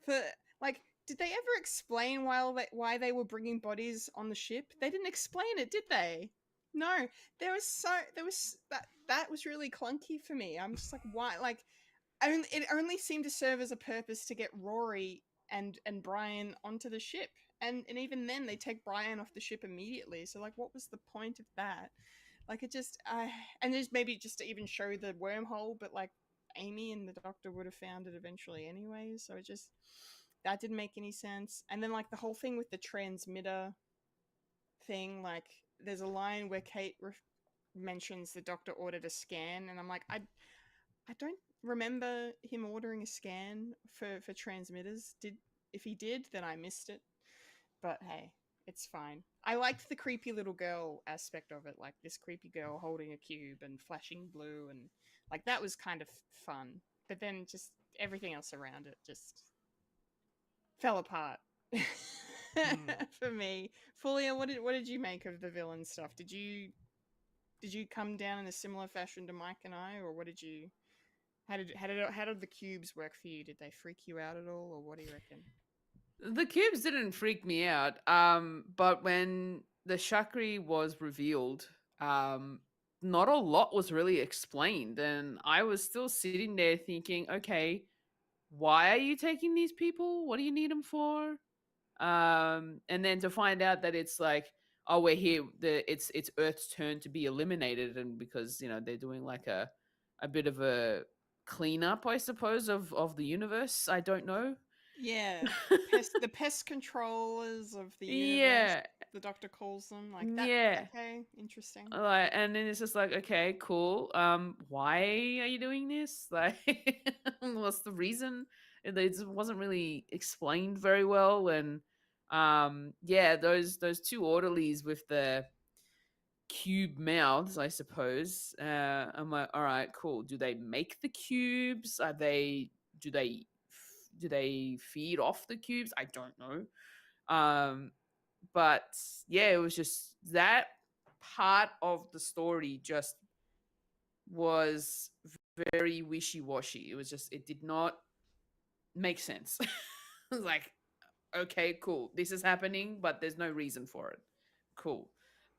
for, like, did they ever explain why they were bringing bodies on the ship? They didn't explain it, did they? No. That was really clunky for me. I'm just like, why? Like, it only seemed to serve as a purpose to get Rory and Brian onto the ship. And even then, they take Brian off the ship immediately. So, like, what was the point of that? Like, it just, and there's maybe just to even show the wormhole, but like, Amy and the Doctor would have found it eventually anyway. So it just, that didn't make any sense. And then, like, the whole thing with the transmitter thing, like, there's a line where Kate mentions the Doctor ordered a scan, and I'm like, I don't remember him ordering a scan for transmitters. If he did, then I missed it. But hey, it's fine. I liked the creepy little girl aspect of it, like this creepy girl holding a cube and flashing blue, and like, that was kind of fun. But then just everything else around it just fell apart for me. Fulia, what did you make of the villain stuff? Did you come down in a similar fashion to Mike and I, or what did you? How did the cubes work for you? Did they freak you out at all, or what do you reckon? The cubes didn't freak me out. But when the Shakri was revealed, not a lot was really explained, and I was still sitting there thinking, okay, why are you taking these people? What do you need them for? And then to find out that it's like, oh, we're here. It's Earth's turn to be eliminated, and because they're doing like a bit of a cleanup, I suppose, of the universe. I don't know. Yeah, the pest controllers of the universe. Yeah, the Doctor calls them like that. yeah. Okay, interesting. Like, and then it's just like, okay, cool. Why are you doing this? Like, what's the reason? It wasn't really explained very well, and yeah, those two orderlies with the cube mouths, I suppose. I'm like, all right, cool. Do they make the cubes? Do they feed off the cubes? I don't know. But yeah, it was just that part of the story just was very wishy-washy. It did not make sense. It was like, okay, cool, this is happening, but there's no reason for it. Cool.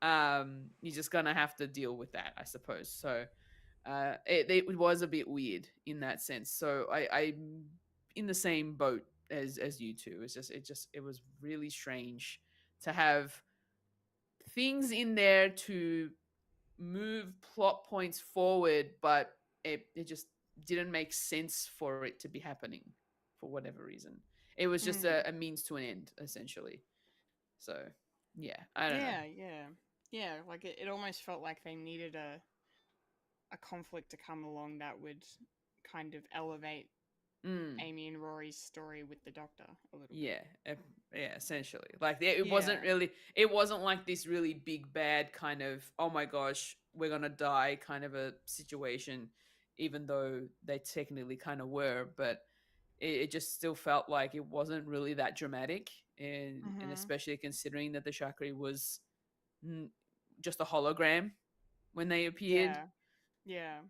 You're just gonna have to deal with that, I suppose. So it was a bit weird in that sense. So I'm in the same boat as you two. It was really strange to have things in there to move plot points forward, but it just didn't make sense for it to be happening for whatever reason. It was just a means to an end, essentially. So yeah, I don't know. Yeah. Like, it almost felt like they needed a conflict to come along that would kind of elevate Amy and Rory's story with the Doctor a little bit. Yeah, essentially. Like, it wasn't like this really big bad kind of, oh my gosh, we're gonna die kind of a situation, even though they technically kind of were, but it just still felt like it wasn't really that dramatic, and especially considering that the Shakri was just a hologram when they appeared. Yeah.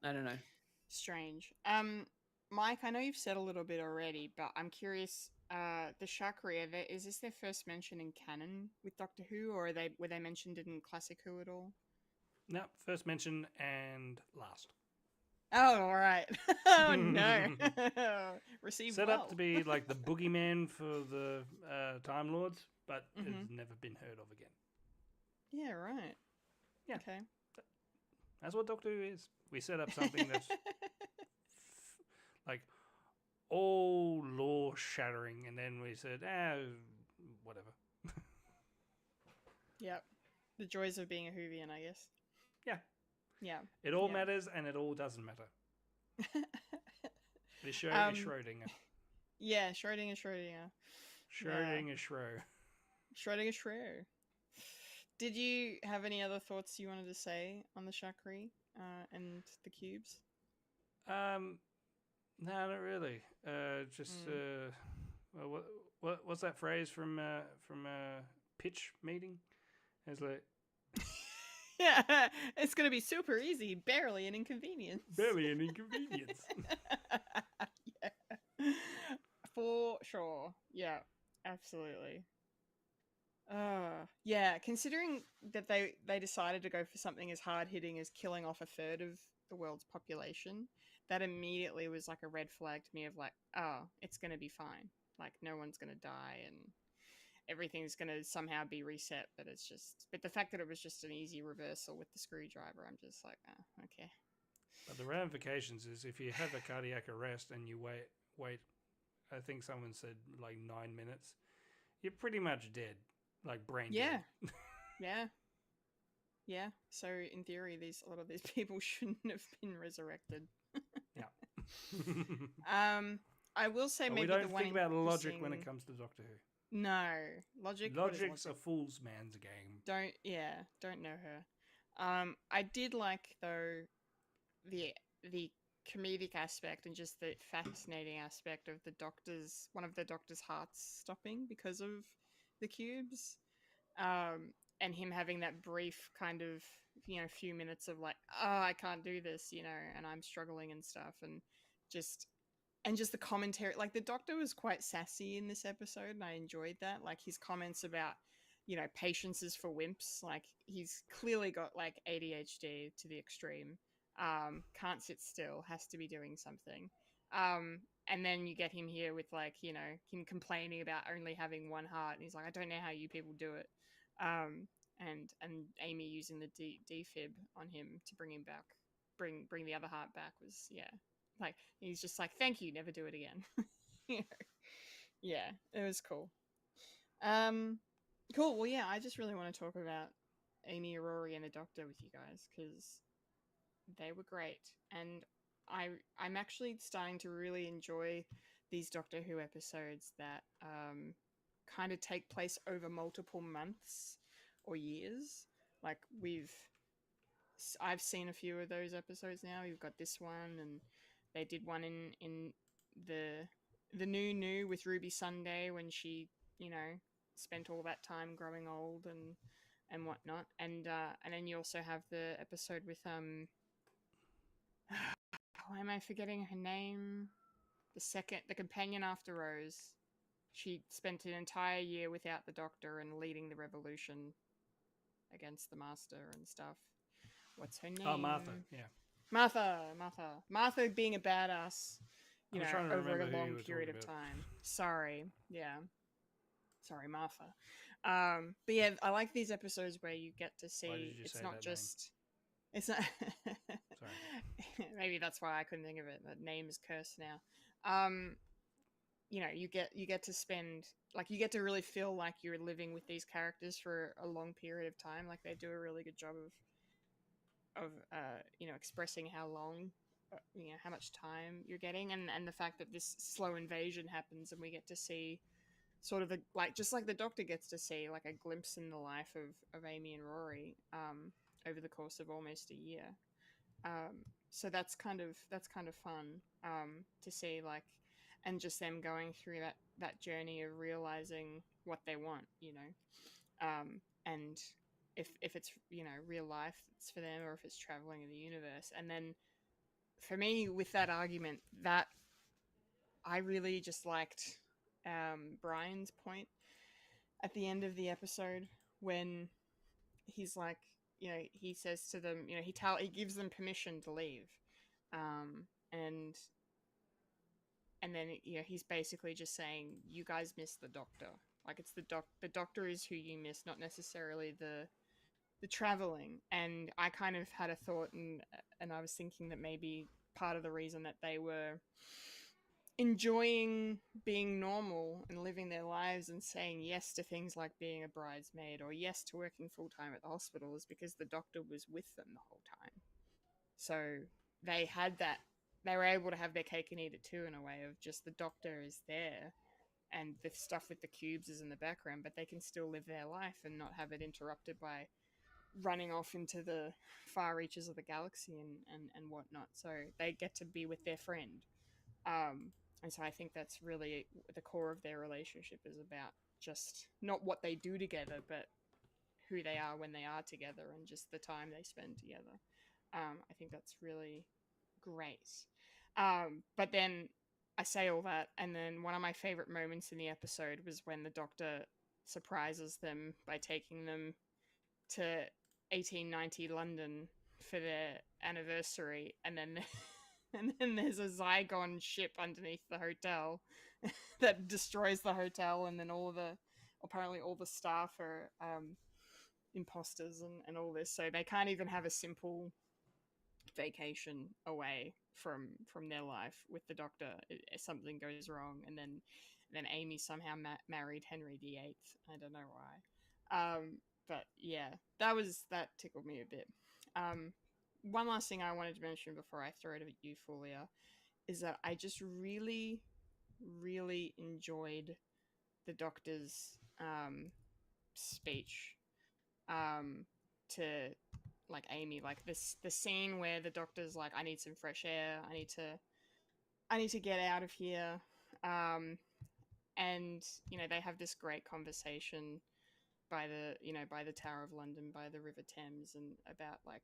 I don't know. Strange. Mike, I know you've said a little bit already, but I'm curious the Shakri, is this their first mention in canon with Doctor Who, or were they mentioned in Classic Who at all? No, first mention and last. Oh, all right. Oh no. Received Set well. up to be like the boogeyman for the Time Lords, but Mhm. it's never been heard of again. Yeah, right. Yeah. Okay. That's what Doctor Who is. We set up something that's like all law shattering, and then we said, whatever. Yep. The joys of being a Whovian, I guess. Yeah. Yeah. It all Yeah. matters, and it all doesn't matter. The show is Schrödinger. Yeah, Schrödinger. Schrödinger Schro. Schrödinger Schro. Did you have any other thoughts you wanted to say on the Shakri and the cubes? No, not really. What's that phrase from pitch meeting? It's like Yeah, it's gonna be super easy, barely an inconvenience. barely an inconvenience. Yeah. For sure. Yeah, absolutely. Yeah, considering that they decided to go for something as hard hitting as killing off a third of the world's population, that immediately was like a red flag to me of like, oh, it's gonna be fine. Like no one's gonna die and everything's gonna somehow be reset, but the fact that it was just an easy reversal with the screwdriver, I'm just like, oh, okay. But the ramifications is if you have a cardiac arrest and you wait, I think someone said like 9 minutes, you're pretty much dead, like brain dead. Yeah. So in theory, a lot of these people shouldn't have been resurrected. Yeah. I will say But maybe we don't the one think about logic when it interesting- comes to Doctor Who. No, logic. what is Logic's a logic? fool's man's game. Don't know her. I did like though the comedic aspect and just the fascinating aspect of one of the Doctor's hearts stopping because of the cubes. And him having that brief kind of, few minutes of like, oh, I can't do this, and I'm struggling and stuff. And just the commentary, like the Doctor was quite sassy in this episode and I enjoyed that. Like his comments about, patience is for wimps. Like he's clearly got like ADHD to the extreme. Can't sit still, has to be doing something. And then you get him here with like, him complaining about only having one heart. And he's like, I don't know how you people do it. And Amy using the defib on him to bring him back, bring the other heart back was, yeah. Like, he's just like, thank you, never do it again. Yeah, it was cool. Cool, well, yeah, I just really want to talk about Amy, Rory, and the Doctor with you guys, because they were great. And I'm actually starting to really enjoy these Doctor Who episodes that kind of take place over multiple months or years. Like I've seen a few of those episodes now. We've got this one, and they did one in the new with Ruby Sunday when she, spent all that time growing old and whatnot. And then you also have the episode with why am I forgetting her name? The companion after Rose. She spent an entire year without the Doctor and leading the revolution against the Master and stuff. What's her name? Oh, Martha, yeah. Martha being a badass, over a long period of about. time. Sorry. Yeah. Sorry, Martha. But yeah, I like these episodes where you get to see Why did you it's say not that just... It's not... Sorry. Maybe that's why I couldn't think of it. The name is cursed now. You get to spend... Like, you get to really feel like you're living with these characters for a long period of time. Like, they do a really good job of expressing how long, how much time you're getting, and the fact that this slow invasion happens and we get to see sort of just like the Doctor gets to see like a glimpse in the life of Amy and Rory over the course of almost a year. So that's kind of fun to see, like, and just them going through that journey of realizing what they want, and if it's real life, it's for them, or if it's traveling in the universe. And then for me, with that argument, that I really just liked Brian's point at the end of the episode when he's like, he says to them, he gives them permission to leave, and then he's basically just saying, you guys miss the doctor. Like, it's the doctor is who you miss, not necessarily the traveling. And I kind of had a thought, and I was thinking that maybe part of the reason that they were enjoying being normal and living their lives and saying yes to things like being a bridesmaid or yes to working full-time at the hospital is because the doctor was with them the whole time. So they were able to have their cake and eat it too, in a way of just the doctor is there and the stuff with the cubes is in the background, but they can still live their life and not have it interrupted by running off into the far reaches of the galaxy and whatnot. So they get to be with their friend. And so I think that's really the core of their relationship, is about just not what they do together, but who they are when they are together and just the time they spend together. I think that's really great. But then I say all that, and then one of my favorite moments in the episode was when the doctor surprises them by taking them to 1890 London for their anniversary, and then and then there's a Zygon ship underneath the hotel that destroys the hotel, and then apparently all the staff are imposters and all this, so they can't even have a simple vacation away from their life with the doctor. Something goes wrong, and then Amy somehow married Henry VIII. I don't know why. But yeah, that tickled me a bit. One last thing I wanted to mention before I throw it at you, Fulya, is that I just really, really enjoyed the doctor's speech to like Amy, like the scene where the doctor's like, I need some fresh air, I need to get out of here, and they have this great conversation by the Tower of London, by the River Thames, and about like,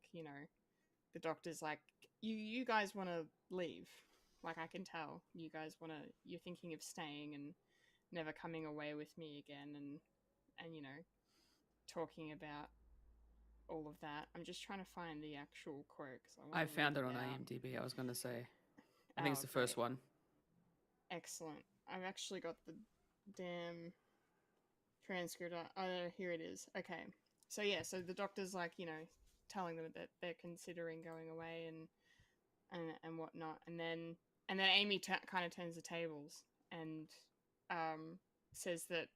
the doctor's like, you guys want to leave, like, I can tell you're thinking of staying and never coming away with me again, and talking about all of that. I'm just trying to find the actual quote. I found it on IMDb. I was going to say, I think it's the first one. Excellent. I've actually got the damn transcript. Oh, here it is. Okay. So yeah, so the doctor's like, telling them that they're considering going away and whatnot, and then Amy kind of turns the tables and says that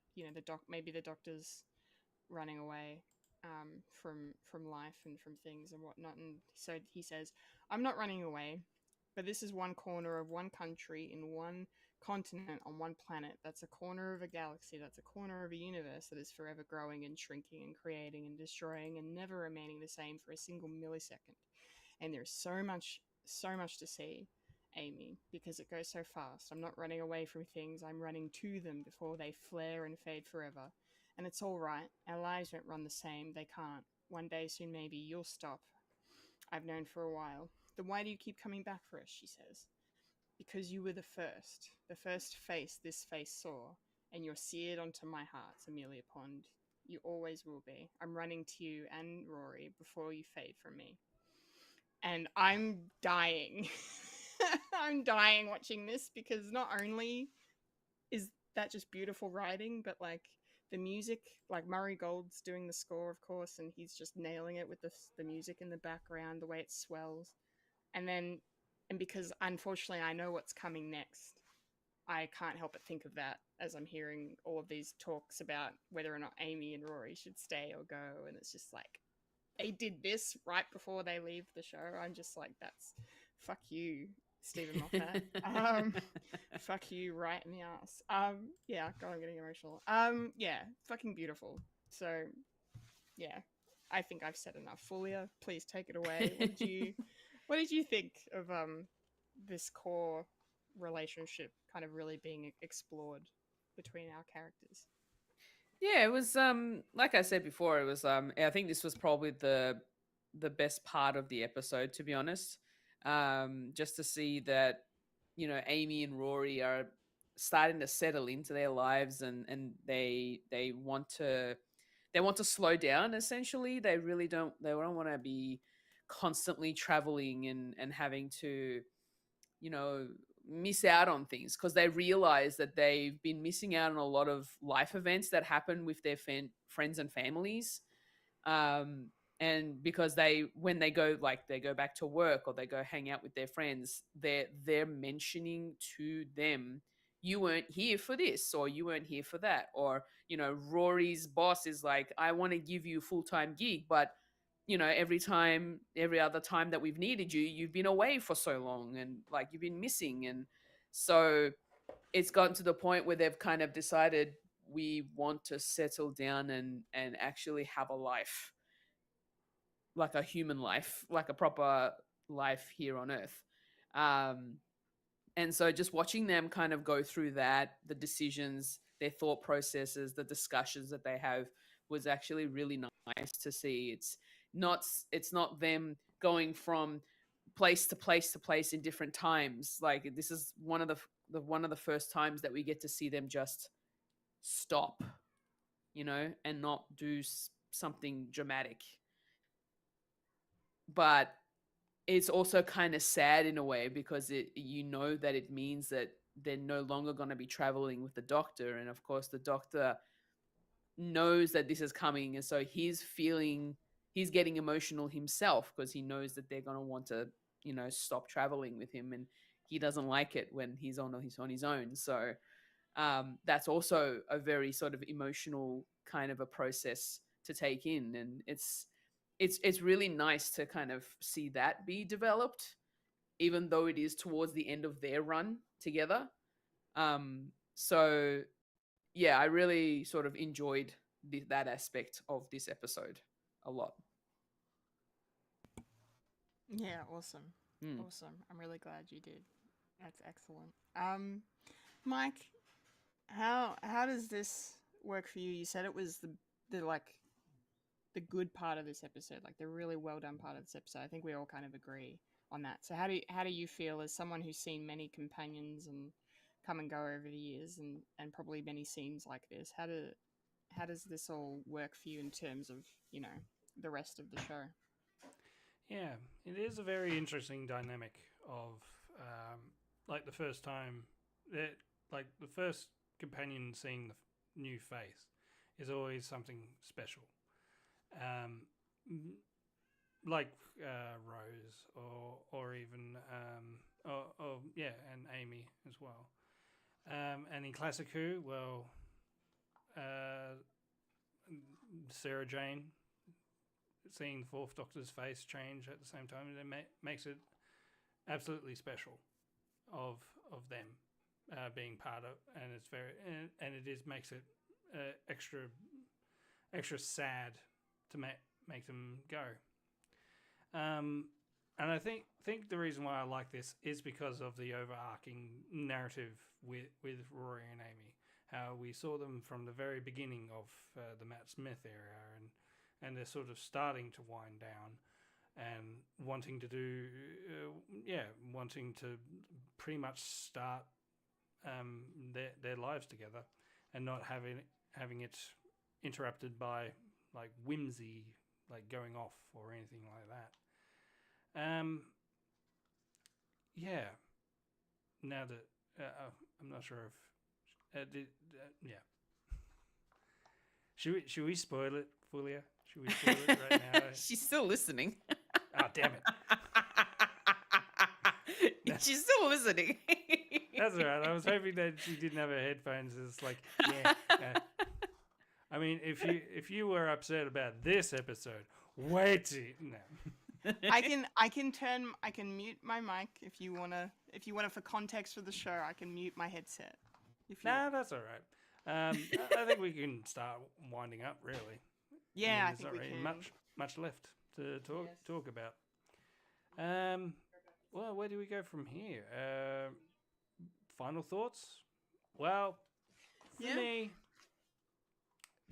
maybe the doctor's running away from life and from things and whatnot, and so he says, I'm not running away, but this is one corner of one country in one continent on one planet. That's a corner of a galaxy. That's a corner of a universe that is forever growing and shrinking and creating and destroying and never remaining the same for a single millisecond. And there's so much to see, Amy, because it goes so fast. I'm not running away from things. I'm running to them before they flare and fade forever. And it's all right. Our lives won't run the same. They can't. One day soon maybe you'll stop. I've known for a while. Then why do you keep coming back for us, she says. Because you were the first face this face saw, and you're seared onto my heart, Amelia Pond. You always will be. I'm running to you and Rory before you fade from me. And I'm dying. I'm dying watching this, because not only is that just beautiful writing, but like the music, like Murray Gold's doing the score, of course, and he's just nailing it with the music in the background, the way it swells. And because unfortunately I know what's coming next, I can't help but think of that as I'm hearing all of these talks about whether or not Amy and Rory should stay or go. And it's just like, they did this right before they leave the show. I'm just like, that's fuck you, Stephen Moffat. Fuck you right in the ass. Yeah, God, I'm getting emotional. Yeah, fucking beautiful. So yeah, I think I've said enough. Fulya, please take it away. What did you think of this core relationship kind of really being explored between our characters? Yeah, it was like I said before, it was I think this was probably the best part of the episode, to be honest. Just to see that, Amy and Rory are starting to settle into their lives, and they want to slow down. Essentially, they don't want to be constantly traveling and having to, you know, miss out on things, because they realize that they've been missing out on a lot of life events that happen with their friends and families. And because when they go back to work or they go hang out with their friends, they're mentioning to them, you weren't here for this, or you weren't here for that. Or, you know, Rory's boss is like, I want to give you a full-time gig, but, you know, every other time that we've needed you, you've been away for so long, and like you've been missing. And so it's gotten to the point where they've kind of decided, we want to settle down and actually have a life, like a human life, like a proper life here on Earth. And so just watching them kind of go through that, the decisions, their thought processes, the discussions that they have, was actually really nice to see. It's not them going from place to place to place in different times. Like, this is one of the first times that we get to see them just stop, you know, and not do something dramatic. But it's also kind of sad in a way, because you know that it means that they're no longer going to be traveling with the Doctor. And of course the Doctor knows that this is coming, and so he's getting emotional himself, because he knows that they're going to want to, you know, stop traveling with him, and he doesn't like it when he's on his own. So that's also a very sort of emotional kind of a process to take in. And it's really nice to kind of see that be developed, even though it is towards the end of their run together. So yeah, I really sort of enjoyed that aspect of this episode a lot. Yeah, awesome. Mm. Awesome. I'm really glad you did. That's excellent. Mike, how does this work for you? You said it was the like the good part of this episode, like the really well done part of this episode. I think we all kind of agree on that. So how do you feel, as someone who's seen many companions and come and go over the years, and probably many scenes like this, how does this all work for you in terms of, you know, the rest of the show? Yeah, it is a very interesting dynamic of like the first time that, like the first companion seeing the new face is always something special. Like Rose or even and Amy as well. And in Classic Who, well, Sarah Jane, seeing the Fourth Doctor's face change at the same time, it makes it absolutely special of them being part of, and it's very and it is makes it extra sad to make them go. And I think the reason why I like this is because of the overarching narrative with Rory and Amy. How we saw them from the very beginning of the Matt Smith era, and they're sort of starting to wind down and wanting to pretty much start their lives together, and not having it interrupted by like whimsy, like going off or anything like that. Now that I'm not sure if should we spoil it, Fulya? Should we spoil it right now? She's still listening. Oh, damn it! She's still listening. That's all right. I was hoping that she didn't have her headphones. It's like, I mean, if you were upset about this episode, wait. No. I can mute my mic if you wanna for context for the show. I can mute my headset. That's all right. I think we can start winding up, really. Yeah, I there's think not we really can. much left to talk about. Well, where do we go from here? Final thoughts? Well, for me,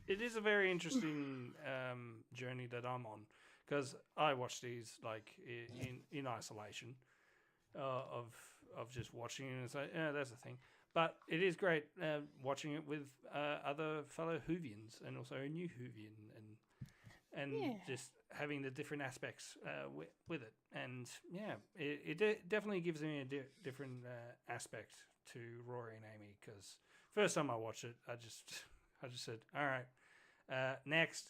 it is a very interesting journey that I'm on, because I watch these like in isolation of just watching, and it's like, yeah, that's the thing. but it is great watching it with other fellow Whovians and also a new Whovian and just having the different aspects with it. And yeah, it definitely gives me a different aspect to Rory and Amy, because first time I watched it, I just said, all right, next.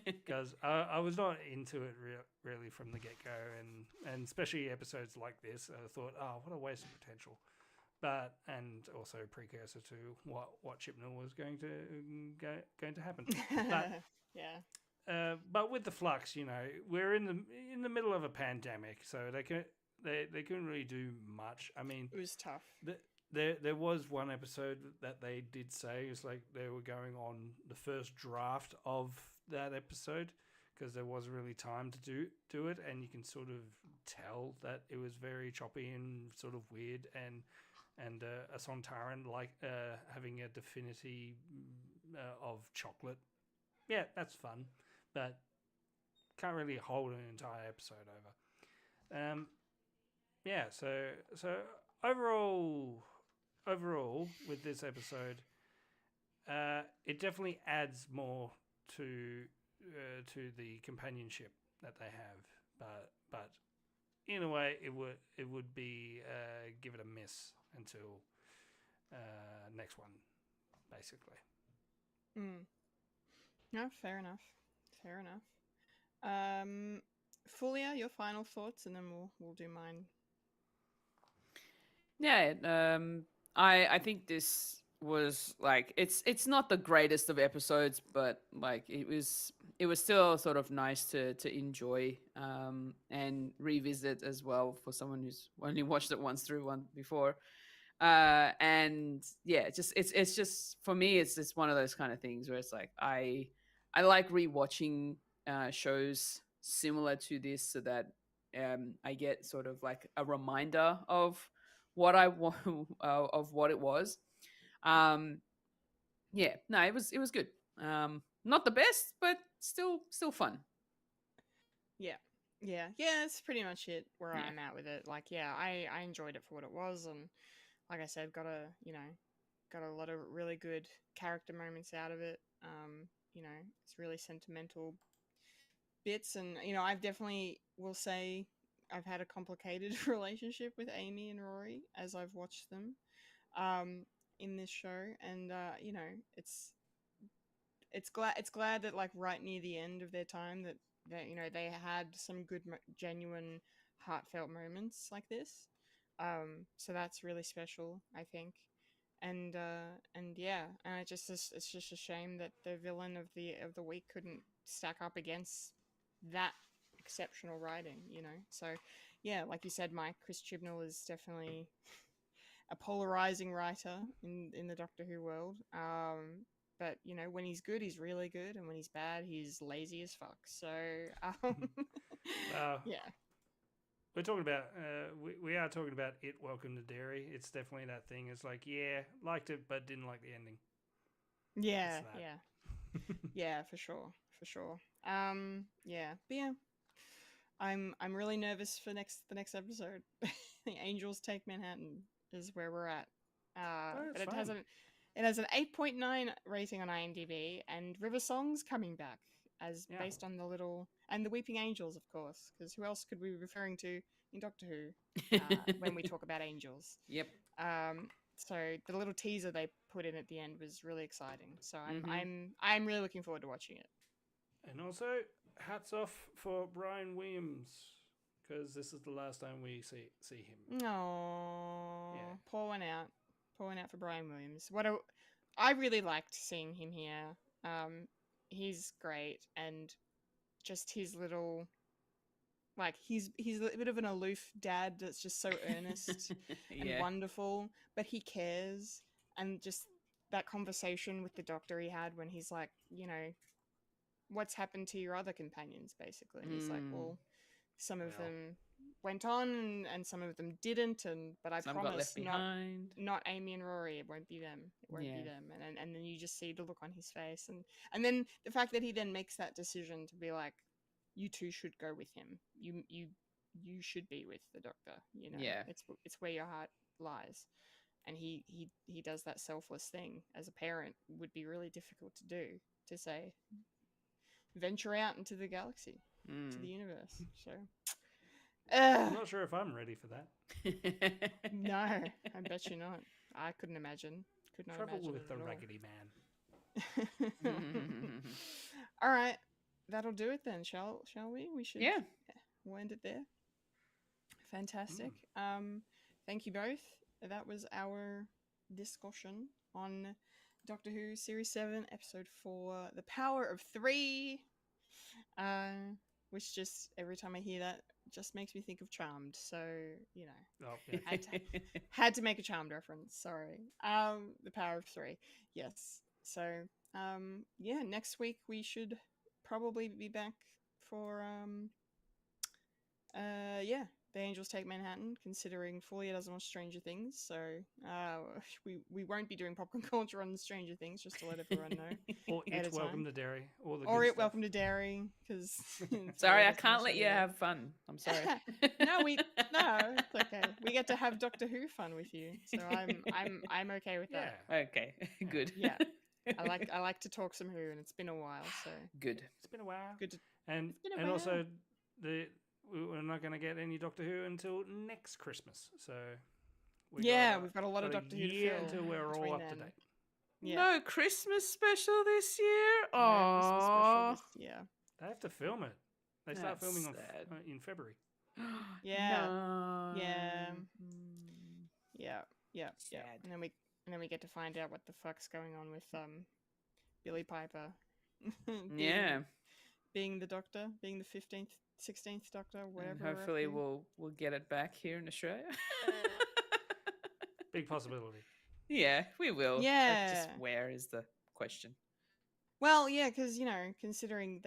Because I was not into it really from the get-go, and especially episodes like this, I thought, oh, what a waste of potential. But and also a precursor to what Chibnall was going to happen. But yeah. But with the flux, we're in the middle of a pandemic, so they couldn't really do much. I mean, It was tough. There was one episode that they did say, it's like they were going on the first draft of that episode, because there wasn't really time to do it, and you can sort of tell that it was very choppy and sort of weird, and a Sontaran like having a divinity of chocolate. Yeah, that's fun, but can't really hold an entire episode over. Yeah, so overall with this episode, it definitely adds more to the companionship that they have, but in a way it would be give it a miss until next one, basically. No, fair enough. Fulya, your final thoughts, and then we'll do mine. Yeah, I think this was like it's not the greatest of episodes, but like it was still sort of nice to enjoy and revisit as well for someone who's only watched it once through one before. And yeah, it's just for me, it's just one of those kind of things where it's like I like rewatching shows similar to this, so that I get sort of like a reminder of what I want of what it was. Yeah, no, it was good. Not the best, but still fun. Yeah, that's pretty much it where I'm at with it. Like, yeah, I enjoyed it for what it was, and like I said, got a lot of really good character moments out of it. It's really sentimental bits, and I've definitely will say I've had a complicated relationship with Amy and Rory as I've watched them in this show, and it's glad that like right near the end of their time that they had some good genuine heartfelt moments like this. So that's really special, I think. And yeah, and it's just a shame that the villain of the week couldn't stack up against that exceptional writing. So yeah, like you said, Mike, Chris Chibnall is definitely a polarizing writer in the Doctor Who world. But when he's good, he's really good, and when he's bad, he's lazy as fuck. So yeah. We're talking about we are talking about It Welcome to Derry. It's definitely that thing. It's like, yeah, liked it but didn't like the ending. Yeah. Yeah, for sure. Yeah, but yeah, I'm really nervous for the next episode. The Angels Take Manhattan is where we're at. But it has an 8.9 rating on IMDb, and River Song's coming back as based on the Weeping Angels, of course, because who else could we be referring to in Doctor Who when we talk about angels? Yep. So the little teaser they put in at the end was really exciting. So I'm really looking forward to watching it. And also, hats off for Brian Williams, because this is the last time we see him. No, pour one out for Brian Williams. I really liked seeing him here. He's great, and just his little, like he's a bit of an aloof dad that's just so earnest and wonderful, but he cares, and just that conversation with the Doctor he had when he's like, what's happened to your other companions, basically. He's like, well, some of them went on and some of them didn't, but I promise not Amy and Rory. It won't be them. Be them. And then you just see the look on his face, and then the fact that he then makes that decision to be like, you two should go with him. You should be with the Doctor. It's where your heart lies. and he does that selfless thing as a parent would be really difficult to do, to say venture out into the galaxy, to the universe. So I'm not sure if I'm ready for that. no, I bet you're not. I couldn't imagine. Could not Travel imagine with it the at all. Raggedy Man. All right, that'll do it then. Shall we? We should. Yeah. We'll end it there. Fantastic. Thank you both. That was our discussion on Doctor Who Series 7, Episode 4, The Power of Three. Which just, every time I hear that, just makes me think of Charmed. So, you know, Oh, yeah. had to make a Charmed reference. Sorry. The Power of Three. Yes. So, yeah, next week we should probably be back for, yeah, The Angels Take Manhattan, considering Fulya doesn't watch Stranger Things. So, we won't be doing popcorn culture on Stranger Things, just to let everyone know. Or At a It Welcome time. to Dairy. All the Or good it stuff. Welcome to Dairy, because Sorry, I can't let you have fun. I'm sorry. no, it's okay. We get to have Doctor Who fun with you, so I'm okay with Yeah. that. Okay, good. Yeah, I like to talk some Who, and it's been a while, so Good. It's been a while. good. And been a and while. also we're not going to get any Doctor Who until next Christmas. So we've got a lot of Doctor Who to year fill until we're all between up to then. date. Yeah. No Christmas special this year? No Christmas special Oh, this year. They have to film it. They start That's filming sad. in February. Yeah. No. Yeah. Mm. Yeah. Sad. And then we get to find out what the fuck's going on with Billy Piper. being the Doctor, being the 15th, 16th Doctor, whatever. And hopefully we're up we'll get it back here in Australia. Big possibility. Yeah, we will. It's Yeah. just where is the question? Well, yeah, because, you know, considering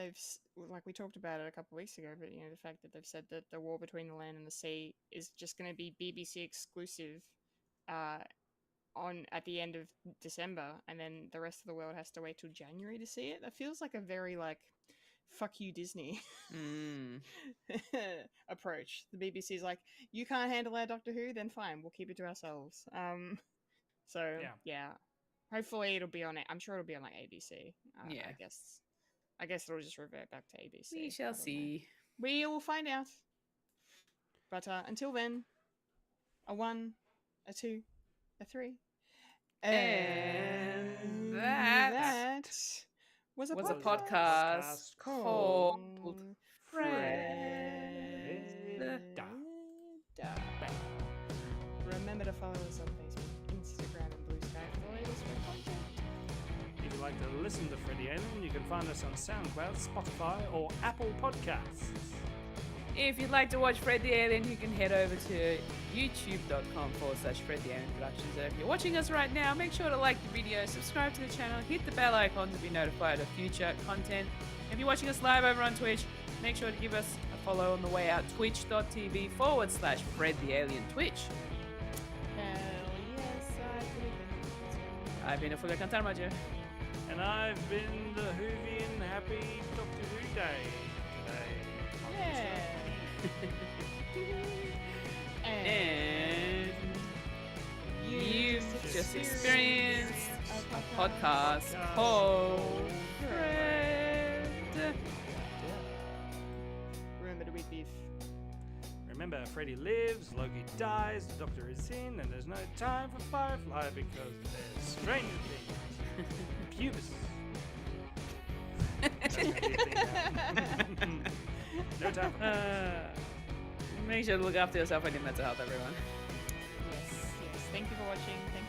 like we talked about it a couple of weeks ago, but, you know, the fact that they've said that the war between the land and the sea is just going to be BBC exclusive at the end of December, and then the rest of the world has to wait till January to see it. That feels like a very, like, fuck you, Disney approach. The BBC's like, you can't handle our Doctor Who, then fine, we'll keep it to ourselves. So, yeah. Hopefully it'll be on it. I'm sure it'll be on like ABC. Yeah. I guess it'll just revert back to ABC. We shall see. We will find out. But until then, a 1, a 2, a 3. And that was a was a podcast podcast called Fred. Remember to follow us on Facebook, Instagram, and Blue Sky for the latest Fred content. If you'd like to listen to Freddie Allen, you can find us on SoundCloud, Spotify, or Apple Podcasts. If you'd like to watch Fred the Alien, you can head over to youtube.com/Fred the Alien Productions. If you're watching us right now, make sure to like the video, subscribe to the channel, hit the bell icon to be notified of future content. If you're watching us live over on Twitch, make sure to give us a follow on the way out, twitch.tv/Fred the Alien Twitch. Hell yes, I've been a Fulya Cantarmaggio. And I've been the Whovian Happy Doctor Who Day today. Yeah. And you've just experienced a podcast called Fred. Remember to eat beef. Remember, Freddy lives, Loki dies, the Doctor is in, and there's no time for Firefly because there's Stranger Things. Pubis. That's gonna be a thing now. No time for Make sure to look after yourself and your mental health, everyone. Yes. Thank you for watching. Thank